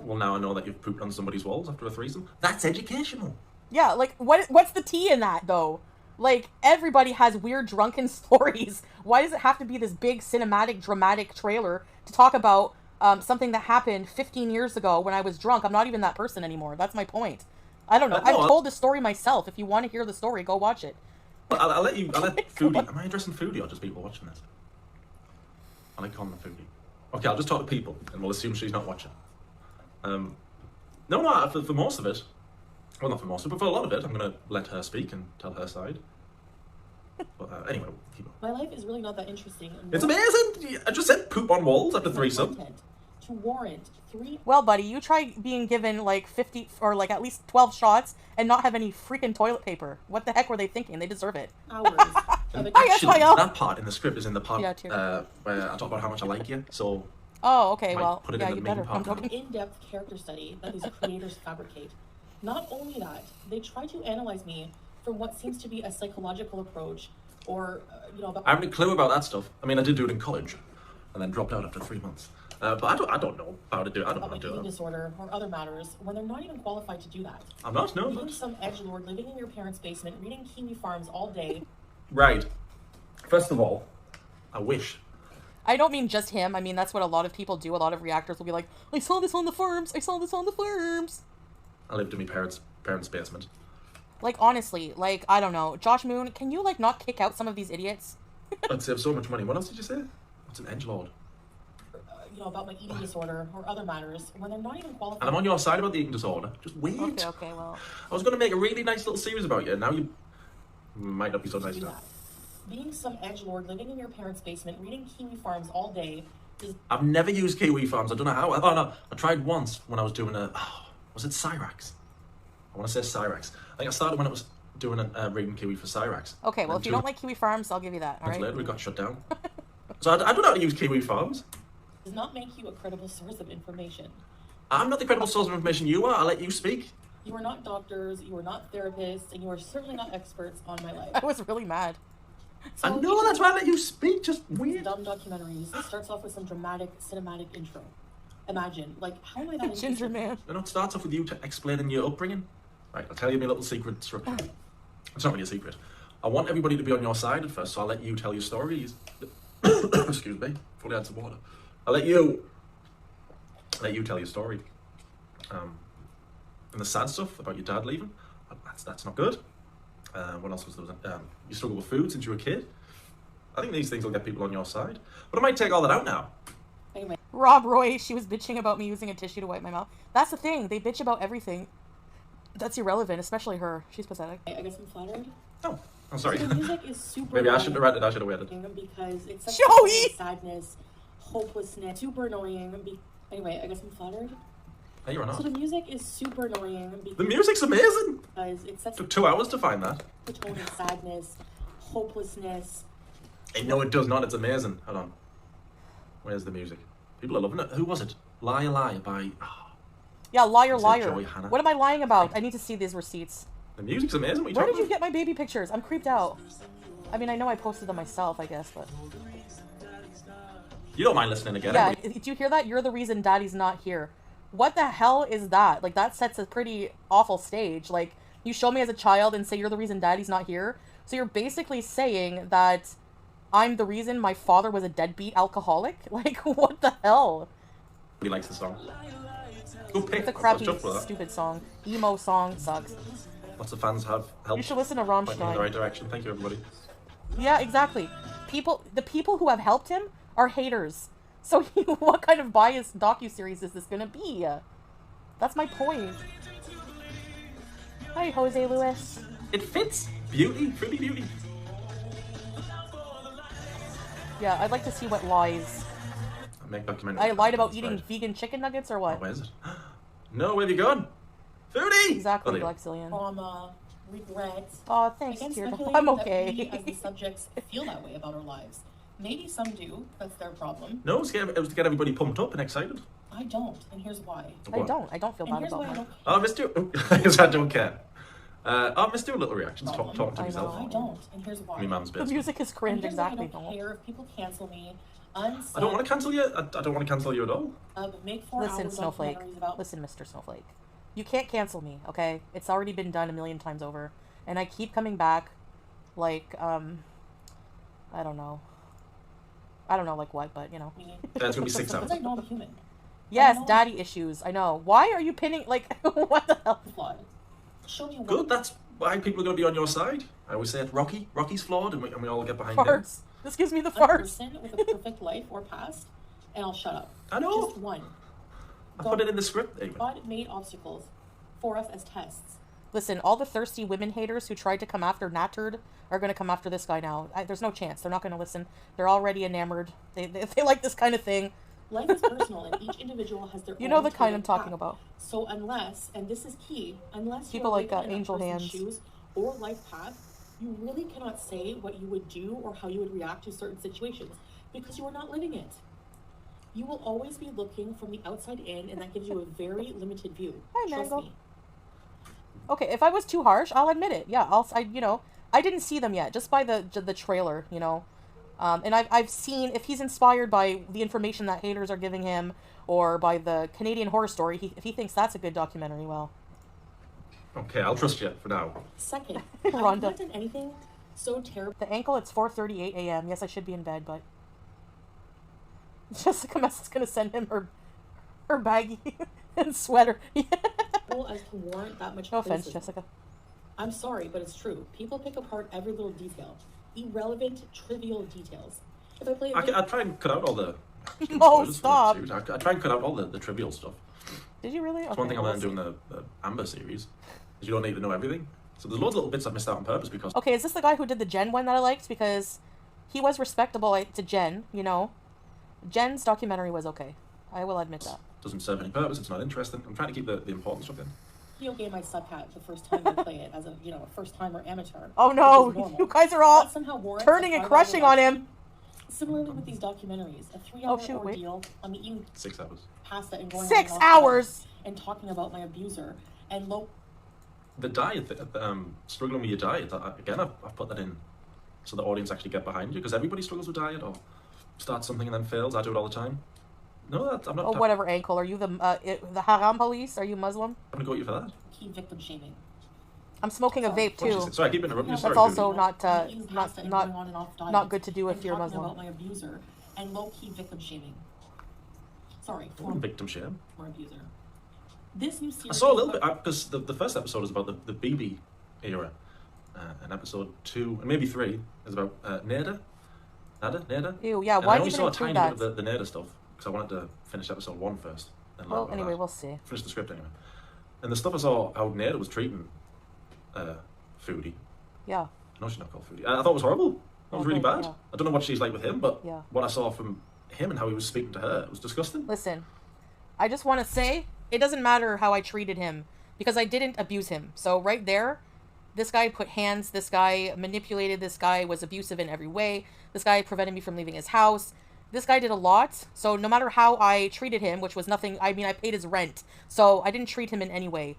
Well, now I know that you've pooped on somebody's walls after a threesome. That's educational. Yeah, like, what's the tea in that, though? Like, everybody has weird drunken stories. Why does it have to be this big cinematic, dramatic trailer to talk about something that happened 15 years ago when I was drunk? I'm not even that person anymore. That's my point. I don't know. I've told the story myself. If you want to hear the story, go watch it. Well, I'll let Foodie. Am I addressing Foodie or just people watching this? I like calling them Foodie. Okay, I'll just talk to people and we'll assume she's not watching. No, for most of it. Well, not for most of it, but for a lot of it, I'm going to let her speak and tell her side. But anyway, keep on. My life is really not that interesting. It's amazing! I just said poop on walls after threesome. To warrant 3... Well, buddy, you try being given like 50 or like at least 12 shots and not have any freaking toilet paper. What the heck were they thinking? They deserve it. Hours. Actually, that part in the script is in the part where I talk about how much I like you, so... Oh, okay, well, put it yeah, in the you main better. part. An in-depth character study that these creators fabricate. Not only that, they try to analyze me from what seems to be a psychological approach, or I haven't a clue about that stuff. I mean, I did do it in college, and then dropped out after 3 months. But I don't know how to do it. I don't know how to do eating it. disorder or other matters when they're not even qualified to do that. I'm not. No. Being some edgelord living in your parents' basement, reading kiwi farms all day. Right. First of all, I wish. I don't mean just him. I mean, that's what a lot of people do. A lot of reactors will be like, I saw this on the farms. I saw this on the farms. I lived in my parents' basement. Like, honestly, like, I don't know. Josh Moon, can you, like, not kick out some of these idiots? I'd save so much money. What else did you say? What's an edgelord? About my eating disorder or other matters when they're not even qualified. And I'm on your side about the eating disorder. Just wait. Okay, well. I was going to make a really nice little series about you. Now you might not be so nice now. Being some edgelord living in your parents' basement, reading kiwi farms all day is... I've never used kiwi farms. I don't know how. Oh, no. I tried once when I was doing was it Cyrax? I want to say Cyrax. I think I started when I was doing a reading kiwi for Cyrax. Okay, well, if you don't like kiwi farms, I'll give you that, all right? Later, we got shut down. So I don't know how to use kiwi farms. Does not make you a credible source of information. I'm not the credible source of information you are. I'll let you speak. You are not doctors, you are not therapists, and you are certainly not experts on my life. I was really mad. So I know, that's why I let you speak, just weird. Dumb documentaries. It starts off with some dramatic cinematic intro. Imagine, like, how am I that Ginger man. You know, it starts off with you explaining your upbringing. Right, I'll tell you my little secret structure. It's not really a secret. I want everybody to be on your side at first, so I'll let you tell your stories. Excuse me, fully had some water. I'll let you tell your story. And the sad stuff about your dad leaving, that's not good. What else was there? You struggle with food since you were a kid. I think these things will get people on your side. But I might take all that out now. Anyway. Rob Roy, she was bitching about me using a tissue to wipe my mouth. That's the thing. They bitch about everything. That's irrelevant, especially her. She's pathetic. I guess I'm flattered. Oh, I'm sorry. So the music is super Maybe I shouldn't have read it. I should have read it. Because it's such Joey! Sadness, hopelessness, super annoying. Anyway, I guess I'm flattered. Hey, you're not. So the music is super annoying. The music's amazing. Because it sets took 2 hours to find that. The tone of sadness, hopelessness. Hey, no, it does not. It's amazing. Hold on. Where's the music? People are loving it. Who was it? Liar, Liar by... Yeah, Liar, Liar. Joey Hannah. What am I lying about? I need to see these receipts. The music's amazing. What are you Where talking did you about? get my baby pictures? I'm creeped out. I mean, I know I posted them myself, I guess, but... You don't mind listening again. Yeah, do you hear that? You're the reason Daddy's not here. What the hell is that? Like, that sets a pretty awful stage. Like, you show me as a child and say you're the reason Daddy's not here. So you're basically saying that I'm the reason my father was a deadbeat alcoholic? Like, what the hell? He likes the song. Go pick. It's a crappy, stupid song. Emo song sucks. Lots of fans have helped. You should listen to Pointing in Rammstein. the right direction. Thank you, everybody. Yeah, exactly. The people who have helped him are haters. So what kind of biased docuseries is this gonna be? That's my point. Hi, Jose Luis. It fits. Beauty. Fruity beauty. Yeah, I'd like to see what lies. Make documentaries. I lied about eating vegan chicken nuggets or what? Oh, where is it? No, where have you gone? Foodie! Exactly, Blackzillion. Trauma, regret. Oh, thanks, Teardrop. I'm okay. That we, as the subjects, feel that way about our lives. Maybe some do. That's their problem. No, it was to get everybody pumped up and excited. I don't, and here's why. I don't feel bad about it. it. Oh, Mr. I guess I don't care. I'm just doing little reactions, talking to myself. I don't, and here's why. My mum's The best. music is cringe, exactly. I don't care if people cancel me. I don't want to cancel you. I don't want to cancel you at all. Make 4 Listen, hours Snowflake. documentaries about... Listen, Mr. Snowflake. You can't cancel me, okay? It's already been done a million times over. And I keep coming back, like, I don't know. I don't know, like what, but, you know. That's going to be 6 hours. I know I'm human. Yes, daddy issues. I know. Why are you pinning, like, what the hell? Flawed. Show me Good, that's why people are going to be on your side. I always say it, Rocky's flawed, and we all get behind him. Farts. This gives me the a farts. person with a perfect life or past, and I'll shut up. I know. Just one. I put it in the script. God made obstacles for us as tests. Listen, all the thirsty women haters who tried to come after Natterd are going to come after this guy now. There's no chance. They're not going to listen. They're already enamored. They like this kind of thing. Life is personal, and each individual has their own. You know the kind I'm talking about. So unless, and this is key, unless people like Angel Hands shoes or life path, you really cannot say what you would do or how you would react to certain situations because you are not living it. You will always be looking from the outside in, and that gives you a very limited view. Hi, Trust Mango. me. Okay, if I was too harsh, I'll admit it. Yeah, you know, I didn't see them yet, just by the trailer, you know. And I've seen, if he's inspired by the information that haters are giving him, or by the Canadian Horror Story, if he thinks that's a good documentary, well. Okay, I'll trust you for now. Second, Rhonda. I've not done anything so terrible. The ankle, it's 4:38 a.m. Yes, I should be in bed, but Jessica Mess is gonna send him her baggie and sweater. As to warrant that much No offense, criticism. Jessica. I'm sorry, but it's true. People pick apart every little detail. Irrelevant, trivial details. If I play I try and cut out all the... Oh, stop. I try and cut out all the trivial stuff. Did you really? It's Okay, one thing I well, learned doing the Amber series, is you don't need to know everything. So there's loads of little bits I've missed out on purpose because... Okay, is this the guy who did the Jen one that I liked? Because he was respectable to Jen, you know. Jen's documentary was okay. I will admit that. Doesn't serve any purpose, it's not interesting. I'm trying to keep the important stuff in. video game I suck at the first time I play it as a first-timer amateur. Oh no, you guys are all turning and crushing on him. Similarly with these documentaries, a 3-hour ordeal on the eating 6 hours. pasta and going 6 on hours and talking about my abuser and the diet, struggling with your diet, again, I've put that in so the audience actually get behind you, because everybody struggles with diet or starts something and then fails. I do it all the time. No, I'm not. Oh, whatever, ankle. Are you the haram police? Are you Muslim? I'm gonna go at you for that. Keep victim shaming. I'm smoking a vape too. Sorry, I keep interrupting you. That's also not good to do if and you're talking Muslim. about my abuser and low-key victim shaming. Sorry, I wouldn't victim shame. for abuser. This new series. I saw a little bit because the first episode is about the BB era, and episode 2 and maybe 3 is about Neda. Ew, yeah. And Why I do only you saw a include tiny that? bit of the Neda stuff because I wanted to finish episode 1 first. Then Well, anyway, we'll see. Finish the script anyway. And the stuff I saw how Neda was treating Foodie. Yeah. No, she's not called Foodie. I thought it was horrible. That was really bad. Yeah. I don't know what she's like with him, but Yeah. what I saw from him and how he was speaking to her was disgusting. Listen, I just want to say it doesn't matter how I treated him because I didn't abuse him. So right there, this guy put hands. This guy manipulated. This guy was abusive in every way. This guy prevented me from leaving his house. This guy did a lot. So no matter how I treated him, which was nothing, I mean, I paid his rent. So I didn't treat him in any way.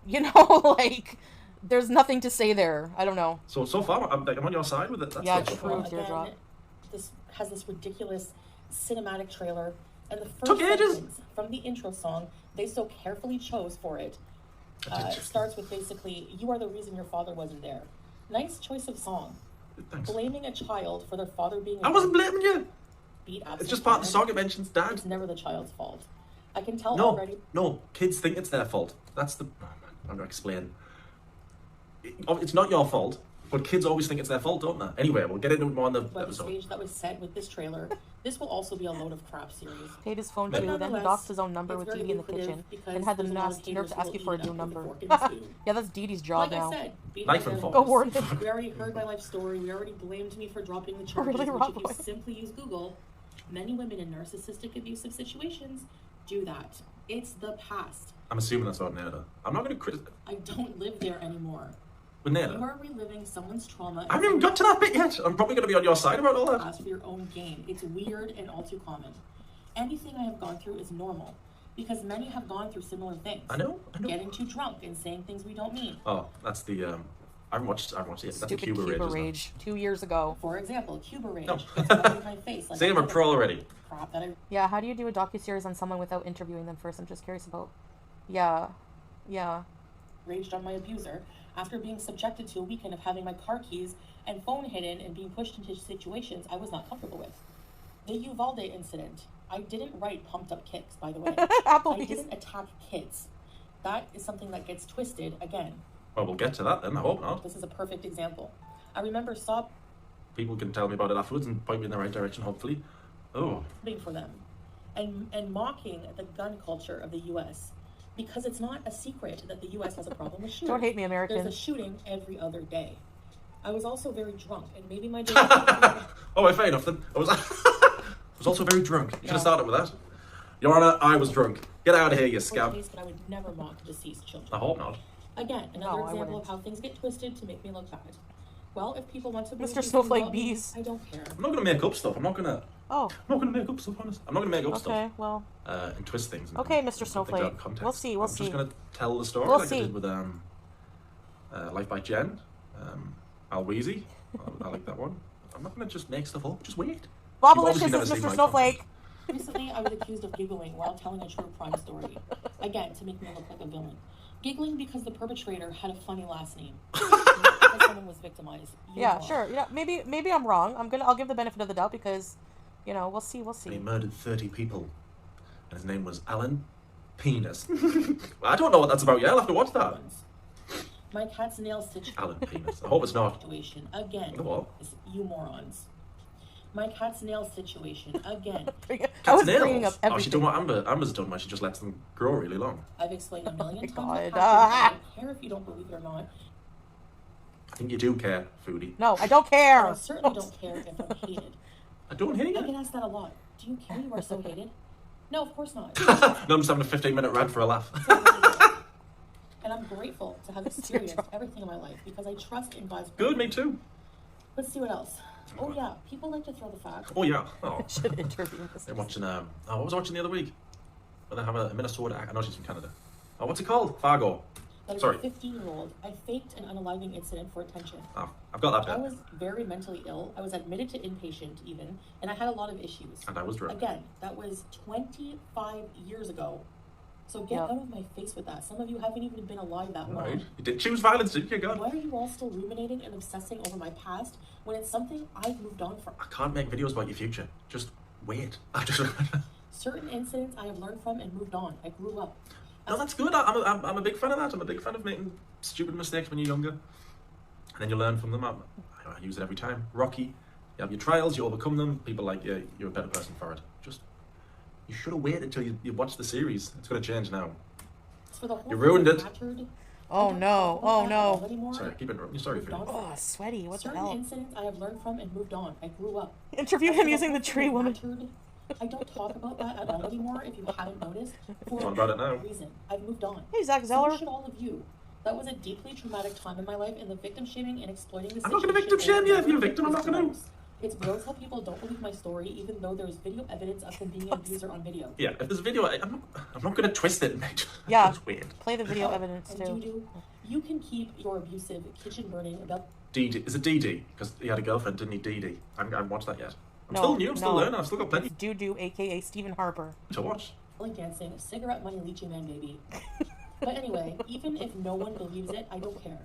You know, like, there's nothing to say there. I don't know. So far, I'm on your side with it. That's Yeah, so true, far. teardrop. This has this ridiculous cinematic trailer, and the Took first ages. sentence from the intro song they so carefully chose for it starts with basically, "You are the reason your father wasn't there." Nice choice of song. Thanks. Blaming a child for their father being I wasn't blaming you. beat It's just part of the song. It mentions dad. It's never the child's fault. I can tell No, already. no. Kids think it's their fault. That's the... I'm going to explain. It's not your fault, but kids always think it's their fault, don't they? Anyway, we'll get into it more on the But the episode. stage that was set with this trailer, this will also be a load of crap series. Paid his phone But too, then he nonetheless, doxed his own number it's with very Dee Dee in the lucrative kitchen because and had the there's a lot of nasty nerve haters to ask who you will for a eat new up number. with a fork and spoon. Yeah, that's Dee Dee's job Like now. I said, being Knife a and fork. Go warn him. We already heard my life story. We already blamed me for dropping the charges, Really, which Rob if you Boy? simply use Google, many women in narcissistic abusive situations do that. It's the past. I'm assuming that's about Neda. I'm not going to criticize... I don't live there anymore. With Neda? You are reliving someone's trauma. I haven't even got to that bit yet. I'm probably going to be on your side about all that. Ask for your own gain. It's weird and all too common. Anything I have gone through is normal. Because many have gone through similar things. I know. Getting too drunk and saying things we don't mean. Oh, that's the I haven't watched it. That's Stupid a Cuba Rage. 2 years ago. For example, Cuba Rage. No. It's right in my face. Like Say I'm a pro already. Crap that I Yeah, how do you do a docuseries on someone without interviewing them first? I'm just curious about. Yeah. raged on my abuser after being subjected to a weekend of having my car keys and phone hidden and being pushed into situations I was not comfortable with. The Uvalde incident. I didn't write pumped up kicks, by the way. I didn't attack kids. That is something that gets twisted again. Well, we'll get to that then. I hope not. This is a perfect example. I remember People can tell me about it afterwards and point me in the right direction, hopefully. Oh. for them and mocking the gun culture of the U.S. because it's not a secret that the U.S. has a problem with shootings. Don't hate me, American. There's a shooting every other day. I was also very drunk, and maybe my day. Oh, fair enough then. I was also very drunk. You should have started with that. Your Honor, I was drunk. Get out of here, you scab. But I would never mock deceased children. I hope not. Again, another example of how things get twisted to make me look bad. Well, if people want to Mr. Snowflake Bees. I don't care. I'm not going to make up stuff. I'm not going to make up stuff, honest. I'm not going to make up stuff. Okay, well. And twist things. Okay, Mr. Snowflake. We'll see, we'll see. I'm just going to tell the story I did with Life by Jen, Al Weezy. I like that one. I'm not going to just make stuff up. Just wait. Bobalicious is Mr. Snowflake. Recently, I was accused of giggling while telling a true crime story. Again, to make me look like a villain. Giggling because the perpetrator had a funny last name. Because someone was victimized. Yeah, sure. Yeah, maybe I'm wrong. I'll give the benefit of the doubt because, we'll see. He murdered 30 people, and his name was Alan Penis. I don't know what that's about yet. I'll have to watch that. My cat's nail situation. Alan Penis. I hope it's not. Again. What? You morons. My cat's nail situation. Again. Cat's nails? Oh, she's done what Amber's done, where she just lets them grow really long. I've explained a million times. I don't care if you don't believe it or not. I think you do care, Foodie. No, I don't care. I certainly don't care if I'm hated. I don't hate you. I get asked that a lot. Do you care you are so hated? No, of course not. No, I'm just having a 15-minute rant for a laugh. And I'm grateful to have experienced everything in my life because I trust in God's Good, me too. Let's see what else. Oh yeah, people like to throw the facts. Oh yeah. Oh. Should interview this. I'm watching. What was I watching the other week? Well, they have a Minnesota. I know she's from Canada. Oh, what's it called? Fargo. Sorry. As a 15-year-old, I faked an unaliving incident for attention. Oh, I've got that bit. I was very mentally ill. I was admitted to inpatient even, and I had a lot of issues. And I was drunk. Again, that was 25 years ago. So get out of my face with that. Some of you haven't even been alive that long. Right. You did choose violence, didn't you, God? Why are you all still ruminating and obsessing over my past when it's something I've moved on from? I can't make videos about your future. Just wait. Certain incidents I have learned from and moved on. I grew up. No, that's good. I'm a big fan of that. I'm a big fan of making stupid mistakes when you're younger. And then you learn from them. I use it every time. Rocky, you have your trials, you overcome them. People like you, you're a better person for it. You should have waited until you watched the series. It's going to change now. You ruined it. Oh no. Oh no. Sorry, keep interrupting. Sorry for you. Oh, sweaty. What the hell? Certain incidents I have learned from and moved on. I grew up. Interview him using the tree woman. I don't talk about that at all anymore if you haven't noticed. Talk about it now. Reason. I've moved on. Hey, Zach Zeller. So should all of you. That was a deeply traumatic time in my life, and the victim shaming and exploiting the I'm not going to victim shame you. If you're a victim, I'm not going to. It's gross how people don't believe my story, even though there's video evidence of them being an abuser on video. Yeah, if there's video, I'm not going to twist it, mate. Yeah, it's weird. Play the video evidence too. You can keep your abusive kitchen burning about. DD. Is it DD? Because he had a girlfriend, didn't he? DD. I haven't watched that yet. I'm still new. I'm still learning. I've still got plenty. Doo, aka Stephen Harper. To watch. Dancing, cigarette money, lychee man, baby. But anyway, even if no one believes it, I don't care.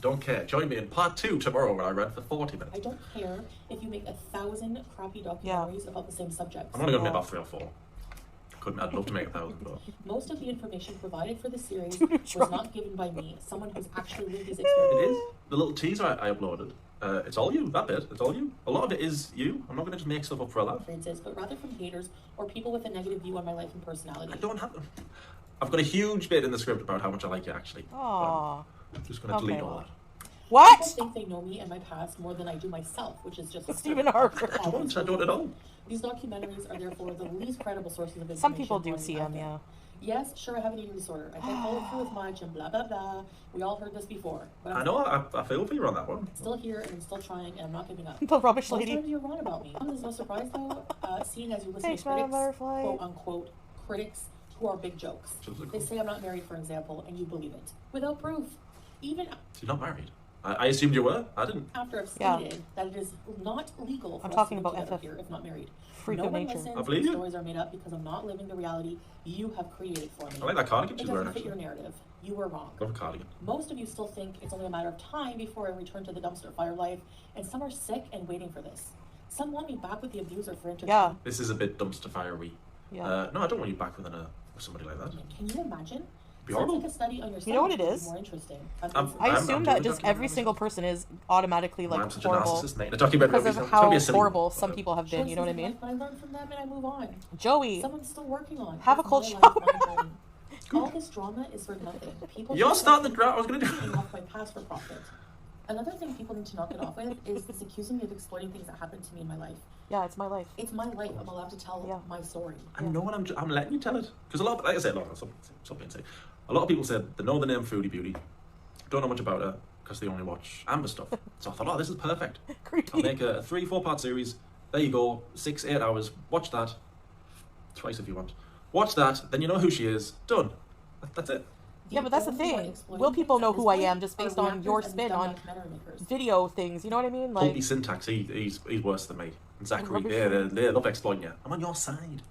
Don't care. Join me in part 2 tomorrow when I read for 40 minutes. I don't care if you make 1,000 crappy documentaries about the same subject. I'm only going to make about 3 or 4. I'd love to make 1,000, but... Most of the information provided for the series was not given by me, someone who's actually lived these experiences. It is. The little teaser I uploaded. It's all you. That bit. It's all you. A lot of it is you. I'm not going to just make stuff up for a laugh. But rather from haters or people with a negative view on my life and personality. I don't have them. I've got a huge bit in the script about how much I like you, actually. Aww. I'm just going to delete all that. What? People think they know me and my past more than I do myself, which is just Stephen Harper. I don't at all. These documentaries are therefore the least credible sources of information. Some people do see him, yeah. Yes, sure, I have an eating disorder. I can't follow through with much and blah, blah, blah. We all heard this before. But I know, I feel for you on that one. Still here, and I'm still trying, and I'm not giving up. The rubbish lady. Most times you're wrong about me. There's no surprise, though, seeing as you listen to critics, quote-unquote, critics who are big jokes. They say I'm not married, for example, and you believe it. Without proof. Even... You're not married? I assumed you were. I didn't. After I've stated that it is not legal for I'm us talking to live about together here if not married. Freak No of one nature. listens. I believe you. Stories are made up because I'm not living the reality you have created for me. I like that cardigan It she's doesn't wearing, fit your actually. narrative. You were wrong. Love a cardigan. Most of you still think it's only a matter of time before I return to the dumpster fire life, and some are sick and waiting for this. Some want me back with the abuser for entertainment. Yeah. This is a bit dumpster fire-y. Yeah. No, I don't want you back with somebody like that. Can you imagine? Be So horrible. take a study on yourself. You know what it would be is? More interesting. I assume that just every single person is automatically like I'm such a horrible narcissist, mate. The documentary because is of gonna how be a silly horrible some people have been. You know what I mean? I learn from them and I move on. Joey, Someone's still working on. have a It's cold my life, shower. my journey. All this drama is for nothing. People You're think starting I'm the drama. I was gonna do. taking off my past for profit. Another thing people need to knock it off with is this accusing me of exploiting things that happened to me in my life. Yeah, it's my life. It's my life. I'm allowed to tell my story. I know what I'm letting you tell it. Because a lot, like I said, a lot of people said they know the name Foodie Beauty, don't know much about her because they only watch Amber stuff. So I thought, oh, this is perfect. I'll make a 3-4 part series. There you go, 6-8 hours. Watch that twice if you want. Watch that, then you know who she is. Done. That's it. Yeah, but that's the thing. Will people know who I am just based on your spin on video things? You know what I mean? Pulpy Like, syntax, he's worse than me. And Zachary, Rubbish. they love exploiting you. I'm on your side.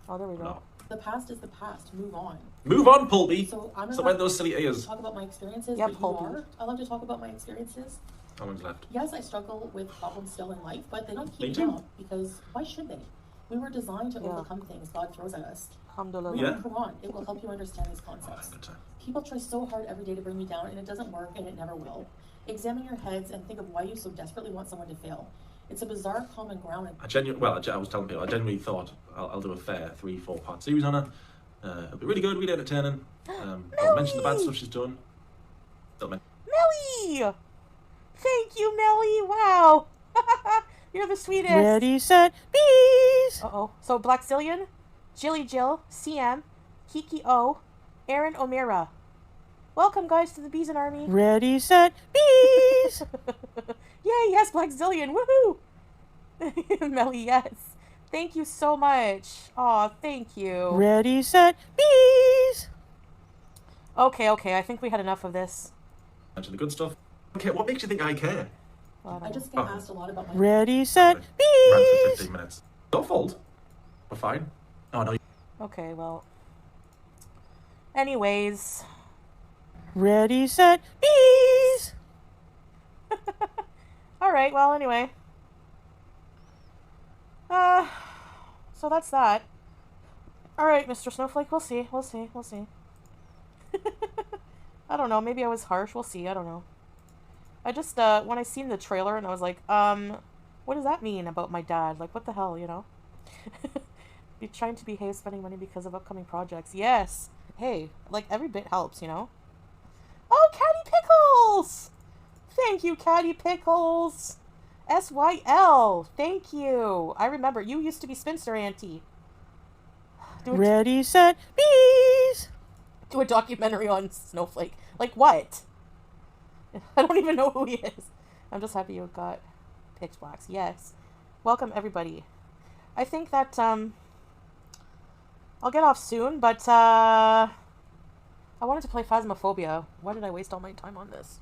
oh, there we go. No. The past is the past. Move on. Move on, Pulpy. So I'm Stop allowed wearing those silly ears. to talk about my experiences, Yeah, but you Pulpy. are allowed to talk about my experiences. How long's left? Yes, I struggle with problems still in life, but they don't Me keep too. me down because why should they? We were designed to overcome things God throws at us. Alhamdulillah. Read Yeah. the Quran. It will help you understand these concepts. Good time. People try so hard every day to bring me down, and it doesn't work, and it never will. Examine your heads and think of why you so desperately want someone to fail. It's a bizarre common ground. I was telling people, I genuinely thought I'll do a fair 3-4 part series on her. It'll be really good, really entertaining. I'll mention the bad stuff she's done. Melly! Thank you, Melly. Wow. You're the sweetest. Ready, set, bees! Uh-oh. So, Black Zillion, Jilly Jill, CM, Kiki O, Aaron O'Meara. Welcome, guys, to the Beeson Army. Ready, set, bees! Yay, yes, Black Zillion. Woohoo! Melly, yes. Thank you so much. Aw, thank you. Ready, set, bees! Okay, I think we had enough of this. Mention the good stuff. Okay, what makes you think I care? I just get asked a lot about my Ready, set, Rant bees! for 15 minutes. Your fault. We're fine. Oh, no. Okay, well. Anyways. Ready, set, bees! Alright, well, anyway. So that's that. Alright, Mr. Snowflake, we'll see. I don't know, maybe I was harsh, we'll see, I don't know. I just, when I seen the trailer and I was like, what does that mean about my dad? Like, what the hell, you know? Be trying to behave, spending money because of upcoming projects. Yes! Hey, like, every bit helps, you know? Oh, Catty Pickles! Thank you, Catty Pickles! SYL! Thank you! I remember, you used to be Spinster Auntie. Ready, set, bees! Do a documentary on Snowflake. Like, what? I don't even know who he is. I'm just happy you got Pitch Blacks. Yes. Welcome, everybody. I think that, I'll get off soon, but, I wanted to play Phasmophobia. Why did I waste all my time on this?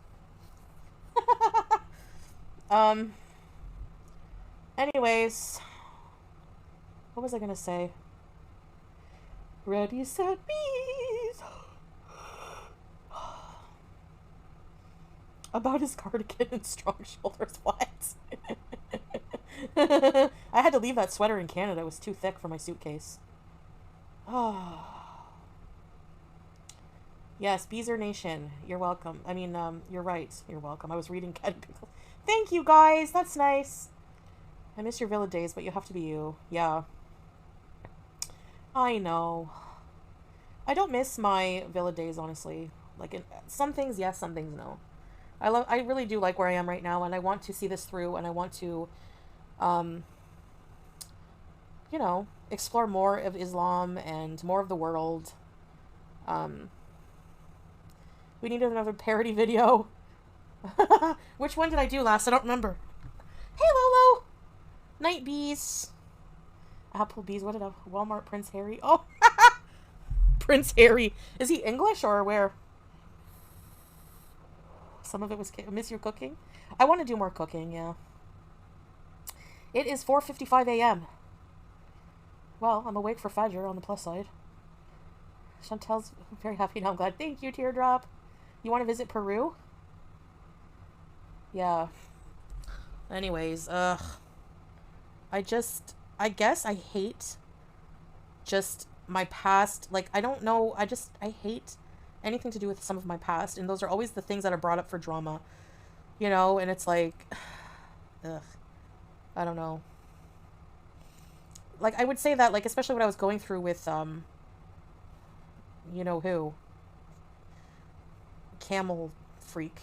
Anyways. What was I gonna say? Ready, set, bees! About his cardigan and strong shoulders. What? I had to leave that sweater in Canada. It was too thick for my suitcase. Oh. Yes, Beezer Nation. You're welcome. I mean, you're right. You're welcome. I was reading Cat Pickle. Thank you, guys. That's nice. I miss your Villa days, but you have to be you. Yeah. I know. I don't miss my Villa days, honestly. Like, some things yes, some things no. I really do like where I am right now, and I want to see this through, and I want to, you know, explore more of Islam and more of the world. We needed another parody video. Which one did I do last? I don't remember. Hey, Lolo! Night bees. Applebee's. What did I... Walmart Prince Harry. Oh! Prince Harry. Is he English or where? Some of it was... Miss your cooking? I want to do more cooking, yeah. It is 4:55 a.m. Well, I'm awake for Fajr on the plus side. Chantel's very happy now. I'm glad. Thank you, Teardrop. You want to visit Peru? Yeah. Anyways, I guess I hate just my past. Like, I don't know. I hate anything to do with some of my past. And those are always the things that are brought up for drama. You know, and it's like, ugh. I don't know. Like, I would say that, like, especially what I was going through with, you know who? Camel freak.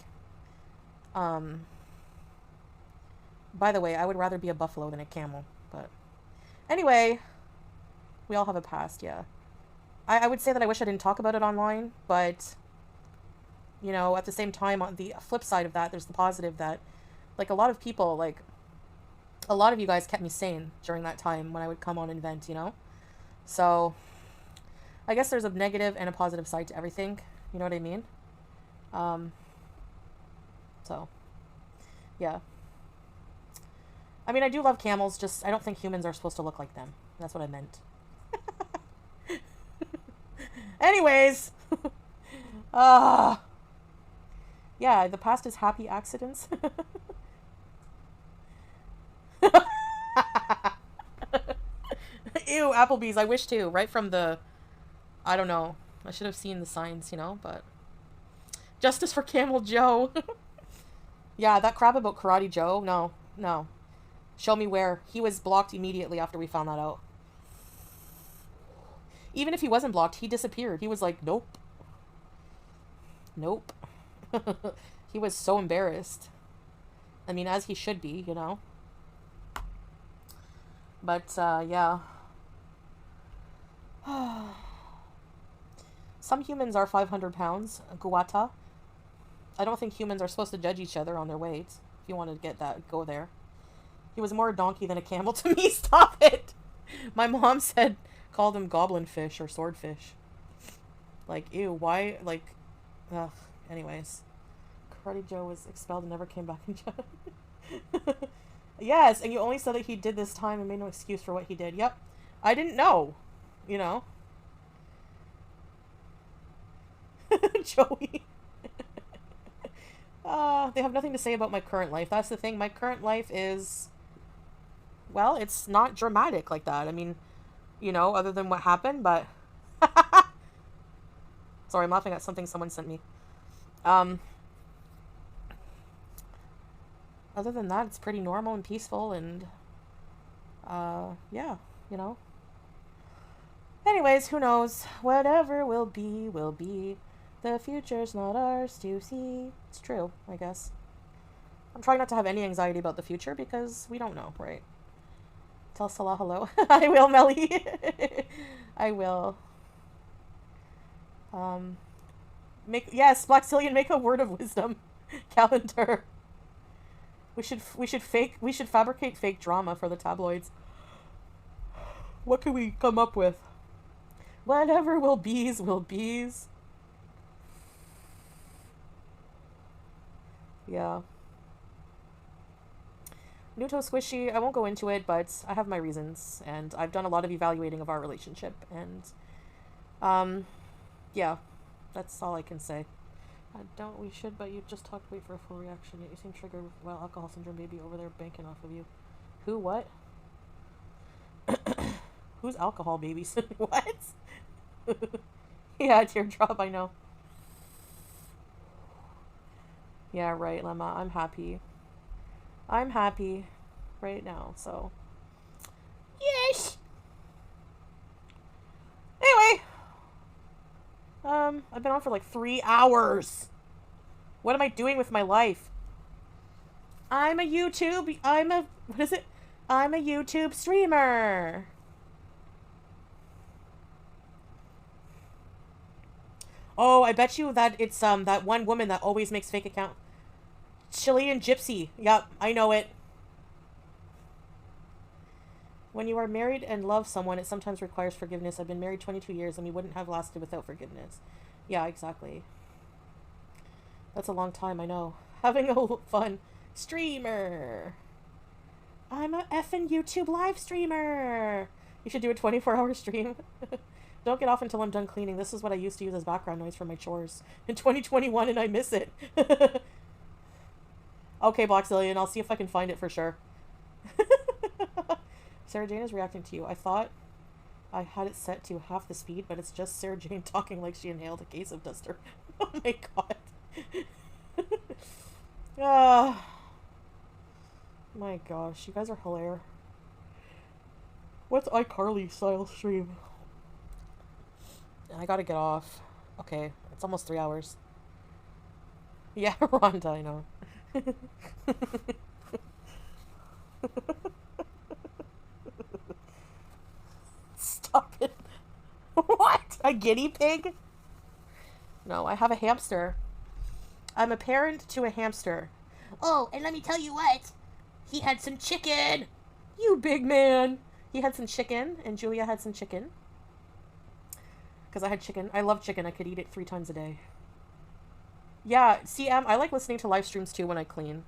By the way, I would rather be a buffalo than a camel, but anyway, we all have a past, yeah. I would say that I wish I didn't talk about it online, but, you know, at the same time, on the flip side of that, there's the positive that, like, a lot of people, like, a lot of you guys kept me sane during that time when I would come on and vent, you know? So, I guess there's a negative and a positive side to everything, you know what I mean? So, yeah. I mean, I do love camels, just I don't think humans are supposed to look like them. That's what I meant. Anyways. Yeah, the past is happy accidents. Ew, Applebee's. I wish too. Right from the... I don't know. I should have seen the signs, you know, but... Justice for Camel Joe. Yeah, that crap about Karate Joe. No, no. Show me where. He was blocked immediately after we found that out. Even if he wasn't blocked, he disappeared. He was like, nope. Nope. He was so embarrassed. I mean, as he should be, you know. But, yeah. Some humans are 500 pounds. Guata. I don't think humans are supposed to judge each other on their weights. If you want to get that, go there. He was more a donkey than a camel to me. Stop it! My mom said, called him goblin fish or swordfish. Like, ew, why? Like, ugh. Anyways. Karate Joe was expelled and never came back in jail. Yes, and you only said that he did this time and made no excuse for what he did. Yep. I didn't know. You know? Joey. They have nothing to say about my current life. That's the thing. My current life is... Well, it's not dramatic like that. I mean, you know, other than what happened, but... Sorry, I'm laughing at something someone sent me. Other than that, it's pretty normal and peaceful and... yeah, you know. Anyways, who knows? Whatever will be, will be. The future's not ours to see. It's true, I guess. I'm trying not to have any anxiety about the future because we don't know, right? Tell Salah hello. I will, Melly. I will. Yes, Blackzillion, make a word of wisdom calendar. We should fabricate fake drama for the tabloids. What could we come up with? Whatever will bees, will bees. Yeah. Nuto Squishy, I won't go into it, but I have my reasons, and I've done a lot of evaluating of our relationship, and, yeah, that's all I can say. We should, but you just talked, wait for a full reaction, yet you seem triggered with, well, alcohol syndrome baby over there banking off of you. Who, what? Who's alcohol babies? What? Yeah, teardrop, I know. Yeah, right, Lemma, I'm happy. I'm happy right now, so. Yes! Anyway. I've been on for like 3 hours. What am I doing with my life? I'm a what is it? I'm a YouTube streamer. Oh, I bet you that it's that one woman that always makes fake account. Chilean Gypsy. Yep, I know it. When you are married and love someone, it sometimes requires forgiveness. I've been married 22 years and we wouldn't have lasted without forgiveness. Yeah, exactly. That's a long time, I know. Having a fun streamer. I'm a effing YouTube live streamer. You should do a 24-hour stream. Don't get off until I'm done cleaning. This is what I used to use as background noise for my chores in 2021 and I miss it. Okay, Bloxillion, I'll see if I can find it for sure. Sarah Jane is reacting to you. I thought I had it set to half the speed, but it's just Sarah Jane talking like she inhaled a case of duster. Oh my god. My gosh, you guys are hilarious. What's iCarly style stream? I gotta get off. Okay, it's almost 3 hours. Yeah, Rhonda, I know. Stop it. What? A guinea pig? No, I have a hamster. I'm a parent to a hamster. Oh, and let me tell you what. He had some chicken. You big man. He had some chicken, and Julia had some chicken. Because I had chicken. I love chicken. I could eat it 3 times a day. Yeah, CM, I like listening to live streams too when I clean.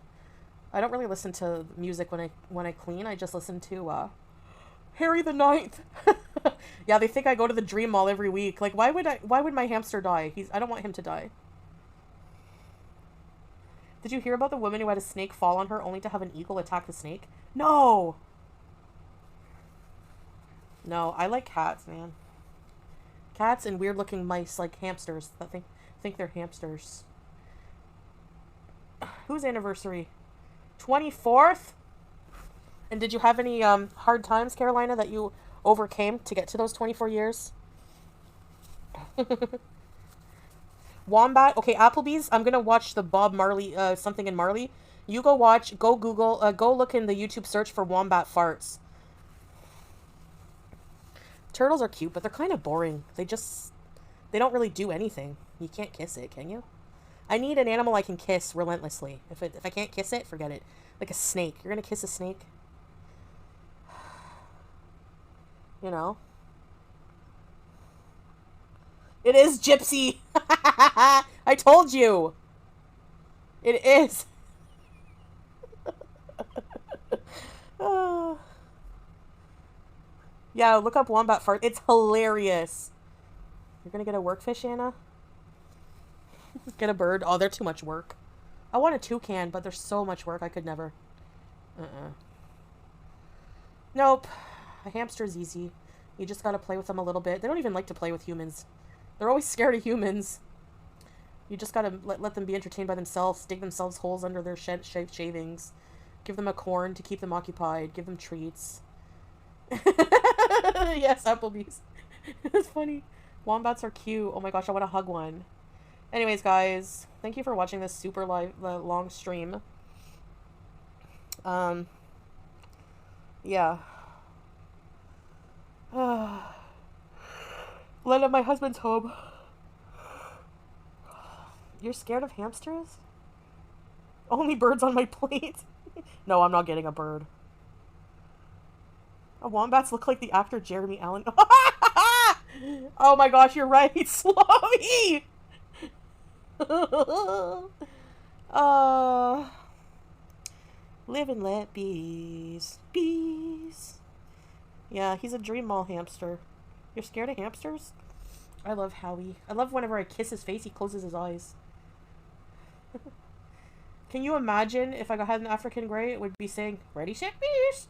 I don't really listen to music when I clean. I just listen to Harry the Ninth. Yeah, they think I go to the Dream Mall every week. Like, why would my hamster die? I don't want him to die. Did you hear about the woman who had a snake fall on her only to have an eagle attack the snake? No! No, I like cats, man. Cats and weird-looking mice like hamsters that think they're hamsters. Whose anniversary? 24th? And did you have any hard times, Carolina, that you overcame to get to those 24 years? Wombat. Okay, Applebee's. I'm gonna watch the Bob Marley, something in Marley. You go Google, go look in the YouTube search for wombat farts. Turtles are cute, but they're kind of boring. They don't really do anything. You can't kiss it, can you? I need an animal I can kiss relentlessly. If I can't kiss it, forget it. Like a snake. You're gonna kiss a snake? You know? It is Gypsy! I told you! It is! Yeah, look up wombat fart. It's hilarious. You're gonna get a workfish, Anna? Get a bird? Oh, they're too much work. I want a toucan, but there's so much work. I could never. Nope. A hamster's easy. You just gotta play with them a little bit. They don't even like to play with humans. They're always scared of humans. You just gotta let them be entertained by themselves, dig themselves holes under their shavings, give them a corn to keep them occupied, give them treats. Yes, Applebee's. It's funny. Wombats are cute. Oh my gosh, I want to hug one. Anyways, guys, thank you for watching this super long stream. Yeah. Lena, my husband's home. You're scared of hamsters? Only birds on my plate. No, I'm not getting a bird. Wombats look like the actor Jeremy Allen. Oh my gosh, you're right. Slowy! Live and let bees. Bees. Yeah, he's a Dream Mall hamster. You're scared of hamsters? I love Howie. I love whenever I kiss his face, he closes his eyes. Can you imagine if I had an African grey, it would be saying, ready, set, bees.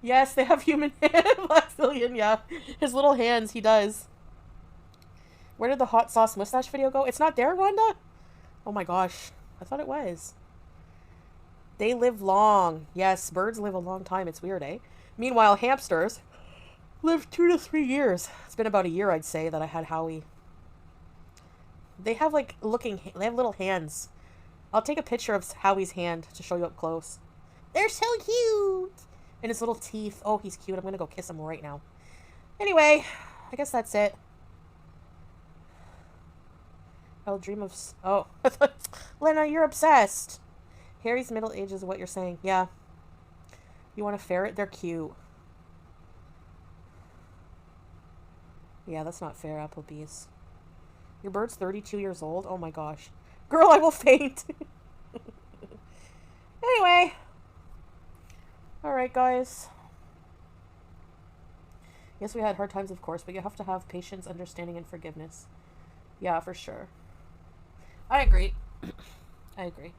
Yes, they have human hands. Blackzillion, yeah. His little hands, he does. Where did the hot sauce mustache video go? It's not there, Rhonda? Oh my gosh. I thought it was. They live long. Yes, birds live a long time. It's weird, eh? Meanwhile, hamsters live 2 to 3 years. It's been about a year, I'd say, that I had Howie. They have like they have little hands. I'll take a picture of Howie's hand to show you up close. They're so cute! And his little teeth. Oh, he's cute. I'm gonna go kiss him right now. Anyway, I guess that's it. I'll dream of... Oh. Lena, you're obsessed. Harry's middle age is what you're saying. Yeah. You want a ferret? They're cute. Yeah, that's not fair, Applebee's. Your bird's 32 years old? Oh my gosh. Girl, I will faint. Anyway. Alright, guys. Yes, we had hard times, of course, but you have to have patience, understanding, and forgiveness. Yeah, for sure. I agree. I agree.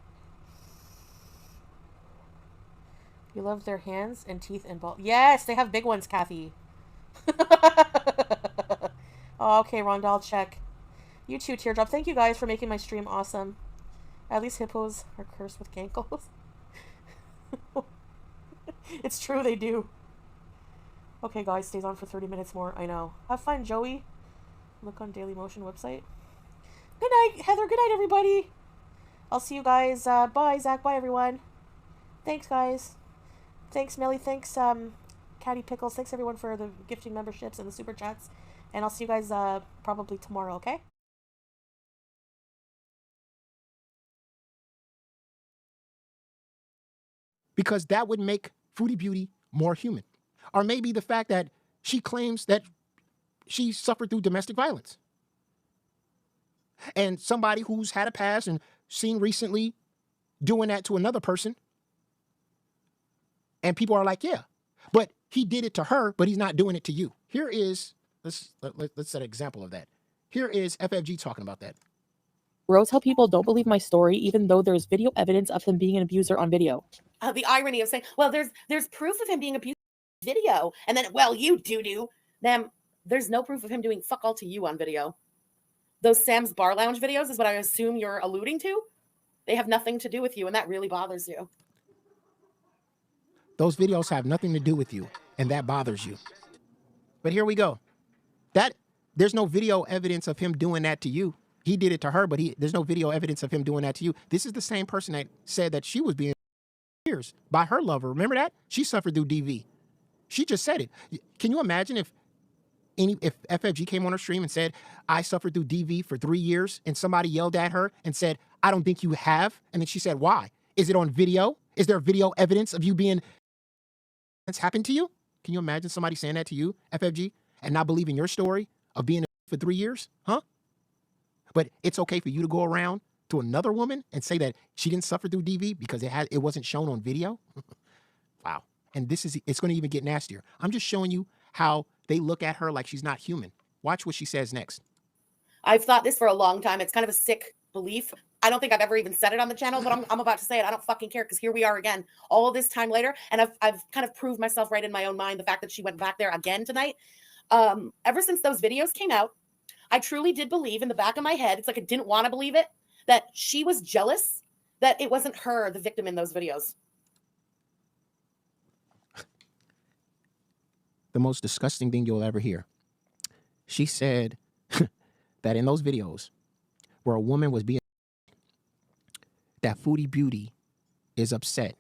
You love their hands and teeth and balls. Yes, they have big ones, Kathy. Oh, okay, Rhonda, I'll check. You too, Teardrop. Thank you guys for making my stream awesome. At least hippos are cursed with gankles. It's true, they do. Okay, guys, stays on for 30 minutes more. I know. Have fun, Joey. Look on Dailymotion website. Good night, Heather. Good night, everybody. I'll see you guys. Bye, Zach. Bye, everyone. Thanks, guys. Thanks, Millie. Thanks, Caddy Pickles. Thanks, everyone, for the gifting memberships and the super chats. And I'll see you guys probably tomorrow, okay? Because that would make Foodie Beauty more human. Or maybe the fact that she claims that she suffered through domestic violence. And somebody who's had a past and seen recently doing that to another person. And people are like, yeah, but he did it to her, but he's not doing it to you. Here is, let's set an example of that. Here is FFG talking about that. Rose, how people don't believe my story, even though there's video evidence of him being an abuser on video. The irony of saying, well, there's proof of him being abused on video, and then, well, you do. Then there's no proof of him doing fuck all to you on video. Those Sam's Bar Lounge videos is what I assume you're alluding to. They have nothing to do with you, and that really bothers you. Those videos have nothing to do with you, and that bothers you. But here we go. There's no video evidence of him doing that to you. He did it to her, but there's no video evidence of him doing that to you. This is the same person that said that she was being abused by her lover. Remember that? She suffered through DV. She just said it. Can you imagine if FFG came on her stream and said, I suffered through DV for 3 years, and somebody yelled at her and said, I don't think you have. And then she said, why? Is it on video? Is there video evidence of you being that's happened to you? Can you imagine somebody saying that to you, FFG, and not believing your story of being for 3 years? Huh? But it's okay for you to go around to another woman and say that she didn't suffer through DV because it wasn't shown on video? Wow. And it's going to even get nastier. I'm just showing you how they look at her like she's not human. Watch what she says next. I've thought this for a long time. It's kind of a sick belief. I don't think I've ever even said it on the channel, but I'm about to say it. I don't fucking care because here we are again, all of this time later. And I've kind of proved myself right in my own mind. The fact that she went back there again tonight. Ever since those videos came out, I truly did believe in the back of my head, it's like I didn't want to believe it, that she was jealous that it wasn't her, the victim in those videos. The most disgusting thing you'll ever hear. She said that in those videos where a woman was being, that Foodie Beauty is upset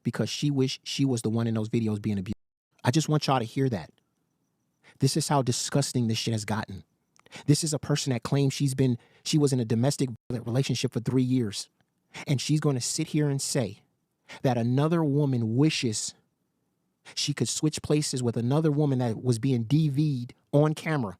because she wished she was the one in those videos being abused. I just want y'all to hear that. This is how disgusting this shit has gotten. This is a person that claims she was in a domestic relationship for 3 years. And she's going to sit here and say that another woman wishes she could switch places with another woman that was being DV'd on camera.